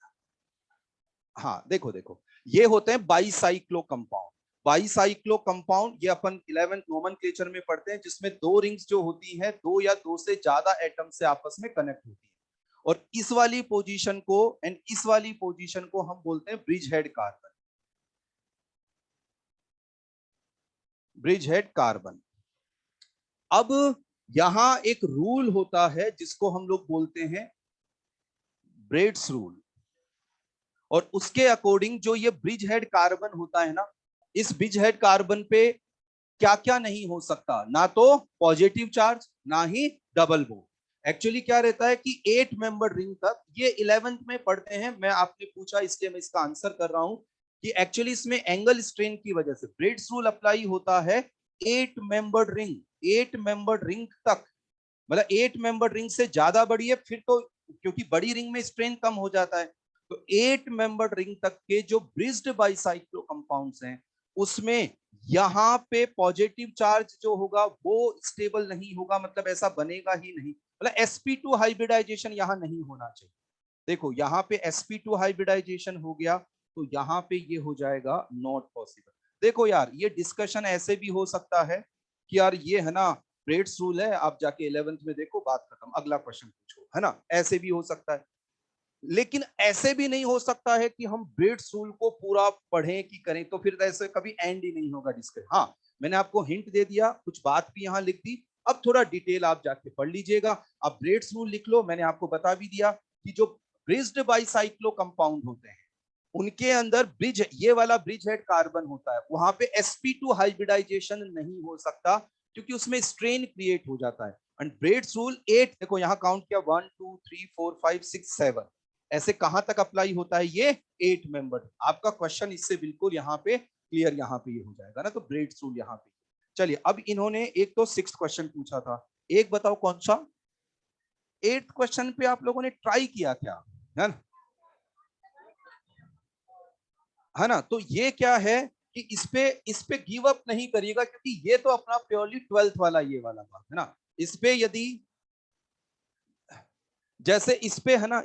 हाँ देखो देखो, ये होते हैं बाईसाइक्लो कंपाउंड। बाईसाइक्लो कंपाउंड ये अपन 11th नोमेनक्लेचर में पढ़ते हैं, जिसमें 2 रिंग्स जो होती हैं, 2 या 2 से ज्यादा एटम से आपस में कनेक्ट होती है। और इस वाली पोजीशन को एंड इस वाली पोजीशन को हम बोलते हैं bridge head carbon, bridge head carbon. अब यहां एक रूल होता है जिसको हम लोग बोलते हैं ब्रेड्स रूल, और उसके अकॉर्डिंग जो ये ब्रिज हेड कार्बन होता है ना, इस ब्रिज हेड कार्बन पे क्या क्या नहीं हो सकता, ना तो पॉजिटिव चार्ज, ना ही डबल बॉन्ड। एक्चुअली क्या रहता है कि 8 मेंबर रिंग तक, ये 11th में पढ़ते हैं, मैं आपने पूछा इसलिए मैं इसका आंसर कर रहा हूं कि एक्चुअली इसमें एंगल स्ट्रेन की वजह से ब्रेड्स रूल अप्लाई होता है 8 मेंबर्ड रिंग, 8 मेंबर्ड रिंग तक। मतलब 8 मेंबर रिंग से ज्यादा बड़ी है फिर तो, क्योंकि बड़ी रिंग में स्ट्रेन कम हो जाता है, तो 8 मेंबर रिंग तक के जो ब्रिज्ड बाइसाइक्लो कंपाउंड्स हैं उसमें यहाँ पे पॉजिटिव चार्ज जो होगा वो स्टेबल नहीं होगा, मतलब ऐसा बनेगा ही नहीं, मतलब sp2 हाइब्रिडाइजेशन यहाँ नहीं होना चाहिए। देखो यहाँ पे sp2 हाइब्रिडाइजेशन हो गया तो यहाँ पे ये हो जाएगा नॉट पॉसिबल। देखो यार ये डिस्कशन ऐसे भी हो सकता है कि यार ये है ना ब्रेड्स रूल है, आप जाके 11th में देखो, बात खत्म, अगला क्वेश्चन पूछो, है ना, ऐसे भी हो सकता है। लेकिन ऐसे भी नहीं हो सकता है कि हम ब्रेड्स रूल को पूरा पढ़ें कि करें, तो फिर ऐसे कभी एंड ही नहीं होगा डिस्कशन। हाँ मैंने आपको हिंट दे दिया, कुछ बात भी यहाँ लिख दी, अब थोड़ा डिटेल आप जाके पढ़ लीजिएगा। अब ब्रेड्स रूल लिख लो, मैंने आपको बता भी दिया कि जो ब्रिज्ड बाइसाइक्लो कंपाउंड होते हैं उनके अंदर ब्रिज, ये वाला ब्रिज हेड कार्बन होता है, वहां पे sp2 हाइब्रिडाइजेशन नहीं हो सकता क्योंकि उसमें स्ट्रेन क्रिएट हो जाता है। एंड ब्रेड्स रूल 8, देखो यहाँ काउंट किया 1 2 3 4 5 6 7, ऐसे कहां तक अप्लाई होता है ये 8 मेंबर। आपका क्वेश्चन इससे बिल्कुल यहाँ पे क्लियर, यहाँ पे ये हो जाएगा ना, तो ब्रेड्स रूल यहाँ पे। चलिए अब इन्होंने एक तो 6th क्वेश्चन पूछा था, एक बताओ कौन सा 8th क्वेश्चन पे आप लोगों ने ट्राई किया क्या, है ना, है ना, तो ये क्या है कि इस पे गिव अप नहीं करिएगा क्योंकि ये तो अपना प्योरली 12th वाला ये वाला बात है ना। इस पे यदि जैसे इस पे है ना,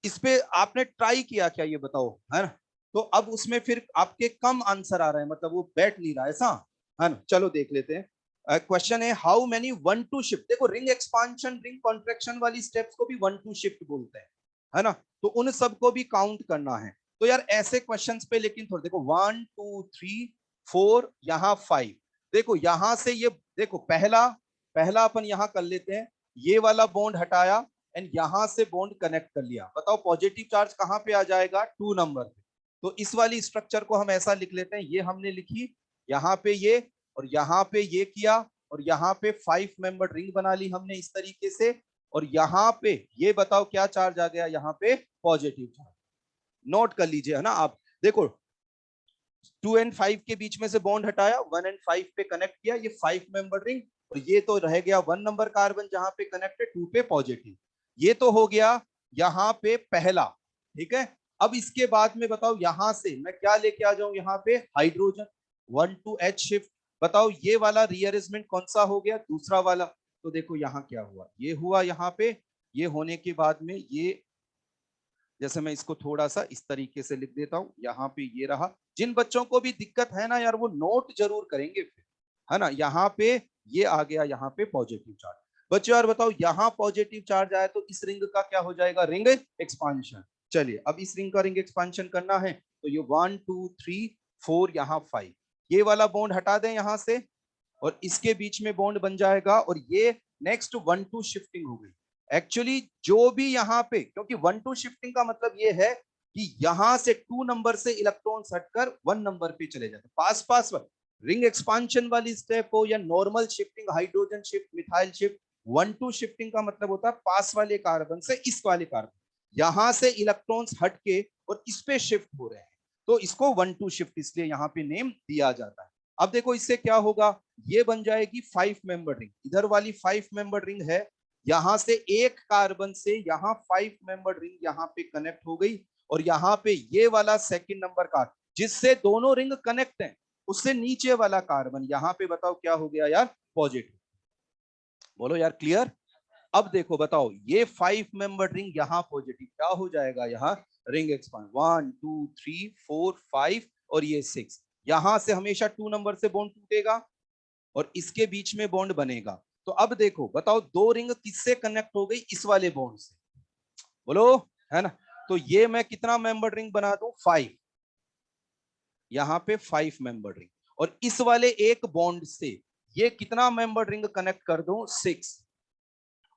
इस पे आपने ट्राई किया क्या ये बताओ, है ना, तो अब उसमें फिर आपके कम आंसर आ रहे हैं, मतलब वो बैठ नहीं रहा है ऐसा, है ना। चलो देख लेते हैं। क्वेश्चन है हाउ मेनी 1 2 शिफ्ट, देखो रिंग एक्सपांशन रिंग कॉन्ट्रैक्शन वाली स्टेप्स को भी 1 2 शिफ्ट बोलते हैं, है ना, तो उन सबको भी काउंट करना है। तो यार ऐसे क्वेश्चंस पे लेकिन थोड़ा देखो 1 2 3 4 यहाँ 5, देखो यहां से ये देखो पहला पहला अपन यहां कर लेते हैं, ये वाला बॉन्ड हटाया एंड यहां से बॉन्ड कनेक्ट कर लिया, बताओ पॉजिटिव चार्ज कहां पे आ जाएगा 2 नंबर पे। तो इस वाली स्ट्रक्चर को हम ऐसा लिख लेते हैं, ये हमने लिखी, यहाँ पे ये और यहाँ पे ये किया और यहाँ पे 5 मेंबर रिंग बना ली हमने इस तरीके से, और यहाँ पे ये बताओ क्या चार्ज आ गया, यहाँ पे पॉजिटिव चार्ज। नोट कर लीजिए, है ना, आप देखो 2 एंड 5 के बीच में से बॉन्ड हटाया, 1 एंड 5 पे कनेक्ट किया, ये 5 मेंबर रिंग, और ये तो रह गया 1 नंबर कार्बन जहां पे कनेक्टेड 2 पे पॉजिटिव। ये तो हो गया यहाँ पे पहला, ठीक है। अब इसके बाद में बताओ यहां से मैं क्या लेके आ जाऊं, यहाँ पे हाइड्रोजन 1 2 H शिफ्ट, बताओ ये वाला रीअरेंजमेंट कौन सा हो गया, दूसरा वाला। तो देखो यहाँ क्या हुआ, ये हुआ यहाँ पे, ये होने के बाद में ये, जैसे मैं इसको थोड़ा सा इस तरीके से लिख देता हूँ, यहाँ पे ये रहा। जिन बच्चों को भी दिक्कत है ना यार वो नोट जरूर करेंगे फिर, है ना, यहाँ पे ये आ गया यहाँ पे पॉजिटिव चार्ज। बच्चों यार बताओ यहाँ पॉजिटिव चार्ज आया तो इस रिंग का क्या हो जाएगा, रिंग एक्सपांशन। चलिए अब इस रिंग का रिंग एक्सपांशन करना है तो ये 1 2 3 4 यहाँ 5, ये वाला बॉन्ड हटा दें यहाँ से और इसके बीच में बॉन्ड बन जाएगा, और ये नेक्स्ट 1 2 शिफ्टिंग हो गई। एक्चुअली जो भी यहाँ पे, क्योंकि 1 2 शिफ्टिंग का मतलब ये है कि यहां से 2 नंबर से इलेक्ट्रॉन्स हटकर 1 नंबर पे चले जाते, पास पास रिंग एक्सपांशन वाली स्टेप हो या normal shifting, hydrogen shift, methyl shift, 1 2 shifting का मतलब होता है पास वाले कार्बन से इस वाले कार्बन, यहां से इलेक्ट्रॉन्स हटके और इस पे शिफ्ट हो रहे हैं, तो इसको 1 2 शिफ्ट इसलिए यहाँ पे नेम दिया जाता है। अब देखो इससे क्या होगा, ये बन जाएगी 5 मेंबर रिंग, इधर वाली 5 मेंबर रिंग है, यहां से एक कार्बन से यहाँ 5 मेंबर रिंग यहाँ पे कनेक्ट हो गई, और यहाँ पे ये वाला सेकंड नंबर कार्बन जिससे दोनों रिंग कनेक्ट हैं उससे नीचे वाला कार्बन यहाँ पे बताओ क्या हो गया यार, पॉजिटिव। बोलो यार क्लियर। अब देखो बताओ ये 5 मेंबर रिंग यहाँ पॉजिटिव, क्या हो जाएगा यहाँ, रिंग एक्सपांड 1 2 3 4 5 और ये 6, यहां से हमेशा 2 नंबर से बॉन्ड टूटेगा और इसके बीच में बॉन्ड बनेगा। तो अब देखो बताओ दो रिंग किससे कनेक्ट हो गई, इस वाले बॉन्ड से, बोलो, है ना, तो ये मैं कितना मेंबर रिंग बना दूं 5, यहाँ पे 5 मेंबर रिंग, और इस वाले एक बॉन्ड से ये कितना मेंबर रिंग कनेक्ट कर दूं 6,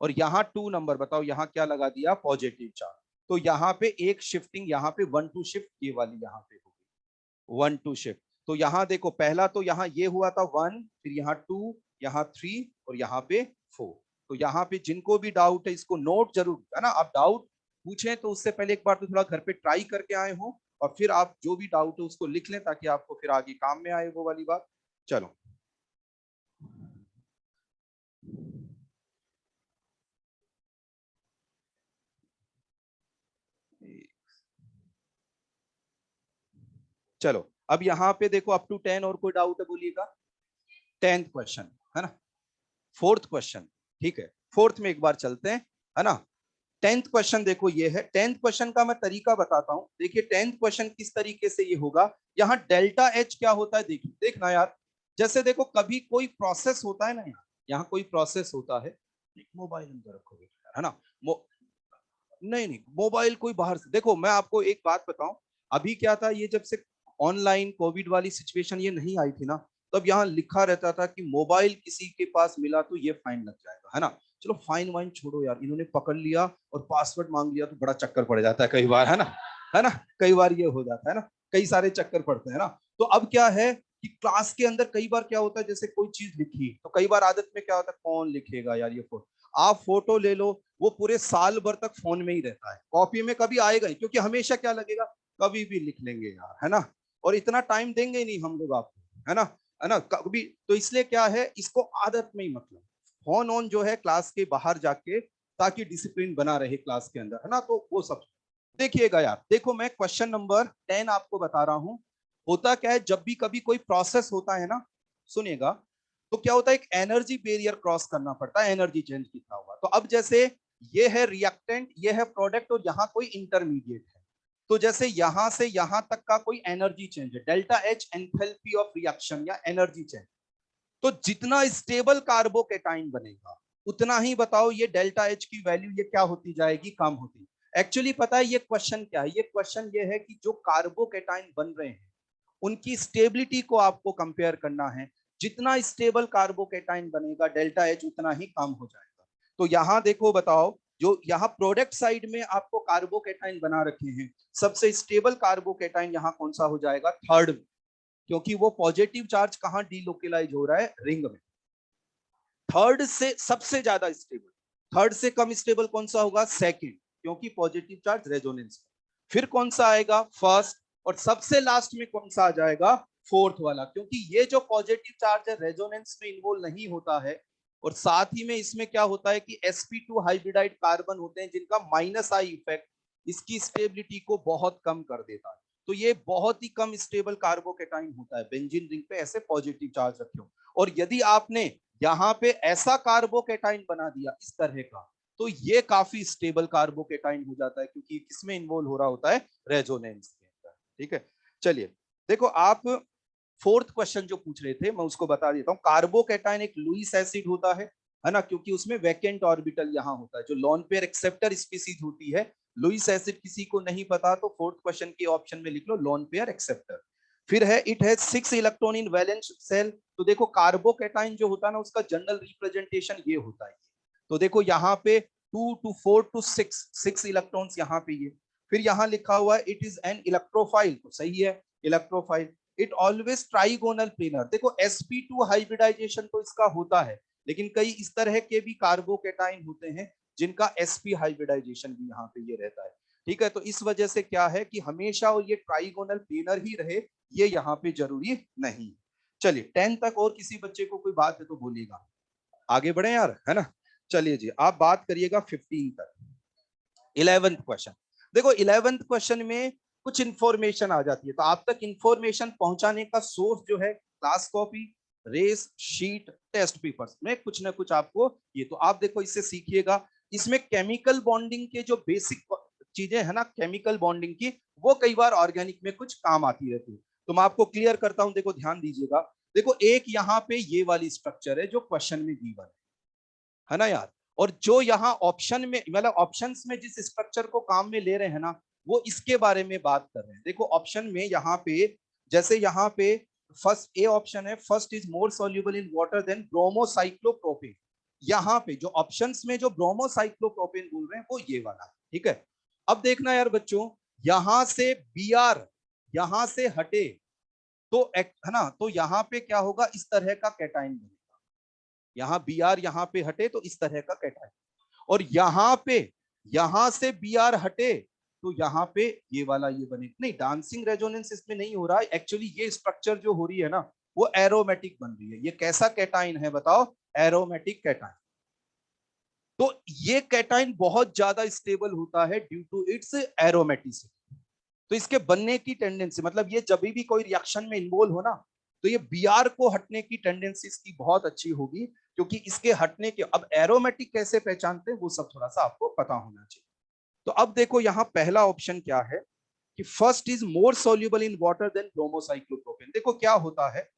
और यहाँ 2 नंबर बताओ यहाँ क्या लगा दिया, पॉजिटिव चार्ज। तो यहाँ पे एक शिफ्टिंग, यहाँ पे 1 2 शिफ्ट ये वाली यहाँ पे होगी 1 2 शिफ्ट। तो यहाँ देखो पहला तो यहाँ ये हुआ था 1, फिर यहाँ 2, यहाँ 3 और यहाँ पे 4। तो यहाँ पे जिनको भी डाउट है इसको नोट जरूर, है ना, आप डाउट पूछें तो उससे पहले एक बार तो थोड़ा घर पे ट्राई करके आए हो, और फिर आप जो भी डाउट है उसको लिख लें ताकि आपको फिर आगे काम में आए वो वाली बात। चलो चलो अब यहाँ पे देखो अप टू 10 और कोई डाउट है बोलिएगा। 10th क्वेश्चन है ना, 4th क्वेश्चन, ठीक है 4th में एक बार चलते हैं, है ना। 10th क्वेश्चन देखो ये है। 10th क्वेश्चन का मैं तरीका बताता हूं। देखिए 10th क्वेश्चन किस तरीके से ये होगा। यहाँ डेल्टा एच क्या होता है देखिए, देखना यार, जैसे देखो कभी कोई प्रोसेस होता है ना, यहाँ कोई प्रोसेस होता है, मोबाइल अंदर रखोगे है ना, नहीं नहीं मोबाइल कोई बाहर से, देखो मैं आपको एक बात बताऊं, अभी क्या था, ये जब से ऑनलाइन कोविड वाली सिचुएशन ये नहीं आई थी ना, तब यहाँ लिखा रहता था कि मोबाइल किसी के पास मिला तो ये फाइन लग जाएगा, है ना। चलो फाइन वाइन छोड़ो यार, इन्होंने पकड़ लिया और पासवर्ड मांग लिया तो बड़ा चक्कर पड़ जाता है कई बार, है ना, है ना, कई बार ये हो जाता है ना, कई सारे चक्कर पड़ते हैं ना। तो अब क्या है कि क्लास के अंदर कई बार क्या होता है, जैसे कोई चीज लिखी तो कई बार आदत में क्या होता है, कौन लिखेगा यार ये फोटो, आप फोटो ले लो, वो पूरे साल भर तक फोन में ही रहता है, कॉपी में कभी आएगा ही, क्योंकि हमेशा क्या लगेगा, कभी भी लिख लेंगे यार, है ना, और इतना टाइम देंगे ही नहीं हम लोग आपको, है ना कभी, तो इसलिए क्या है, इसको आदत में ही मतलब फोन ऑन जो है क्लास के बाहर जाके, ताकि डिसिप्लिन बना रहे क्लास के अंदर, है ना। तो वो सब देखिएगा यार, देखो मैं क्वेश्चन नंबर 10 आपको बता रहा हूं। होता क्या है, जब भी कभी कोई प्रोसेस होता है ना, सुनिएगा, तो क्या होता है, एक एनर्जी बैरियर क्रॉस करना पड़ता है, एनर्जी चेंज लिखा हुआ, तो अब जैसे ये है रिएक्टेंट, ये है प्रोडक्ट, और यहाँ कोई इंटरमीडिएट है, तो जैसे यहां से यहां तक का कोई एनर्जी चेंज है, delta H enthalpy of reaction या एनर्जी चेंज, तो जितना स्टेबल कार्बोकेटाइन बनेगा उतना ही बताओ ये डेल्टा एच की वैल्यू ये क्या होती जाएगी, कम होती। एक्चुअली पता है ये क्वेश्चन क्या है, ये क्वेश्चन ये है कि जो कार्बोकेटाइन बन रहे हैं उनकी स्टेबिलिटी को आपको कंपेयर करना है, जितना स्टेबल कार्बोकेटाइन बनेगा डेल्टा एच उतना ही कम हो जाएगा। तो यहां देखो बताओ, जो यहाँ प्रोडक्ट साइड में आपको कार्बोकेटाइन बना रखे हैं, सबसे स्टेबल कार्बोकेटाइन यहाँ कौन सा हो जाएगा, थर्ड में, क्योंकि वो पॉजिटिव चार्ज कहां डीलोकेलाइज हो रहा है, रिंग में। थर्ड से सबसे ज्यादा स्टेबल, थर्ड से कम स्टेबल कौन सा होगा, सेकंड, क्योंकि पॉजिटिव चार्ज रेजोनेंस में। फिर कौन सा आएगा, फर्स्ट, और सबसे लास्ट में कौन सा आ जाएगा, फोर्थ वाला, क्योंकि ये जो पॉजिटिव चार्ज है रेजोनेंस में इन्वॉल्व नहीं होता है, और साथ ही में इसमें क्या होता है कि sp2 हाइब्रिडाइड कार्बन होते हैं जिनका माइनस आई इफेक्ट इसकी स्टेबिलिटी को बहुत कम कर देता है। तो ये बहुत ही कम स्टेबल कार्बोकेटाइन होता है, बेंजीन रिंग पे ऐसे पॉजिटिव चार्ज रखे हो, और यदि आपने यहाँ पे ऐसा कार्बोकेटाइन बना दिया इस तरह का, तो ये काफी स्टेबल कार्बोकेटाइन हो जाता है, क्योंकि किसमें इन्वॉल्व हो रहा होता है, रेजोनेंस के अंदर, ठीक है। चलिए देखो आप 4th क्वेश्चन जो पूछ रहे थे मैं उसको बता देता हूँ। कार्बोकेटाइन एक लुईस एसिड होता है ना, क्योंकि उसमें वैकेंट ऑर्बिटल यहाँ होता है, जो लॉन पेयर एक्सेप्टर स्पीसीज होती है। लुईस एसिड किसी को नहीं पता तो 4th क्वेश्चन के ऑप्शन में लिख लो लॉन पेयर एक्सेप्टर। फिर है it has 6 electron in valence shell, तो देखो कार्बोकेटाइन जो होता है ना उसका जनरल रिप्रेजेंटेशन ये होता है, तो देखो यहाँ पे 2 to 4 to 6 इलेक्ट्रॉन्स यहाँ पे ये। फिर यहाँ लिखा हुआ है इट इज एन इलेक्ट्रोफाइल, तो सही है electrophile. It always trigonal planar, देखो sp2 हाइब्रिडाइजेशन तो इसका होता है, लेकिन कई इस तरह के भी कार्बोकेटाइन होते हैं जिनका sp हाइब्रिडाइजेशन भी यहाँ पे ये रहता है, ठीक है। तो इस वजह से क्या है कि हमेशा और ये ट्राइगोनल प्लेनर ही रहे, ये यहाँ पे जरूरी नहीं। चलिए 10 तक और किसी बच्चे को कोई बात है तो बोलिएगा, आगे बढ़े यार, है ना। चलिए जी आप बात करिएगा 15 तक। 11th क्वेश्चन, देखो 11th क्वेश्चन में कुछ इंफॉर्मेशन आ जाती है, तो आप तक इंफॉर्मेशन पहुंचाने का सोर्स जो है class copy, race sheet, test papers में कुछ ना कुछ आपको ये, तो आप देखो इससे सीखिएगा। इसमें केमिकल बॉन्डिंग के जो बेसिक चीजें है ना, केमिकल बॉन्डिंग की, वो कई बार ऑर्गेनिक में कुछ काम आती रहती है, तो मैं आपको क्लियर करता हूं, देखो ध्यान दीजिएगा। देखो एक यहाँ पे ये वाली स्ट्रक्चर है जो क्वेश्चन में गिवन है ना यार, और जो यहाँ ऑप्शन में, मतलब ऑप्शंस में जिस स्ट्रक्चर को काम में ले रहे हैं ना, वो इसके बारे में बात कर रहे हैं। देखो ऑप्शन में यहाँ पे, जैसे यहाँ पे फर्स्ट ए ऑप्शन है, first is more soluble in water than bromocyclopropane, यहाँ पे जो ऑप्शंस में जो ब्रोमोसाइक्लोप्रोपेन बोल रहे हैं वो ये वाला है, ठीक है। अब देखना यार बच्चों, यहां से बी आर यहां से हटे तो है ना, तो यहाँ पे क्या होगा, इस तरह का कैटाइन बनेगा, यहाँ बी आर यहाँ पे हटे तो इस तरह का कैटाइन, और यहाँ पे यहां से बी आर हटे तो यहाँ पे ये वाला ये बने, नहीं डांसिंग रेजोनेंस इसमें नहीं हो रहा है, एक्चुअली ये स्ट्रक्चर जो हो रही है ना वो एरोमेटिक बन रही है। ये कैसा कैटाइन है बताओ, एरोमेटिक कैटाइन। तो ये कैटाइन बहुत ज्यादा स्टेबल होता है ड्यू टू इट्स एरोमेटिसिटी, तो इसके बनने की टेंडेंसी मतलब ये जब भी कोई रिएक्शन में इन्वॉल्व हो ना, तो ये Br को हटने की टेंडेंसी इसकी बहुत अच्छी होगी, क्योंकि इसके हटने के अब एरोमेटिक कैसे पहचानते हैं वो सब थोड़ा सा आपको पता होना चाहिए। तो अब देखो यहाँ पहला ऑप्शन क्या है कि first is more soluble in water than bromocyclopropane. देखो क्या होता है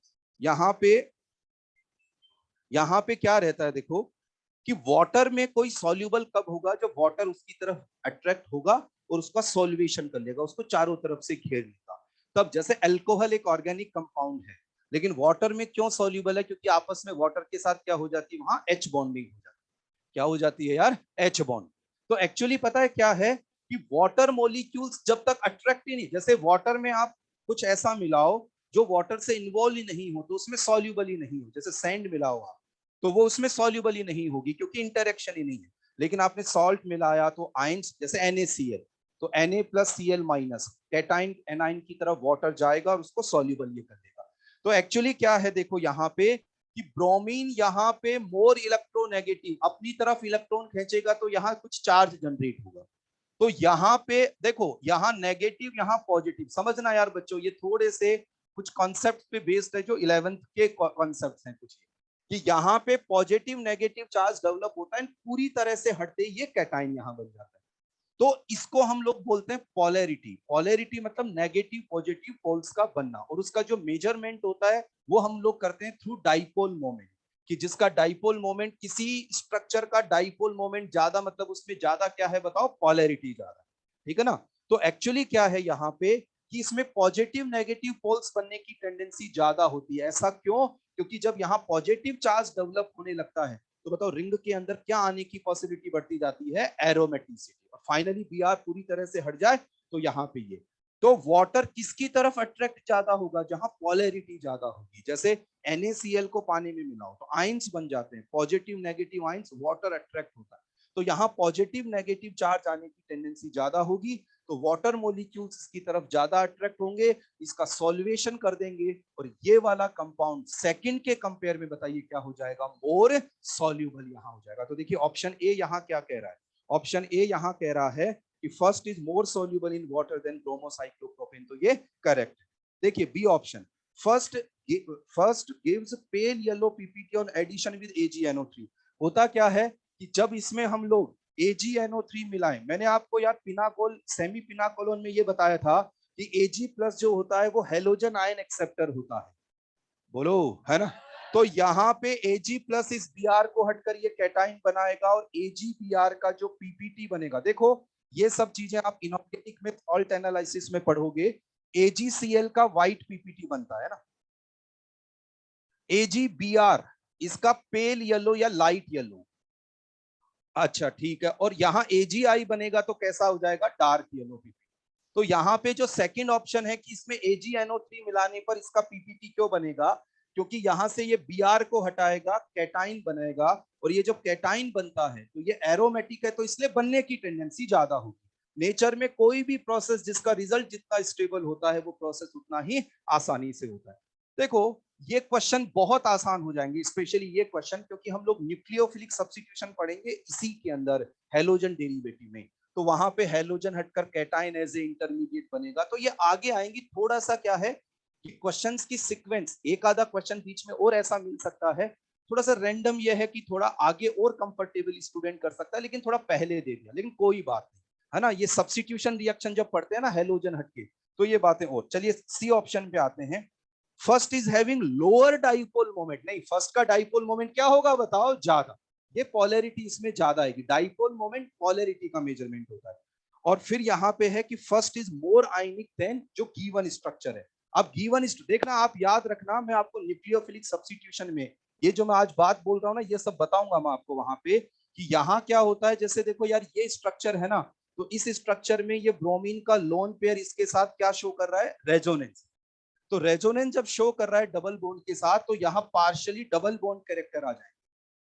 यहाँ पे क्या रहता है, देखो कि वाटर में कोई सॉल्यूबल कब होगा, जब वाटर उसकी तरफ अट्रैक्ट होगा और उसका सॉल्वेशन कर लेगा, उसको चारों तरफ से घेर लेगा। तब जैसे अल्कोहल एक ऑर्गेनिक कंपाउंड है, लेकिन वाटर में क्यों सॉल्यूबल है, क्योंकि आपस में वाटर के साथ क्या हो जाती है, वहां एच बॉन्डिंग हो जाती है। क्या हो जाती है यार, एच बॉन्ड। तो एक्चुअली पता है क्या है कि वाटर मॉलिक्यूल्स जब तक अट्रैक्ट ही नहीं, जैसे वाटर में आप कुछ ऐसा मिलाओ जो वाटर से इन्वॉल्व ही नहीं हो तो उसमें सॉल्यूबल ही नहीं हो, जैसे सैंड मिलाओ आप तो वो उसमें सॉल्यूबल ही नहीं होगी क्योंकि इंटरेक्शन ही नहीं है। लेकिन आपने सॉल्ट मिलाया तो आयंस, जैसे NaCl, तो Na plus Cl minus cation A9 की तरफ वाटर जाएगा और उसको सॉल्यूबल ये कर देगा। तो एक्चुअली क्या है देखो यहाँ पे कि ब्रोमीन यहाँ पे मोर इलेक्ट्रोनेगेटिव अपनी तरफ इलेक्ट्रॉन खींचेगा तो यहाँ कुछ चार्ज जनरेट होगा। तो यहाँ पे देखो यहाँ नेगेटिव यहाँ पॉजिटिव, समझना यार बच्चों, ये थोड़े से कुछ कॉन्सेप्ट पे बेस्ड है जो 11th के कॉन्सेप्ट हैं कुछ, कि यहाँ पे पॉजिटिव नेगेटिव चार्ज डेवलप होता है, पूरी तरह से हटते ही ये कैटाइन यहाँ बन जाता है। तो इसको हम लोग बोलते हैं पोलैरिटी। पोलैरिटी मतलब नेगेटिव पॉजिटिव पोल्स का बनना, और उसका जो मेजरमेंट होता है वो हम लोग करते हैं थ्रू डाइपोल मोमेंट, कि जिसका डाइपोल मोमेंट, किसी स्ट्रक्चर का डाइपोल मोमेंट ज्यादा मतलब उसमें ज्यादा क्या है बताओ, पोलैरिटी ज्यादा, ठीक है ना। तो एक्चुअली क्या है यहाँ पे कि इसमें पॉजिटिव नेगेटिव पोल्स बनने की टेंडेंसी ज्यादा होती है। ऐसा क्यों, क्योंकि जब यहाँ पॉजिटिव चार्ज डेवलप होने लगता है तो बताओ रिंग के अंदर क्या आने की पॉसिबिलिटी बढ़ती जाती है, एरोमेटिसिटी, और फाइनली Br पूरी तरह से हट जाए तो यहाँ पे ये, तो वाटर किसकी तरफ अट्रैक्ट ज्यादा होगा, जहां पोलैरिटी ज्यादा होगी। जैसे NaCl को पानी में मिलाओ तो आयंस बन जाते हैं, positive negative ions, water attract होता है। तो यहाँ पॉजिटिव नेगेटिव चार्ज आने की टेंडेंसी ज्यादा होगी, तो वाटर मॉलिक्यूल्स इसकी तरफ ज्यादा अट्रैक्ट होंगे, इसका सॉल्वेशन कर देंगे, और ये वाला कंपाउंड सेकंड के कंपेयर में बताइए क्या हो जाएगा, मोर सॉल्यूबल यहाँ हो जाएगा। तो देखिए ऑप्शन ए यहाँ क्या कह रहा है, ऑप्शन ए यहाँ कह रहा है कि first is more soluble in water than bromocyclopropane, तो ये करेक्ट। देखिए B option, first gives pale yellow PPT on addition with AgNO3। होता क्या है कि जब इसमें हम लोग AgNO3 मिलाएं, मैंने आपको यार पिनाकोल सेमी पिनाकोलोन में ये बताया था कि Ag प्लस जो होता है वो हेलोजन आयन एक्सेप्टर होता है, बोलो है ना। तो यहाँ पे Ag प्लस इस Br को हटकर ये कैटाइन बनाएगा और AgBr का जो पीपीटी बनेगा, देखो ये सब चीजें आप इनऑर्गेनिक में सॉल्ट एनालिसिस में पढ़ोगे, AgCl का व्हाइट पीपीटी बनता है ना, AgBr इसका पेल येलो या लाइट येलो, अच्छा ठीक है, और यहाँ AgI बनेगा तो कैसा हो जाएगा, डार्क येलो पीपीटी। तो यहाँ पे जो सेकंड ऑप्शन है कि इसमें AgNO3 मिलाने पर इसका पीपीटी क्यों बनेगा, क्योंकि यहां से ये Br को हटाएगा, कैटाइन बनेगा, और ये जब कैटाइन बनता है तो ये एरोमेटिक है, तो इसलिए बनने की टेंडेंसी ज्यादा होगी। नेचर में कोई भी प्रोसेस जिसका रिजल्ट जितना स्टेबल होता है वो प्रोसेस उतना ही आसानी से होता है। देखो ये क्वेश्चन बहुत आसान हो जाएंगे, स्पेशली ये क्वेश्चन, क्योंकि हम लोग न्यूक्लियोफिलिक सब्स्टिट्यूशन पढ़ेंगे इसी के अंदर हैलोजन डेरिवेटिव में, तो वहां पे हैलोजन हटकर कैटाइन एज ए इंटरमीडिएट बनेगा। तो ये आगे आएंगी, थोड़ा सा क्या है कि क्वेश्चंस की सीक्वेंस, एक आधा क्वेश्चन बीच में और ऐसा मिल सकता है, थोड़ा सा रैंडम ये है कि थोड़ा आगे और कंफर्टेबल स्टूडेंट कर सकता है, लेकिन थोड़ा पहले दे दिया, लेकिन कोई बात नहीं, है ना। ये सब्स्टिट्यूशन रिएक्शन जब पढ़ते हैं ना हैलोजन हटके, तो ये बातें। और चलिए सी ऑप्शन पे आते हैं, first is having lower dipole moment, नहीं फर्स्ट का डाइपोल मोमेंट क्या होगा बताओ, ज्यादा, ये पोलैरिटी इसमें ज्यादा आएगी, डाइपोल मोमेंट पोलैरिटी का मेजरमेंट होता है। और फिर यहाँ पे है कि first is more ionic than जो गिवन स्ट्रक्चर है। अब गिवन देखना, आप याद रखना, मैं आपको न्यूक्लियोफिलिक सब्स्टिट्यूशन में ये जो मैं आज बात बोल रहा हूँ ना, ये सब बताऊंगा मैं आपको वहां पे कि यहाँ क्या होता है। जैसे देखो यार ये स्ट्रक्चर है ना, तो इस स्ट्रक्चर में ये ब्रोमीन का लोन पेयर इसके साथ क्या शो कर रहा है, रेजोनेंस। तो रेजोनेंस जब शो कर रहा है डबल बॉन्ड के साथ, तो यहाँ पार्शियली डबल बॉन्ड कैरेक्टर आ जाएगा।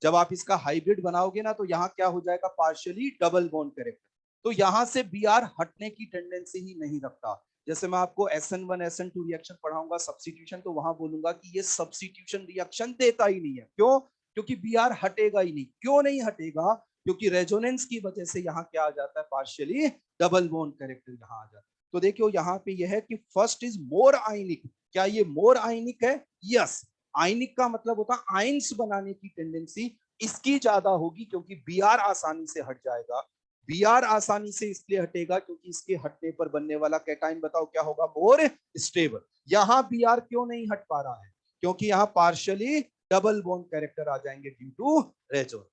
जब आप इसका हाइब्रिड बनाओगे ना, तो यहाँ क्या हो जाएगा, पार्शियली डबल बॉन्ड कैरेक्टर। तो यहाँ से Br हटने की टेंडेंसी ही नहीं रखता। जैसे मैं आपको SN1 SN2 रिएक्शन पढ़ाऊंगा सब्स्टिट्यूशन, तो वहां बोलूंगा कि ये सब्स्टिट्यूशन रिएक्शन देता ही नहीं है, क्यों, क्योंकि Br हटेगा ही नहीं। क्यों नहीं हटेगा, क्योंकि रेजोनेंस की वजह से यहाँ क्या आ जाता है, पार्शियली डबल बॉन्ड कैरेक्टर यहाँ आ जाता है। तो देखियो यहाँ पे यह है कि फर्स्ट इज मोर आयनिक। क्या ये मोर आयनिक है? यस। आयनिक का मतलब होता है आयंस बनाने की टेंडेंसी इसकी ज्यादा होगी, क्योंकि बीआर आसानी से हट जाएगा। बीआर आसानी से इसलिए हटेगा क्योंकि इसके हटने पर बनने वाला कैटाइन बताओ क्या होगा? More stable. यहां बीआर क्यों नहीं हट पा रहा है? क्योंकि यहां पार्शियली डबल बॉन्ड कैरेक्टर आ जाएंगे ड्यू टू रेजोनेंस।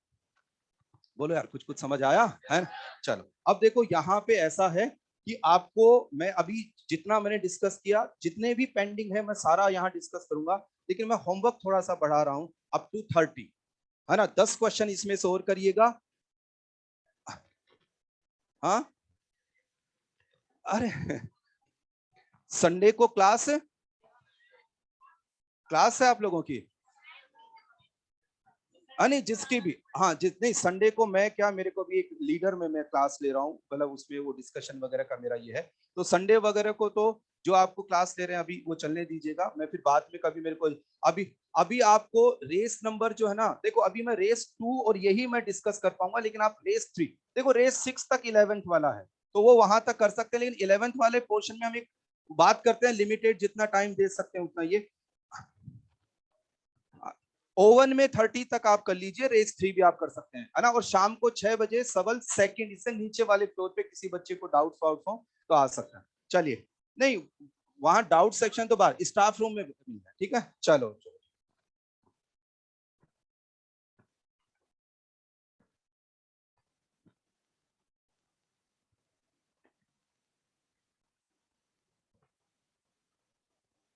बोलो यार, कुछ कुछ समझ आया है? चलो अब देखो यहाँ पे ऐसा है कि आपको मैं अभी जितना मैंने डिस्कस किया, जितने भी पेंडिंग है मैं सारा यहाँ डिस्कस करूंगा, लेकिन मैं होमवर्क थोड़ा सा बढ़ा रहा हूं अप टू 30, है ना। 10 क्वेश्चन इसमें से और करिएगा। हाँ, अरे संडे को क्लास क्लास है आप लोगों की? नहीं, जिसकी भी, हाँ जिस नहीं, संडे को मैं क्या, मेरे को भी एक लीडर में मैं क्लास ले रहा हूँ, मतलब उसमें वो डिस्कशन वगैरह का मेरा ये है। तो संडे वगैरह को तो जो आपको क्लास ले रहे हैं अभी वो चलने दीजिएगा। मैं फिर बाद में कभी मेरे को अभी अभी आपको रेस नंबर जो है ना, देखो अभी मैं रेस 2 और यही मैं डिस्कस कर पाऊंगा, लेकिन आप रेस 3 देखो, रेस 6 तक 11th वाला है तो वो वहां तक कर सकते हैं, लेकिन 11th वाले पोर्शन में हम एक बात करते हैं लिमिटेड, जितना टाइम दे सकते हैं उतना। ये ओवन में 30 तक आप कर लीजिए, रेस 3 भी आप कर सकते हैं, है ना। और शाम को 6 बजे सवल सेकंड, इससे नीचे वाले फ्लोर पे किसी बच्चे को डाउट वाउट हो तो आ सकता है। चलिए, नहीं वहां डाउट सेक्शन तो बाहर स्टाफ रूम में मिलता है, ठीक है। चलो।